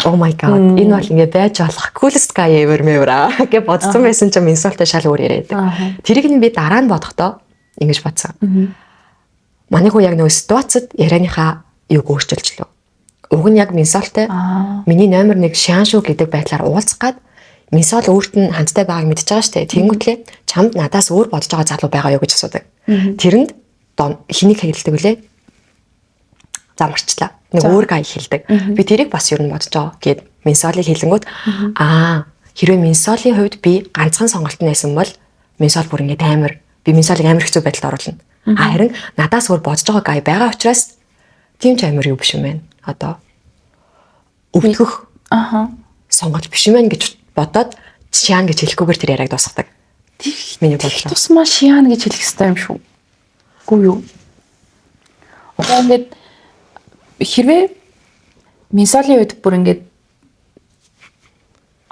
oh my god энэ бол ингээд байж болох coolest guy ever гэж бодсон байсан чинь Минсолтой шал өөр яриад. Тэрийг нь би дараа нь бодохдоо ингэж бодсон. Манай хүү яг нөгөө ситуацид ярианыхаа юг өөрчилжлөө. Уг нь яг Минсолтой миний номер 1 Шиан шүү гэдэг байдлаар уулзах гад Минсол өөрт нь хамттай байгааг мэдчихэж байгаа штэ. Тэнгүүтлээ чамд надаас өөр бодож байгаа залуу байгаа юу гэж асуудаг. Тэрэнд хэнийг хэлдэг вүлээ? Замарчлаа. Нэг өөр гай хэлдэг. Би тэрийг бас юу н бодож байгаа гэд Минсолыг хэлэнгүүт Хэрвээ Минсолийн хувьд би ганцхан сонголт нь байсан бол Минсол бүр ингээд амар би Минсолыг амар хэцүү байдалд оруулна. Харин надаас өөр бодож байгаа гай байгаа учраас тийм ч амар юу биш юм байна. Одоо өвдөх сонголт биш юм байна гэж бодоод Шиан гэж хэлэхгүйгээр тэр яриаг дуусгадаг. Миний бодлоо. Тусмаа Шиан гэж хэлэх хэрэгтэй юм шүү. Үгүй юу? Одоо ингээд хэрвээ Минсолийн үед бүр ингээд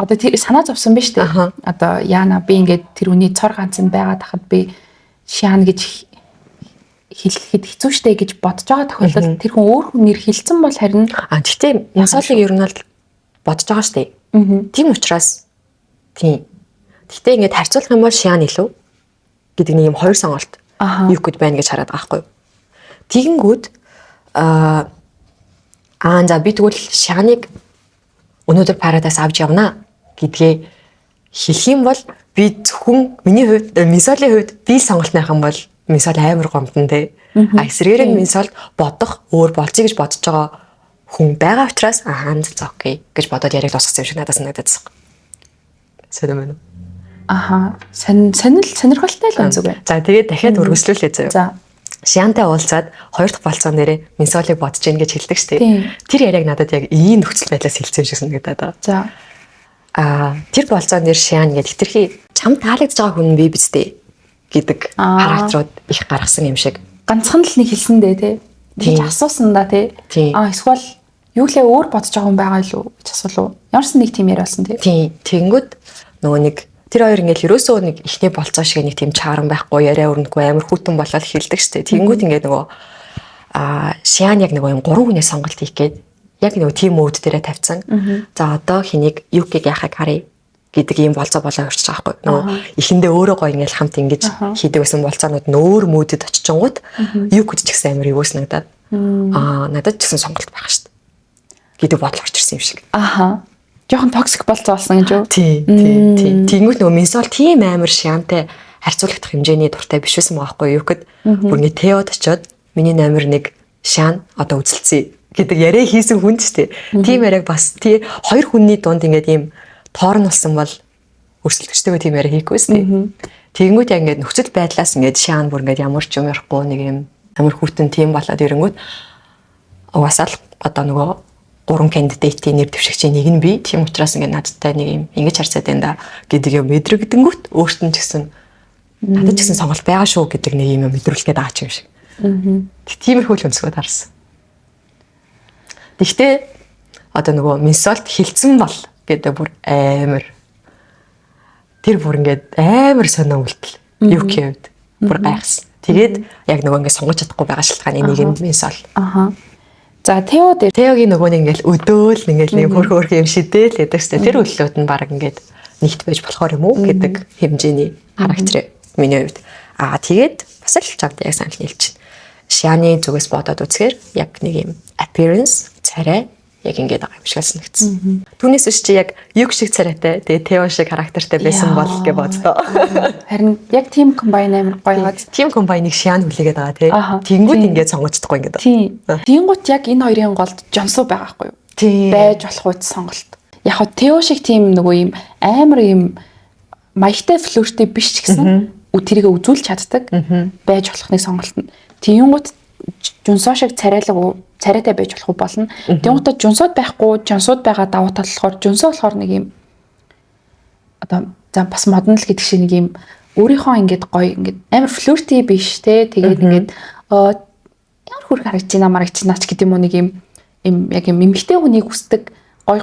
одоо тэр санаа зовсон биз дээ. Одоо Яна би ингээд тэр үний цор ганц нь байгаад хахад би Шиан гэж хэлэхэд хэцүү штэй гэж бодож байгаа тохиолдолд тэр хүн өөр хүнээр хэлсэн бол харин гэхдээ Минсолыг ер нь л бодож байгаа штэй. Тийм учраас тийм. Гэхдээ ингээд харьцуулах юм бол Шиан илүү гэдэг нэг юм хоёр сонголт юу гэд байна гэж хараад байгаа байхгүй юу. Тэгэнгүүт за би тэгвэл Шианыг өнөөдөр Paradise авч явна гэдгээ хэлэх юм бол би зөвхөн миний хувьд Минсолийн хувьд би сонголт найх юм бол Минсол амар гомдон те. Эсрэгээр нь Минсолд бодох өөр болцъё гэж бодож байгаа хүн байгаа учраас за окей гэж бодоод яриг дуусгасан юм шиг надад санагдаад байна. Сонирм байна. Сонирхолтой л үнцэг бай. За тэгээд дахиад өргөжлүүлээ заяа. За. Шиантай уулзаад хоёр дахь болцоо нэрээ Минсолыг бодож ийн гэж хэлдэг штеп. Тэр яриаг надад яг ийм нөхцөл байдлаас хэлсэн юм шиг санагдаад байгаа. За. Тэр болцоо нэр Шиан гэдэг хэтэрхий чам таалагдж байгаа хүн би биз дээ гэдэг характерууд их гаргасан юм шиг. Ганцхан л нэг хэлсэн дээ тий. Тэгж асуусан да тий. Эсвэл юу лээ өөр бодож байгаа хүн байгаа юу гэж асуулуу. Ямарсан нэг тийм яриа болсон тий. Тийм. Тэнгүүд нөгөө нэг тэр хоёр ингээд ерөөсөө нэг ихний болцоо шиг нэг тийм чааран байхгүй яриа өрнөгүй амар хүүтэн болоод хэлдэг штэ. Тэнгүүд ингээд нөгөө Шиан яг нөгөө юм 3 хүнээс сонголт хийх гээд яг нөгөө тим мод дээрээ тавьсан. За одоо хэнийг юкийг яхаг харъя гэдэг ийм болцоо болоо өрчих байгаа байхгүй. Нөгөө эхэндээ өөрөө гоё ингээд хамт ингэж хийдэг байсан болцоонууд нөөр мөдөд очичингууд юк гэж ч гэсэн амар юус нагдаад надад ч гэсэн сонголт байх штэ гэдэг бодол орж ирсэн юм шиг. Жохон токсик болцоо болсон гэж юу? Тийм. Тэнгүүт нөгөө Минсол тийм амар Шиантай харьцуулагдах хэмжээний дуртай биш байсан байгаа байхгүй юу гэхэд бүр ингэ Теод очиод миний номер 1 Шиан одоо үзэлцээ гэдэг яриа хийсэн хүн ч тийм яриаг бас тий хоёр хүнний дунд ингээд ийм тоорнолсон бол өрсөлдөгчтэйгээ тийм яриа хийхгүйс тий. Тэнгүүт яг ингээд нөхцөл байдлаас ингээд Шиан бүр ингээд ямар ч юм ярихгүй нэг юм амар хүүтэн тийм болоод ирэнгүүт угаасаа л одоо нөгөө 3 кандидатийн нэр дэвшигчийн нэг нь би. Тийм учраас ингээд надтай нэг юм ингэж харьцаад байна да гэдэг юм мэдрэгдэнгүүт өөрт нь ч гэсэн надад ч гэсэн сонголт байгаа шүү гэдэг нэг юм мэдрүүлгээд байгаа ч юм шиг. Тиймэрхүү л өнцгөөд харсан. Гэхдээ одоо нөгөө Минсолт хилцэн бол гэдэг бүр амар тэр бүр ингээд амар сонио үлдэл юуки хувьд бүр гайхсан. Тэгээд яг нөгөө ингээд сонгож чадахгүй байгаа шалтгааны нэг юм Минсол. За Теогийн нөгөө нэг ингээл өдөөл ингээл нэг хөрх юм шидэл гэдэг чинь тэр үйллүүд нь баг ингээд нэгт байж болохоор юм уу гэдэг хэмжээний характер миний хувьд. Тэгээд бас л чамд яг санал нийлж байна. Шианы зүгээс бодоод үзэхээр яг нэг юм appearance царай яг ингээд байгаа юм шиг санагдсан. Түүнээс ч чи яг юг шиг царайтай тэгээд Тео шиг характертай байсан бол гэж боддоо. Харин яг team combine амар гоёгаад team combine-ыг Шиан хүлээгээд байгаа тий. Тэнгүүд ингээд сонгогдчихгүй ингээд. Тийм. Тэнгүүд яг энэ хоёрын голд Жонсуу байгаа байхгүй юу? Байж болох үс сонголт. Яг хөө Тео шиг team нөгөө юм амар юм маягтай флёртэй биш ч гэсэн тэрийг үзүүлж чаддаг байж болох нэг сонголт нь. Тэнгүүд Жонсоо шиг царайтай байж болох болно. Тэнгүүтээ Жонсоод байхгүй, Жонсууд байгаа давуу тал болохоор Жонсоо болохоор нэг юм одоо за бас модон л гэдэг шиг нэг юм өөрийнхөө ингээд гоё ингээд амар флёрти биш те. Тэгээд ингээд ямар хөрх харагч байна марагч наач гэдэг юм уу нэг юм яг юм эмгтэй хүнийг хүсдэг гоё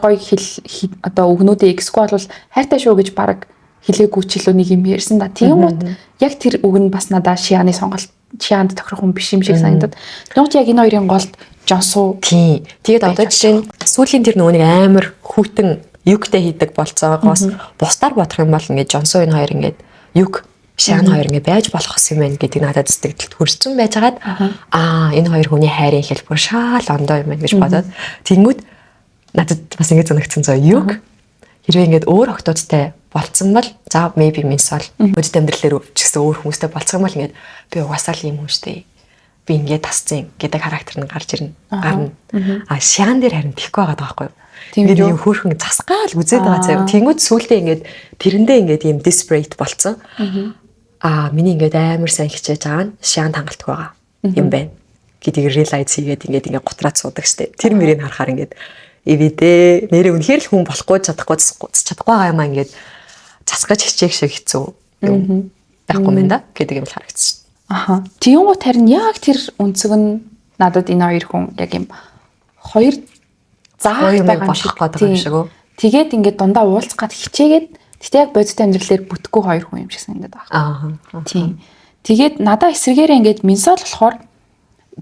одоо өгнүүдээ эксгүй бол хайртай шүү гэж баг хэлээгүй ч илүү нэг юм ярьсан да. Тэнгүүт яг тэр үг нь бас надаа Шианы сонголт Шианд тохирох хүн биш юм шиг санагдаад. Тэгвэл яг энэ хоёрын голд Жонсуу. Тийм. Тэгээд одоо жишээ нь сүүлийн тэр нөгөө нэг амар хүүтэн югтэй хийдэг болцоогоос бусдаар бодох юм бол ингээд Жонсуу энэ хоёр ингээд юг Шиан хоёр ингээд байж болох юм байна гэдэг надад сэтгэлд хүрсэн байжгаад энэ хоёр хүний хайрын хэлбэр шаал ондоо юм байна гэж бодоод тэнгүүд надад бас ингээд санагдсан зөө юг хэрвээ ингээд өөр охтуудтай болцсон бол за maybe Минсол бодит амьдралаар ч гэсэн өөр хүмүүстэй болцсон бол ингээд би угаасаа л юм хүн штэ би ингээд тасцсан гэдэг характер нь гарч ирнэ гарна Шиан дээр харин тийхгүй байгаа байхгүй Тийм Ингээд үү? юм хөөрхөн засгаал үзээд байгаа заяа. Тэнгүүд сүултээ ингээд тэрэндээ ингээд юм desperate болцсон. Миний ингээд амар сайн хичээж байгаа нь шаан хангалтгүй байгаа юм байна гэдгийг realize хийгээд ингээд готраад суудаг штеп. Тэр мөрийг харахаар ингээд эвэдээ нэрээ үнэхээр л хүн болохгүй чадахгүй байгаа юм аа ингээд засгаж хичээх шиг хэцүү юм байхгүй юм да гэдэг юм харагдсан. Тиймгүүд харин яг тэр өнцөг нь надад энэ хоёр хүн яг юм хоёр заах байгаа юм шиг үү. Тэгээд ингээд дундаа уулзгаад хичээгээд гэтээ яг бодит амьдралаар бүтггүй хоёр хүн юм шиг санагдаад байгаа. Тийм. Тэгээд надаа эсвэгээрээ ингээд Минсол болохоор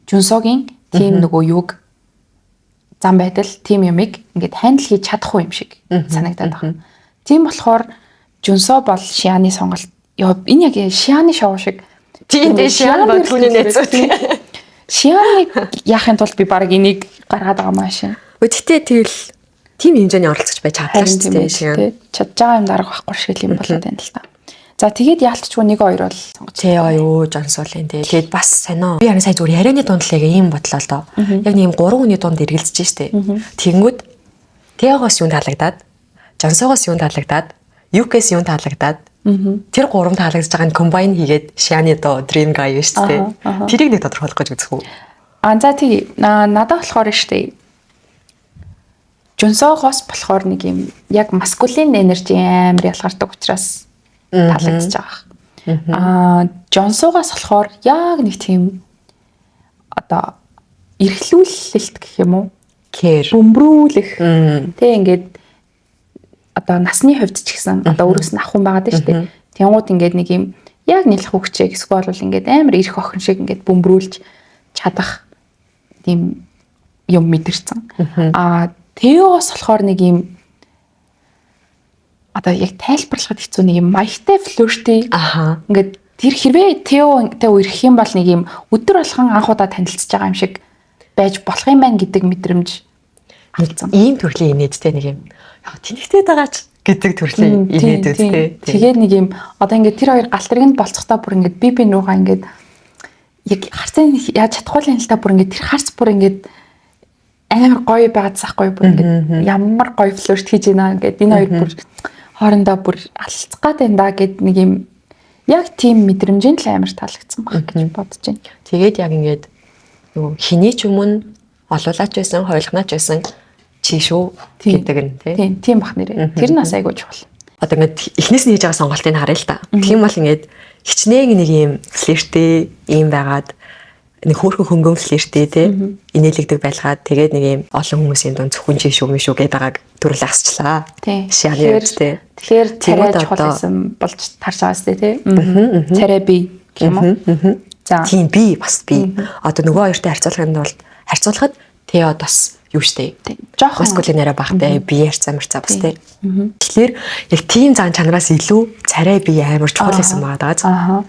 Жүнсогийн тийм нөгөө юг зам байдал тийм юмыг ингээд хандл хийж чадахгүй юм шиг санагдаад байна. Тийм болохоор Жүнсо бол Шианы сонголт. Энэ яг Шианы шоу шиг. Тийм дээ Шиан бол түүний найзууд. Шианыг яахын тулд би баг энийг гаргаад байгаа маш. Гэхдээ тэгэл тийм хэмжээний оролцож байж чадлаа шүү дээ Шиан. Чадж байгаа юм дарга байхгүй шиг юм болоод байна л та. За тэгээд яалтчгүй 1-2 бол сонгож. Юу Жонсолын тий. Тэгээд бас сонио. Би харин сая зүгээр ярианы дунд л яг ийм бодлоо л доо. Яг нэг 3 хүний дунд эргэлзэж штэ. Тэнгүүд Теогоос юу таалагдаад, Жонсогоос юу таалагдаад, Юкэс юу таалагдаад тэр 3 таалагдж байгаа нь комбайн хийгээд Шианы доо Dream Guy юу штэ. Тэрийг нэг тодорхойлох гэж үзэх үү? За тий. Надад болохоор штэ. Жонсогоос болохоор нэг юм яг маскулин энержи амар ялгардаг учраас таалагдж байгаа. Жонсогоос болохоор яг нэг тийм одоо эрхлүүлэлт гэх юм уу? Бөмбрүүлэх. Тэ ингээд одоо насны хувьд ч гэсэн одоо өөрөөс нь ах хүн байгаад шүү дээ. Тэнгууд ингээд нэг юм яг нэлэх хөвгчээг эсвэл бол ингээд амар ирэх охин шиг ингээд бөмбрүүлж чадах тийм юм мэдэрсэн. Теогоос болохоор нэг юм одоо яг тайлбарлахад хэцүү нэг юм маягтай флёрти. Ингээд тэр хэрвээ Теотэй үерхэх юм бол нэг юм өдөр болгон анх удаа танилцж байгаа юм шиг байж болох юм байна гэдэг мэдрэмж авсан. Ийм төрлийн инээдтэй нэг юм. Тэнэгтэй байгаач гэдэг төрлийн инээдтэй. Тэгээд нэг юм одоо ингээд тэр хоёр галтрыг нь болцохдоо бүр ингээд би нуугаа ингээд яг харцаа яаж чадахгүй л та бүр ингээд тэр харц бүр ингээд амар гоё байгаад сахгүй бүр ингээд ямар гоё флёрт хийж байна ингээд энэ хоёр бүр хоорондоо бүр алцах гад энэ да гэд нэг юм яг тийм мэдрэмжийн л амар таалагдсан баг гэж бодож байна. Тэгээд яг ингээд нөгөө хиний ч юм нь олуулаач байсан, хойлгонаач байсан чи шүү гэдэг нь тийм бах нэрээ. Тэр нас айгуу чухал. Одоо ингээд эхнээс нь хийж байгаа сонголтыг харъя л та. Тийм бол ингээд хичнээн нэг юм флиртэй ийм байгаад нэг хөөрхөн хөнгөн флиртэй те инээлэгдэг байлгаад тэгээд нэг юм олон хүмүүсийн дунд зөвхөн чи шүү мэн шүү гэдэг байгааг төрөл асчлаа. Шианы үстэй. Тэгэхээр царай чухал байсан болж тарж байгаас те. Царай би гэх юм уу? За. Тийм би бас би. Одоо нөгөө хоёртой харьцуулахад Тео бас юу штэ. Жохон маскулинараа багтай би ярьцаа мэрцаа бас те. Тэгэхээр яг тийм зан чанараас илүү царай би амар чухал байсан байгаа даа.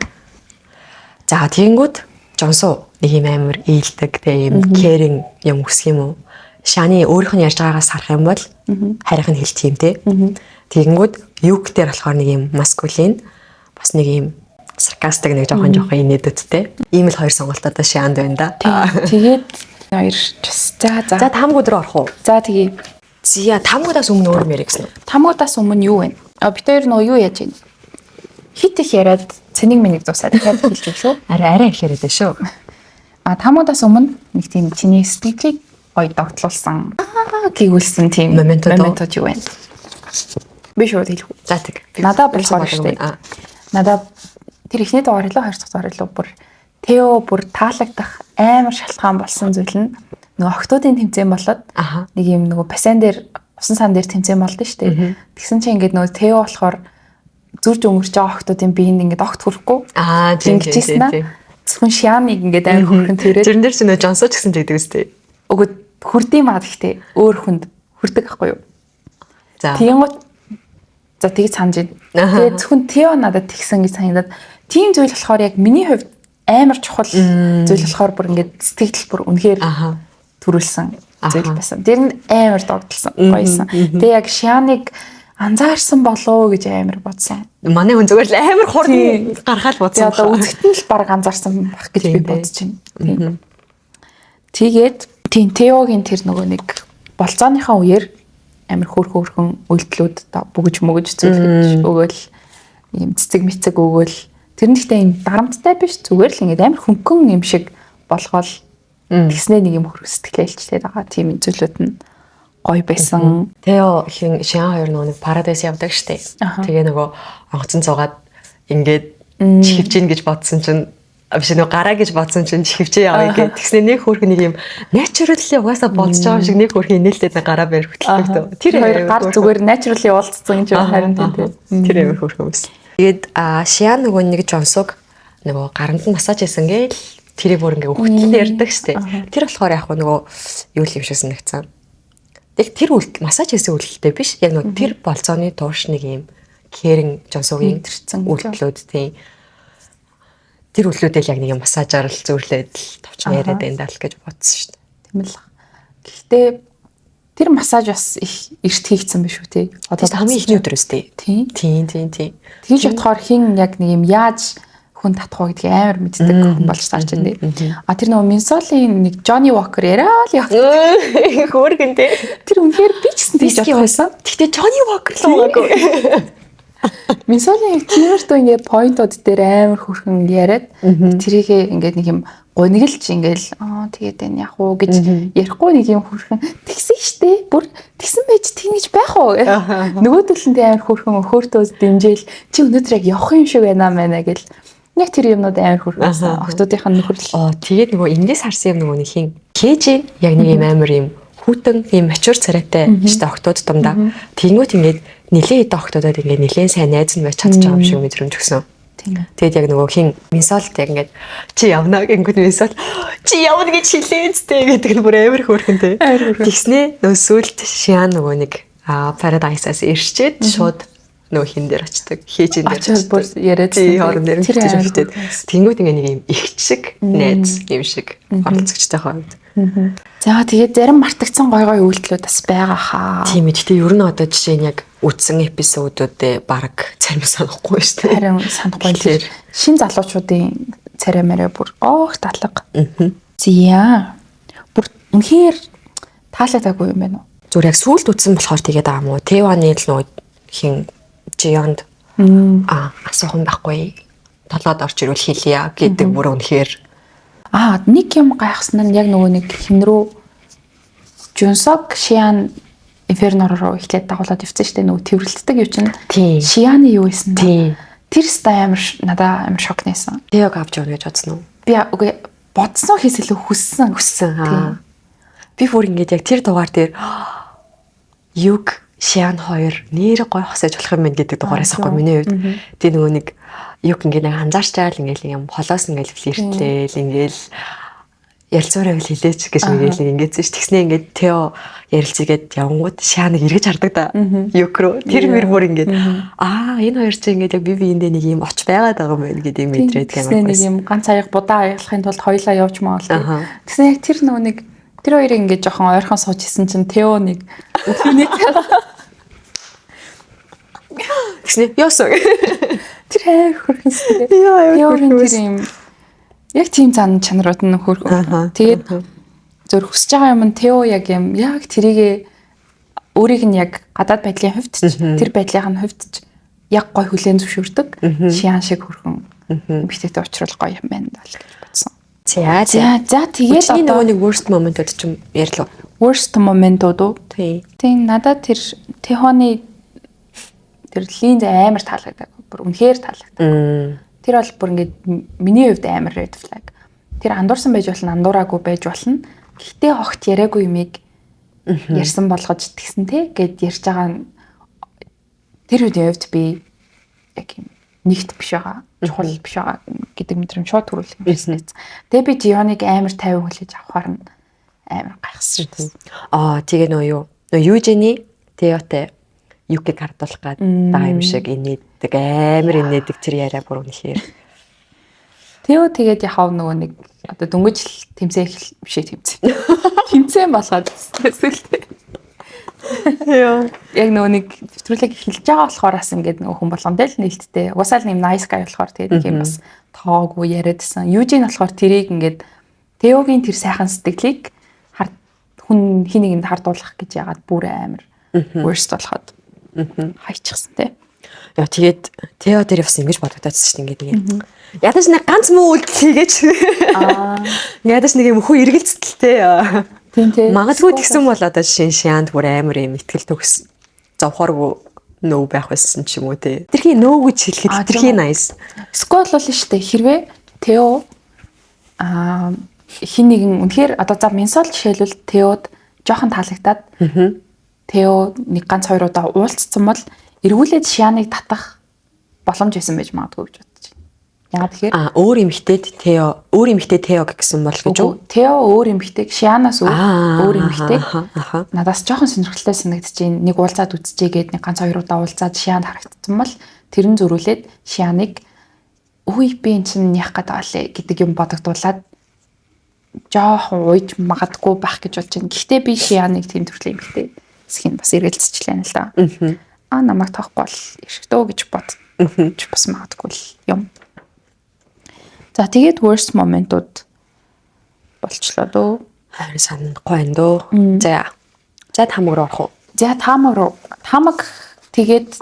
За тэгэнгүүт Жонсо нэг юм амар ээлдэг те юм caring юм өсөх юм уу? Шаны өөрийнх нь ярьж байгаагаас харах юм бол харих нь хэл тийм те. Тэгэнгүүт юг дээр болохоор нэг юм маскулин бас нэг юм саркастик нэг жоохон инээдүүдтэй. Ийм л хоёр сонголттой шаанд байна да. Тэгээд хоёр за таамаг руу орох уу? За тэгээ. Зя таамагудаас өмнө өөр мэрэ гэсэн. Таамагудаас өмнө юу вэ? Бид хоёр нөгөө юу яаж байна? Хит их яриад цэнийг минийг зусаад дахиад хэлж байна шүү. Арай их яриад байна шүү. Таамагудаас өмнө нэг тийм чиний сэтгэлийг гоё догтлуулсан. Тэгүүлсэн тийм моментууд юу вэ? Би шууд хэлэх үү? За тэг. Надад болохоор шүү дээ. Надад тэр ихний дугаар хэлээ, хоёр дахь дугаар хэлээ бүр Тео бүр таалагдах амар шалтгаан болсон зүйл нь нөгөө охтуудын тэмцээн болоод нэг юм нөгөө бассейн дээр усан сан дээр тэмцээн болдсон шүү дээ. Тэгсэн чинь ингээд нөгөө Тео болохоор зүрж өнгөрч байгаа охтуудын биеинд ингээд огт хүрэхгүй. Ингэжсэн аа. Зөвхөн Шианыг ингээд амар хөрхөн тэрээд. Тэрэн дээр ч нөгөө Жонсо ч гэсэн тэгдэг үстэй. Өгөө хүрдэм маа гэхдээ өөр хүнд хүрдэг ахгүй юу? За. Тэгэнгუთ за тэгж санаж байна. Тэгээ зөвхөн Тео надад тэгсэн гэж санагдаад тийм зүйл болохоор яг миний хувьд амар чухал зүйл болохоор бүр ингээд сэтгэл бүр үнэхээр төрүүлсэн зүйл байсан. Тэр нь амар догтлсон гоёсэн. Тэгээ яг Шианыг анзаарсан болоо гэж амар бодсон. Манай хүн зүгээр л амар хурдан гаргаал бодсон. Одоо үзэгт нь л баг анзаарсан байх гэж би бодож байна. Тэгээд тийм Теогийн тэр нөгөө нэг болцооныхаа үеэр амар хөөрхөн үйлдэлүүд одоо бүгж зүйлж өгөөл ийм цэцэг мэцэг өгөөл тэр нэгтэй ийм дарамттай биш зүгээр л ингээд амар хөнгөн юм шиг болгоол тэгснээ нэг юм хөрх сэтгэлээ илчлээд байгаа тийм зүйлүүд нь гоё байсан. Тео хин Шиан хоёр нэг парадайс явдаг штэ. Тэгээ нөгөө онгоцон цугаад ингээд чихвж ийн гэж бодсон чинь биш нөгөө гараа гэж бодсон чинь чихвчээ яваа гэдэг. Тэгснэ нэг хөрх нэг юм naturally угаасаа болцож байгаа шиг нэг хөрх инээлтэд гараа барь хөтлөв. Тэр хоёр гар зүгээр naturally уулзсан гэж харин тийм. Тэр амар хөрх юмс. Тэгээд Шиан нөгөө нэг Жонсуг нөгөө гаранд нь массаж хийсэн гээл тэрийг бүр ингээ өгтөл ярьдаг штэ. Тэр болохоор яг нөгөө юу л юм шиг санагцсан. Тэг тэр үйлдэл массаж хийсэн үйлдэлтэй биш. Яг нөгөө тэр болцооны дууш нэг юм Кэрин Жонсугийн тэрсэн үйлдэлүүд тийм. Тэр үйлдэлүүдэл яг нэг юм массажаар л зөвлөд л товчхон яриад байна даа л гэж бодсон шүү дээ. Тийм л. Гэхдээ тэр массаж бас их эрт хийгдсэн биш үү те. Одоо хамгийн ихний өдрөөс тий. Тийм. Тэгж бодохоор хин яг нэг юм яаж хүн татах вэ гэдгийг амар мэддэг хүн болж таарч байна те. А тэр нөгөө Минсолийн нэг Johnny Walker яриа л явах. Хөөргөн те. Тэр үнэхээр би ч гэсэн тийж бодох байсан. Гэхдээ Johnny Walker л байгаагүй. Минсолийн тиймэрхүү ингээд поинтууд дээр амар хөрхөн яриад тэрийгээ ингээд нэг юм гонглж ингээл тэгээд энэ яг уу гэж ярихгүй нэг юм хөрхөн тэгсэн штэ бүр тэгсэн байж тэгнэж байх уу нөгөө төлөнтэй амар хөрхөн өхөөртөөс дэмжээл чи өнөөдөр яг явах юм шиг байна мэнэ гэл яг тэр юмнууд амар хөрхөн октоодынх нь нөхөрлөл тэгээд нөгөө эндээс харсан юм нөгөө нэг хин кэж яг нэг юм амар юм хүүтэн юм мачур царайтай штэ октод думдаа тэнгуут ингээд нилээ хэд октодод ингээд нилээн сайн найз нь байж чадчих юм шиг мэдрэмж өгсөн. Тэгээд яг нөгөө хин Минсолт яг ингээд чи явна гингүүд Минсол чи явна гэж хэлээцтэй гэдэг нь бүр амар хөөрхөнтэй. Тэгснээ нөгөө сүлд Шиан нөгөө нэг Paradise-аас ирчээд шууд нөгөө хин дээр очдог. Хээжин дээр очдог. Бүр яриад хоорон дээр хэлдэг. Тэнгүүд ингээд нэг юм их шиг найз юм шиг оролцогчтой хойд. За тэгээд зарим мартагдсан гой үйлдэлүүд бас байгаа хаа. Тийм ээ. Гэтэ ер нь одоо жишээ нь яг үдсэн эпизодуудыг баг царим санахгүй шүү дээ. Харин санахгүй л шин залуучуудын царай мэрэ бүр татлаг. Зя. Бүр үнэхээр таалагдаагүй юм байна уу? Зүгээр яг сүулт үдсэн болохоор тэгээд байгаа юм уу? Тэваны л нөгөө хин Жионд асуухан байхгүй. Толгойд орж ирвэл хэлье гэдэг бүр үнэхээр нэг юм гайхсан нь яг нөгөө нэг хин рүү Жонсог Шиан Инферно руу ихлээд дагуулад ивцэн штэ нөгөө тэрвэрлдэг юу чинь Шианы юу байсан бэ? Тэр ста амар надаа амар шок нээсэн. Тэг авч явна гэж бодсон уу? Би үгүй бодсон хэс илүү хүссэн. Би бүр ингэж яг тэр дугаар дээр юг Шиан хоёр нэр гой хосож болох юм гэдэг дугаараас ахгүй миний хувьд. Тэг нөгөө нэг юг ингэ нэг анзаарчаал ингээл юм холоос ингээл флиртлээл ингээл ярилцаараа хэлээч гэж мэгэл ингэсэн ш. Тэгснээ ингээд Тео ярилцгээд явангууд Шианыг эргэж хардаг да. Юг руу тэр мөр бүр ингээд энэ хоёр чинь ингээд яг би биендээ нэг юм оч байгаад байгаа юм байна гэдэг мэдрээд гэмээр. Нэг юм ганц аяг будаа аялахын тулд хоёлаа явж маал. Тэгснээ яг тэр нөгөө нэг тэр хоёрыг ингээд жоохон ойрхон сууж исэн чинь Тео нэг өглөөний тэгснээ ёсоо тэр хайр хөрхөнстэй. Тэр юм яг тийм зан чанарууд нь хөрхөн. Тэгээд зөв хүсэж байгаа юм нь Тео яг юм яг тэрийг өөрийг нь яг гадаад байдлын хувьд тэр байдлын хувьд яг гой хүлээн зөвшөөрдөг. Шиан шиг хөрхөн эмэгтэйтэй уулзрал гоё юм байна даа л гэж бодсон. За тэгээд нөгөө нэг worst moment-ууд ч юм ярьлаа. Worst moment-ууд уу? Тийм надад тэр Тэхоны тэр линд амар таалагдав. Бүр үнэхээр таалагдав. Тэр бол бүр ингээд миний хувьд амар red flag. Тэр андуурсан байж болно, андуураагүй байж болно. Гэхдээ огт яриагүй юмыг ярьсан болгож тэгсэн те гэд ярьж байгаа нь тэр үеийн хувьд би яг юм нэгт биш байгаа, чухал биш байгаа гэдэг мэдрэмж шууд төрүүлэх юм бизнес. Тэгээ би Жионыг амар 50 хүлээж авахаар нь амар гайхсан шүү дээ. Тэгээ нөө юу Южэний Теотэй юкийг хардуулах гад байгаа юм шиг инээдэг амар инээдэг тэр яриа бүр үнэхээр. Тео тэгээд яхав нөгөө нэг одоо дөнгөж тэмцээх бишээ тэмцээ. Тэмцээн болгоод эсвэл яа. Яг нөгөө нэг нэвтрүүлэг эхэлж байгаа болохоорс ингээд нөгөө хүн болгондөө л нээлттэй. Угсаал нэм nice guy болохоор тэгээд юм бас тоогүй яриадсан. Южин болохоор тэрийг ингээд Теогийн тэр сайхан сэтгэлийг хүн хин нэгэнд хардуулах гэж яагаад бүр амар Worst болоход. Хайчихсан тий. Яа тэгээд Тео дээр бас ингэж бодогдоодсэн шүү дээ ингээд. Ядаж нэг ганц муу үйлдэл хийгээч. Ядаж нэг юм хөө эргэлцэлтэй. Тийм тий. Магадгүй тэгсэн бол одоо шаанд бүр амар юм итгэл төгс зовхоргүй нөө байх байсан ч юм уу те. Тэрхий нөө гэж хэлэхэд тэрхий nice. Скол бол нь штэ хэрвээ Тео хин нэгэн үнэхээр одоо за Минсол жишээлбэл Теод жоохон таалагдаад Тео нэг ганц хоёр удаа уулзсан бол эргүүлээд Шианыг татах боломж байсан байж магадгүй гэж бодож байна. Яагаад тэгэхээр өөр эмэгтэй Тео гэсэн бол гэж үү? Тео өөр эмэгтэй Шианаас өөр эмэгтэй. Надаас жоохон сонирхолтой санагдчихээн. Нэг уулзаад үзчихээгээд нэг ганц хоёр удаа уулзаад Шианд харагдсан бол тэрэн зөрүүлээд Шианыг үгүй би энэ чинь яах гээд байгаа лээ гэдэг юм бодогдуулаад жоохон уйж магадгүй байх гэж болж байна. Гэхдээ би Шианыг тийм төрлийн эмэгтэй хэсгийг бас эргэлзчихлээ л да. Намайг тоохгүй бол иршигдөө гэж бодож бас магадгүй юм. За тэгээд worst моментууд болчлоо дөө. Харин санахгүй байна дөө. За таамаг руу орох уу? За таамаг тэгээд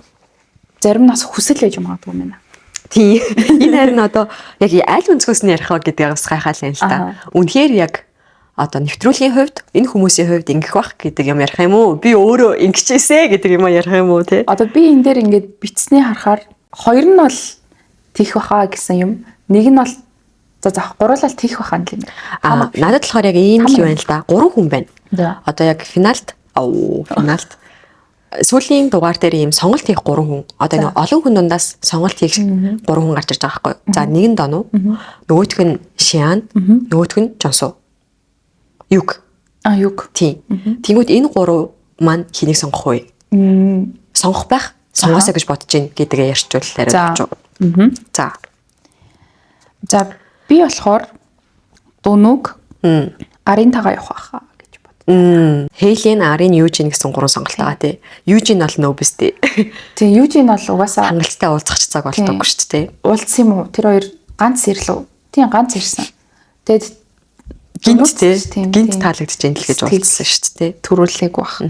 зарим нас хүсэл байж магадгүй юм байна. Тийм. Энэ харин одоо яг аль өнцгөөс нь ярих вэ гэдэг бас гайхалтай юм л та. Үнэхээр яг одоо нэвтрүүлгийн хувьд энэ хүмүүсийн хувьд ингэх бах гэдэг юм ярих юм уу? Би өөрөө ингэчээсэ гэдэг юм ярих юм уу те? Одоо би энэ дээр ингээд бичснээ харахаар хоёр нь бол тийх баха гэсэн юм. Нэг нь бол гуруулал тийх баха юм. Надад болохоор яг ийм л байна л да. 3 хүн байна. Одоо яг финалт сүүлийн дугаар дээр ийм сонголт хийх 3 хүн. Одоо нэг олон хүн дундаас сонголт хийх 3 хүн гарч ирж байгаа байхгүй. За нэг нь Дону, нөгөөх нь Шиан, нөгөөх нь Жонсу. Юг. Тийм. Тэнгүүд энэ 3 маань хэнийг сонгох вэ? Сонгох байх. Сонгоосоо гэж бодож гин гэдгээ ярьчууллаарай гэж байна. За би болохоор Дунуг Арын тагаа явах байхаа гэж бод. Хейлен, Арын, Южин гэсэн 3 сонголт байгаа тий. Южин бол нөөбс тий. Тийм, Южин бол угаасаа хангалттай уулзах цаг болтойгүй шүү дээ. Уулзсан юм уу? Тэр хоёр ганц ирлээ. Тийм, ганц ирсэн. Тэгээд гинт таалагдж байна л гэж уулзсан шүү дээ. Төрүүлээг бах.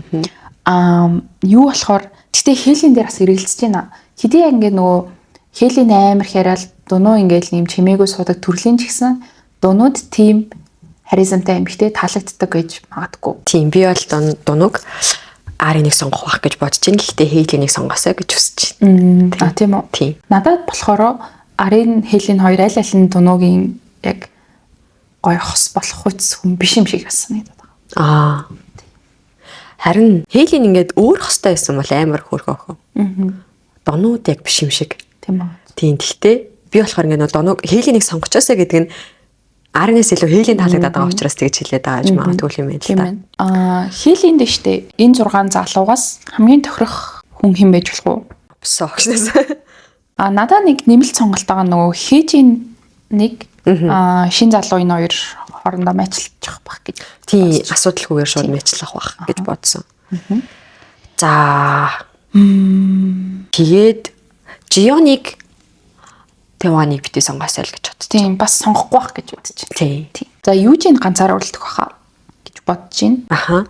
Юу болохоор гэтээ Хейлен дээр бас эргэлзэж байна. Хэдий яг ингээд нөгөө Хейлен амар хараал Дуну ингээд нэм чимээгүй суудаг төрлийн ч гэсэн Дунууд тийм харизмтай эмэгтэй таалагддаг гэж магадгүй. Тийм, би бол Дунуг Ариныг сонгох байх гэж бодож байна. Гэхдээ Хейленийг сонгосоо гэж хүсэж байна. Тийм үү? Тийм. Надад болохоор Арин, Хейлен хоёр аль аль нь Дунугийн яг гой хос болох хүч хүн биш юм шиг санагдаад байгаа. Харин Хейлен ингээд өөр хостой байсан бол амар хөөрхөөхөө. Дунууд яг биш юм шиг. Тийм үү? Тийм. Гэхдээ би болохоор ингээд Дунуг Хейленийг сонгочоосаа гэдэг нь Аринаас илүү Хейлийн таалагдаад байгаа учраас тэгж хэлээд байгаа гэж магадгүй юм байна л та. Хейлийн дэжтэй энэ 6 залуугаас хамгийн тохирох хүн хэн байж болох вэ? Босоо гэснээс. Надаа нэг нэмэлт сонголт байгаа нөгөө Хейжин нэг шин залуу энэ хоёр хоорондоо мэдлчих байх гэж. Тийм, асуудалгүйгээр шууд мэдлэх байх гэж бодсон. За. Тэгээд Жионыг Тэваныг битээ сонгосоо л гэж бодсон. Тийм, бас сонгохгүй байх гэж бодож байна. Тийм. За, Южин ганцаараа үлдэх байхаа гэж бодож байна.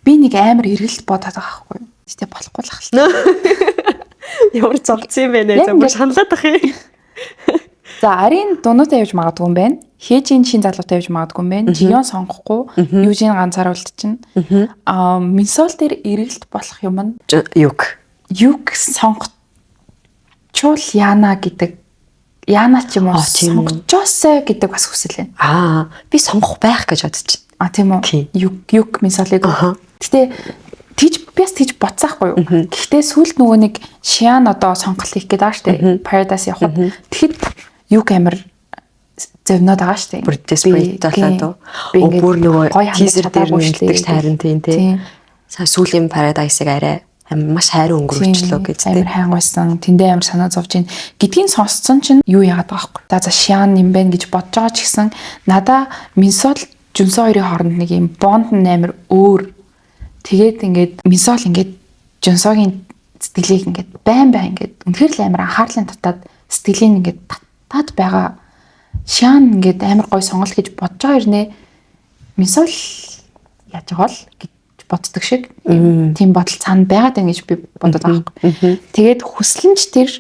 Би нэг амар эргэлт бодоод байгаа байхгүй юу? Тэгтээ болохгүй л ахaltaа. Ямар зовцсон юм бэ нэ? Замбар шаналаад ах юм. За, Арин Дунуутай явж магадгүй юм байна. Хейжин шин залуутай явж магадгүй юм байна. Жион сонгохгүй, Южин ганцаараа үлдчихнэ. Минсол дээр эргэлт болох юм нь Юг сонгочвол Яна гэдэг Яна ч юм уу сонгочоосаа гэдэг бас хүсэл байна. Би сонгох байх гэж бодож байна. Тийм үү? Юг Минсолыг. Гэтэ бас тийж боцсаахгүй юу? Гэхдээ сүүлд нөгөө нэг Шиан одоо сонголт хийх гээд байгаа штэ. Paradise явах. Тэгэхэд Юг амар зовноод байгаа штэ. Бүр desperate болоод бүр нөгөө teaser дээр нэлдэг тайран тийм. Сүүлийн Paradise-ыг арай маш хайрын өнгөрүүлчлөө гэж амар хайнгуйсан тэндээ амар санаа зовж ийн гэдгийг сонсцсон чинь юу яагаад байгаа байхгүй. За Шиан юм байна гэж бодож байгаа ч гэсэн надаа Минсол Жүнсо хоёрын хооронд нэг юм бонд амар өөр. Тэгээд ингээд Минсол ингээд Жүнсогийн сэтгэлийг ингээд байн ингээд үнэхээр л амар анхаарлын татаад сэтгэлийн ингээд татаад байгаа. Шиан ингээд амар гой сонголт гэж бодож байгаа хэрнээ Минсол яаж байгаа л гэж боддог шиг тийм бодол цаана байгаад байна гэж би бодод байгаа байхгүй. Тэгээд хүслэнч тэр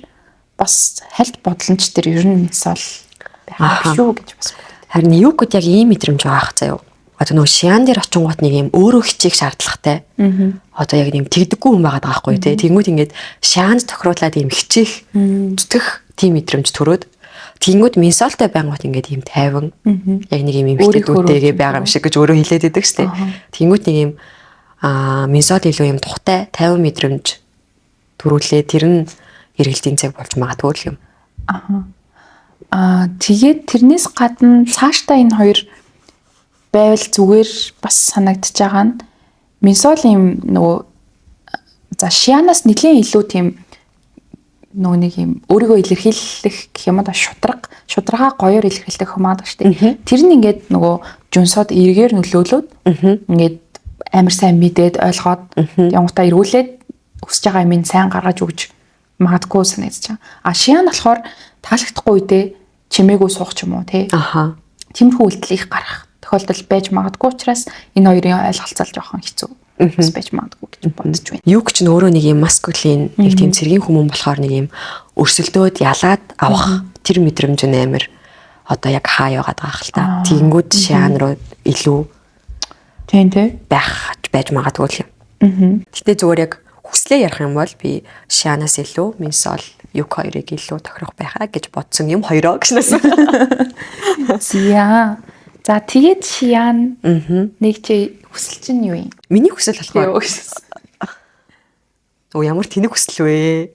бас хальт бодлонч тэр ер нь мисол байгаа шүү гэж бас боддог. Харин юукуд яг ийм мэдрэмж байгаа хаа заяа. Одоо нөгөө шиан дээр очингууд нэг юм өөрөө хичээх шаардлагатай. Одоо яг юм тэгдэггүй хүн байгаад байгаа байхгүй тий. Тэнгүүд ингээд шианд тохируулаад юм хичээх зүтгэх тийм мэдрэмж төрөөд тэнгүүд минсолтой байнгут ингээд юм тайван яг нэг юм эмхтэйгүүдтэйгээ байгаа юм шиг гэж өөрөө хэлээд байдаг шүү дээ. Тэнгүүд нэг юм минсол илүү юм тухтай тайван мэдрэмж төрүүлээ тэр нь эргэлтийн цаг болж магадгүй юм. Тэгээд тэрнээс гадна цаашдаа энэ хоёр байвал зүгээр бас санагдаж байгаа нь минсол юм нөгөө за шианаас нэлийн илүү тийм нөгөө нэг юм өөрийгөө илэрхийлэх гэх юм да шударгаа гоёор илэрхийлэх юмаа шүү дээ. Тэр нь ингээд нөгөө жүнсод эргээр нөлөөлөөд ингээд амар сайн мэдээд ойлгоод явгантаа эргүүлээд өсөж байгаа юм сайн гаргаж өгч магадгүй санагдаж байгаа. Шиан болохоор таалагдахгүй үедээ чимээгүй суух ч юм уу тий. Тиймэрхүү үйлдэл их гарах тохиолдол байж магадгүй учраас энэ хоёрын ойлголцол жоохон хэцүү байж магадгүй гэж бодож байна. Юг ч нөөрөө нэг юм маскулин нэг тийм цэргийн хүмүүс болохоор нэг юм өрсөлдөөд ялаад авах тэр мэдрэмж нь амар одоо яг хаа яваад байгаа хэл та. Тэнгүүд шиан руу илүү тийм тий байж магадгүй юм. Гэтэ зүгээр яг хүслээ ярих юм бол би шианаас илүү минсол юг хоёрыг илүү тохирох байхаа гэж бодсон юм хоёроо гэснээс. Зя. За тэгээд шиан нэг чи хүсэл чинь юу юм? Миний хүсэл болохоор ямар тэнэг хүсэл вэ?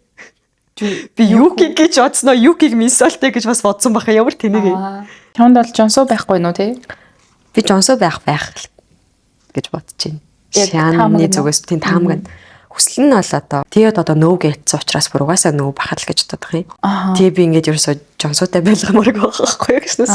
Би юкиг гэж бодсноо юкиг минсолтэй гэж бас бодсон баха ямар тэнэг юм. Чонд бол жонсоо байхгүй нуу тий? Би жонсоо байх гэж бодож байна. Шианны зүгээс тийм таамаг. Хүсэл нь бол одоо тэгээд одоо нөөг ятсан учраас бүр угаасаа нөө бахал гэж боддог юм. Тэгээ би ингээд ерөөсөө жонсоотой байлгамаар байхгүй юу гэснээс.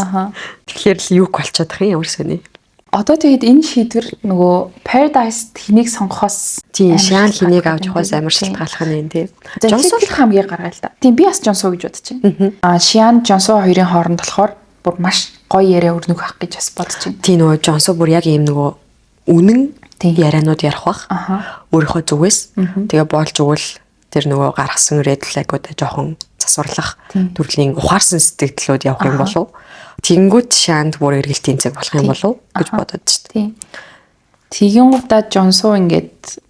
Тэгэхээр л юук болчиход байгаа юм ямар сони. Одоо тэгээд энэ шийдвэр нөгөө Paradise хэнийг сонгохоос тийм шиан хэнийг авч явахаас амар шалтгааллах нь тийм. Жонсоо хамгийн гаргаа л да. Тийм би бас жонсоо гэж бодож байна. Шиан жонсоо хоёрын хооронд болохоор бүр маш гоё яриа өрнөх байх гэж бас бодож байна. Тийм нөгөө жонсоо бүр яг ийм нөгөө үнэн ярианууд ярих бах. Өөрийнхөө зүгээс тэгээ болж өгвөл тэр нөгөө гаргасан red flag-уудаа жоохон засварлах төрлийн ухаарсан сэтгэлдлүүд явах юм болов. Тэнгүүд шаанд бүр эргэлтийн цаг болох юм болов гэж бодод шүү дээ. Тэгин удаа Жонсоо ингээд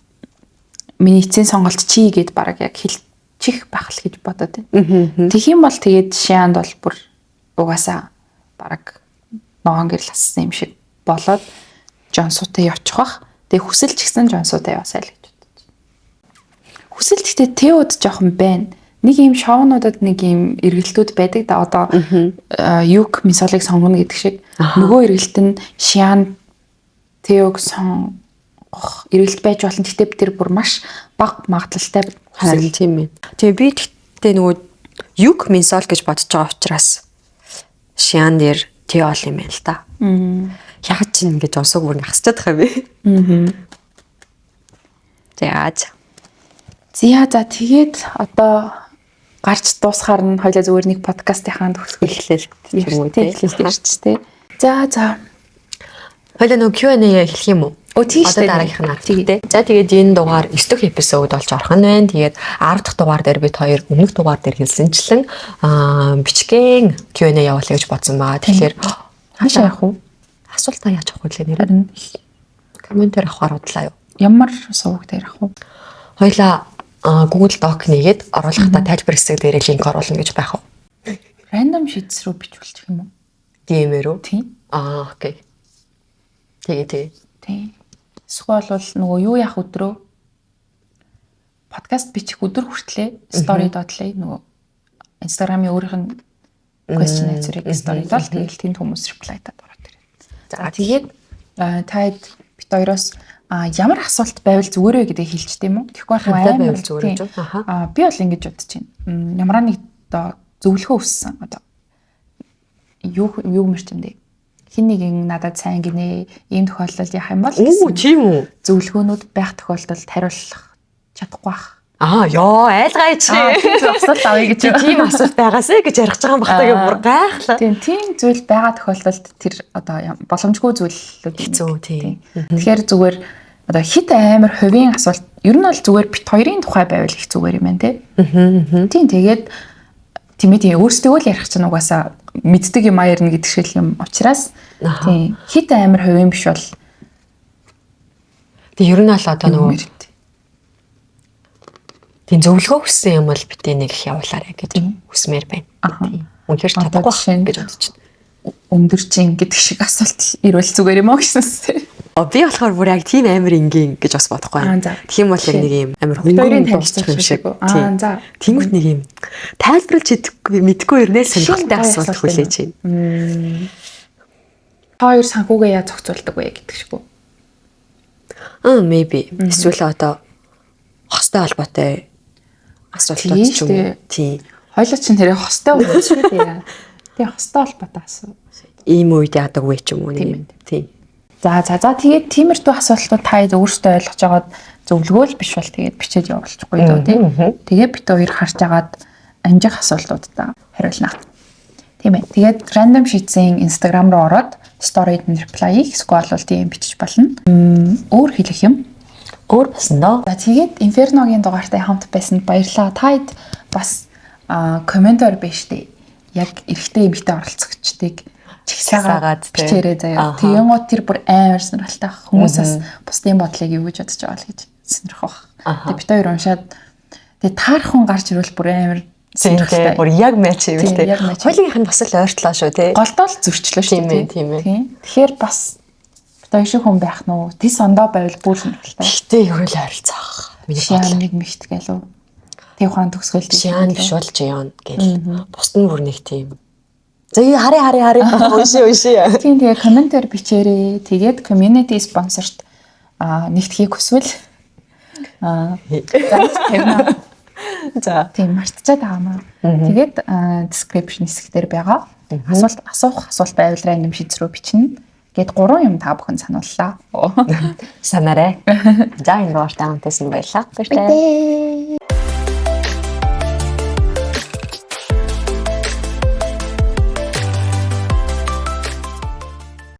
миний эцсийн сонголт чи гэд бараг яг хэлчих байх л гэж бодод байна. Тэгэх юм бол тэгээд шаанд бол бүр угаасаа бараг ногоон гэрэл ассан юм шиг болоод Жонсоотой явчих бах. Тэгээ хүсэл ч гэсэн Жонсоотой яваасай л гэж бодож байна. Хүсэл гэхдээ Теод жоохон байна. Нэг юм шоунуудад нэг юм эргэлтүүд байдаг да одоо юг мисолыг сонгоно гэдэг шиг нөгөө эргэлт нь шиан Теог сонгох эргэлт байж болно. Гэхдээ тэр бүр маш бага магадлалтай харин тийм ээ. Тэгээ би тэгтээ нөгөө юг мисол гэж бодож байгаа учраас шиан дээр Теол юм байна л да. Яг ч ингэж онсог бүр хасчаад байгаа юм бэ. За тэгээд одоо гарч дуусахаар нь хоёлаа зүгээр нэг подкастынхаа төгсгөл юм уу тийм шүү дээ. За. Хоёлаа нөгөө Q&A хэлэх юм уу? Одоо дараагийнх нь тийм. За тэгээд энэ дугаар 9 дахь эпизод болж орох нь байна. Тэгээд 10 дахь дугаар дээр бид хоёр өмнөх дугаар дээр хэлсэнчлэн бичгэн Q&A явуулъя гэж бодсон баа. Тэгэхээр хаашаа явах вэ? Асуултаа яаж авах вэ нэрээр? Комментээр авахар бодлаа юу? Ямар суваг дээр авах вэ? Хоёлаа Google Doc нэгээд оруулахдаа тайлбар хэсэг дээр линк оруулна гэж байх уу? Random sheets руу бичүүлчих юм уу? DM-ээр үү? Тийм. Окей. Тэгээ. Тийм. Эсвэл бол нөгөө юу яах өдрөө подкаст бичих өдөр хүртлээ story дотлээ нөгөө Instagram-ийн өөрийнх нь question answer-ыг story дол тэгэл тэнд хүмүүс reply таад ороод ирээ. За тэгээд таад бит хоёроос ямар асуулт байвал зүгээр вэ гэдэг хэлжтэй юм уу? Тэгэхгүй байвал зүгээр гэж байна. Би бол ингэж бодож байна. Ямар нэг одоо зөвлөхөө өссөн одоо юу мэрчмдээ хин нэг надад сайн гинэ ийм тохиолдолд яах юм бол тийм үү? Зөвлөгөөнүүд байх тохиолдолд хариулах чадахгүй бах. Айлгаач. Тийм асуулт авъя гэж тийм асуулт байгаасэ гэж ярих байгаа юм багтаагаа бүр гайхлаа. Тийм зүйл байгаа тохиолдолд тэр одоо боломжгүй зүйлүүд хэцүү тийм. Тэгэхээр зүгээр одоо хит амар хувийн асуулт ер нь бол зүгээр бит хоёрын тухай байвал их зүгээр юм байна те. Тийм тэгээд тийм өөрсдөө л ярих чинь угаасаа мэддэг юм аярна гэдэг шиг юм учраас тийм хит амар хувийн биш бол тэг ер нь бол одоо нөгөө тийм зөвлөгөө хүссэн юм бол битээ нэг их явуулаарай гэж хүсмээр байна. Тийм. Үнэхээр чадахгүй байх гэж бодож байна. Өмдөрчин гэдэг шиг асуулт ирвэл зүгээр юм аа гэсэнсэ. Би болохоор бүр яг тийм амар ингийн гэж бас бодохгүй байна. Тэгэх юм бол яг нэг юм амар хөнгөн дуусчих юм шиг. Тэнгүүт нэг юм тайлбарлаж мэдэхгүй ирнэ сонирхолтой асуулт хүлээж байна. Хоёр санхүүгээ яаж зохицуулдаг вэ гэдэг шиг үү? Maybe. Эсвэл одоо хостой холбоотой асуултууд ч юм уу. Тийм. Хойлоо чинь тэрийг хостой үү шүү дээ. Тэгээ хостой холбоотой асуу. Ийм үед яадаг вэ ч юм уу нэг юм. Тийм. За тэгээд тиймэрхүү асуултууд та өөрсдөө ойлгож байгаад зөвлөгөөл биш бол тэгээд бичээд явуулчихгүй дөө тийм. Тэгээ бит хоёр харж агаад амжих асуултуудаа хариулна. Тийм ээ. Тэгээд random sheets-ийн Instagram руу ороод story-д reply хийх, эсвэл бол DM бичиж болно. Өөр хэлэх юм. Өөр басан доо. За тэгээд Inferno-гийн дугаартай хамт байсанд баярлалаа. Таад бас комментор биш дээ. Яг эрэгтэй эмэгтэй оролцогчдыг чигсаагаад бичээрэй заяа. Тэгэнгუთ тэр бүр амар сонирхолтой ах. Хүмүүсээс бусдын бодлыг юу гэж бодож байгаа л гэж сонирхох. Тэгээ бит хоёр уншаад тэгээ таархан гарч ирвэл бүр амар сонирхолтой. Бүр яг матч юм л те. Хоёулынх нь бас л ойртлоо шүү те. Голдоо л зөрчлөө шүү те. Тийм ээ. Тэгэхээр бас бит хоёр шиг хүн байх нь тис ондоо байвал бүр сонирхолтой. Гэтэ юу л ойролцоох. Миний бодлоо нэг мэгт гэлөө. Тэг ухаан төгсгөл Шиан биш болж яана гэл. Бусд нь бүр нэг тийм. За хари унши. Тийм тэгээ комментээр бичээрэй. Тэгээд community sponsored нэгтгэхийг хүсвэл за тийм мартчихад байгаа маа. Тэгээд description хэсгээр байгаа. Асуулт байвал random sheets рүү бичнэ. Гээд 3 юм та бүхэн санууллаа. Санаарай. За энэ дугаартай хамтсан баярлалаа.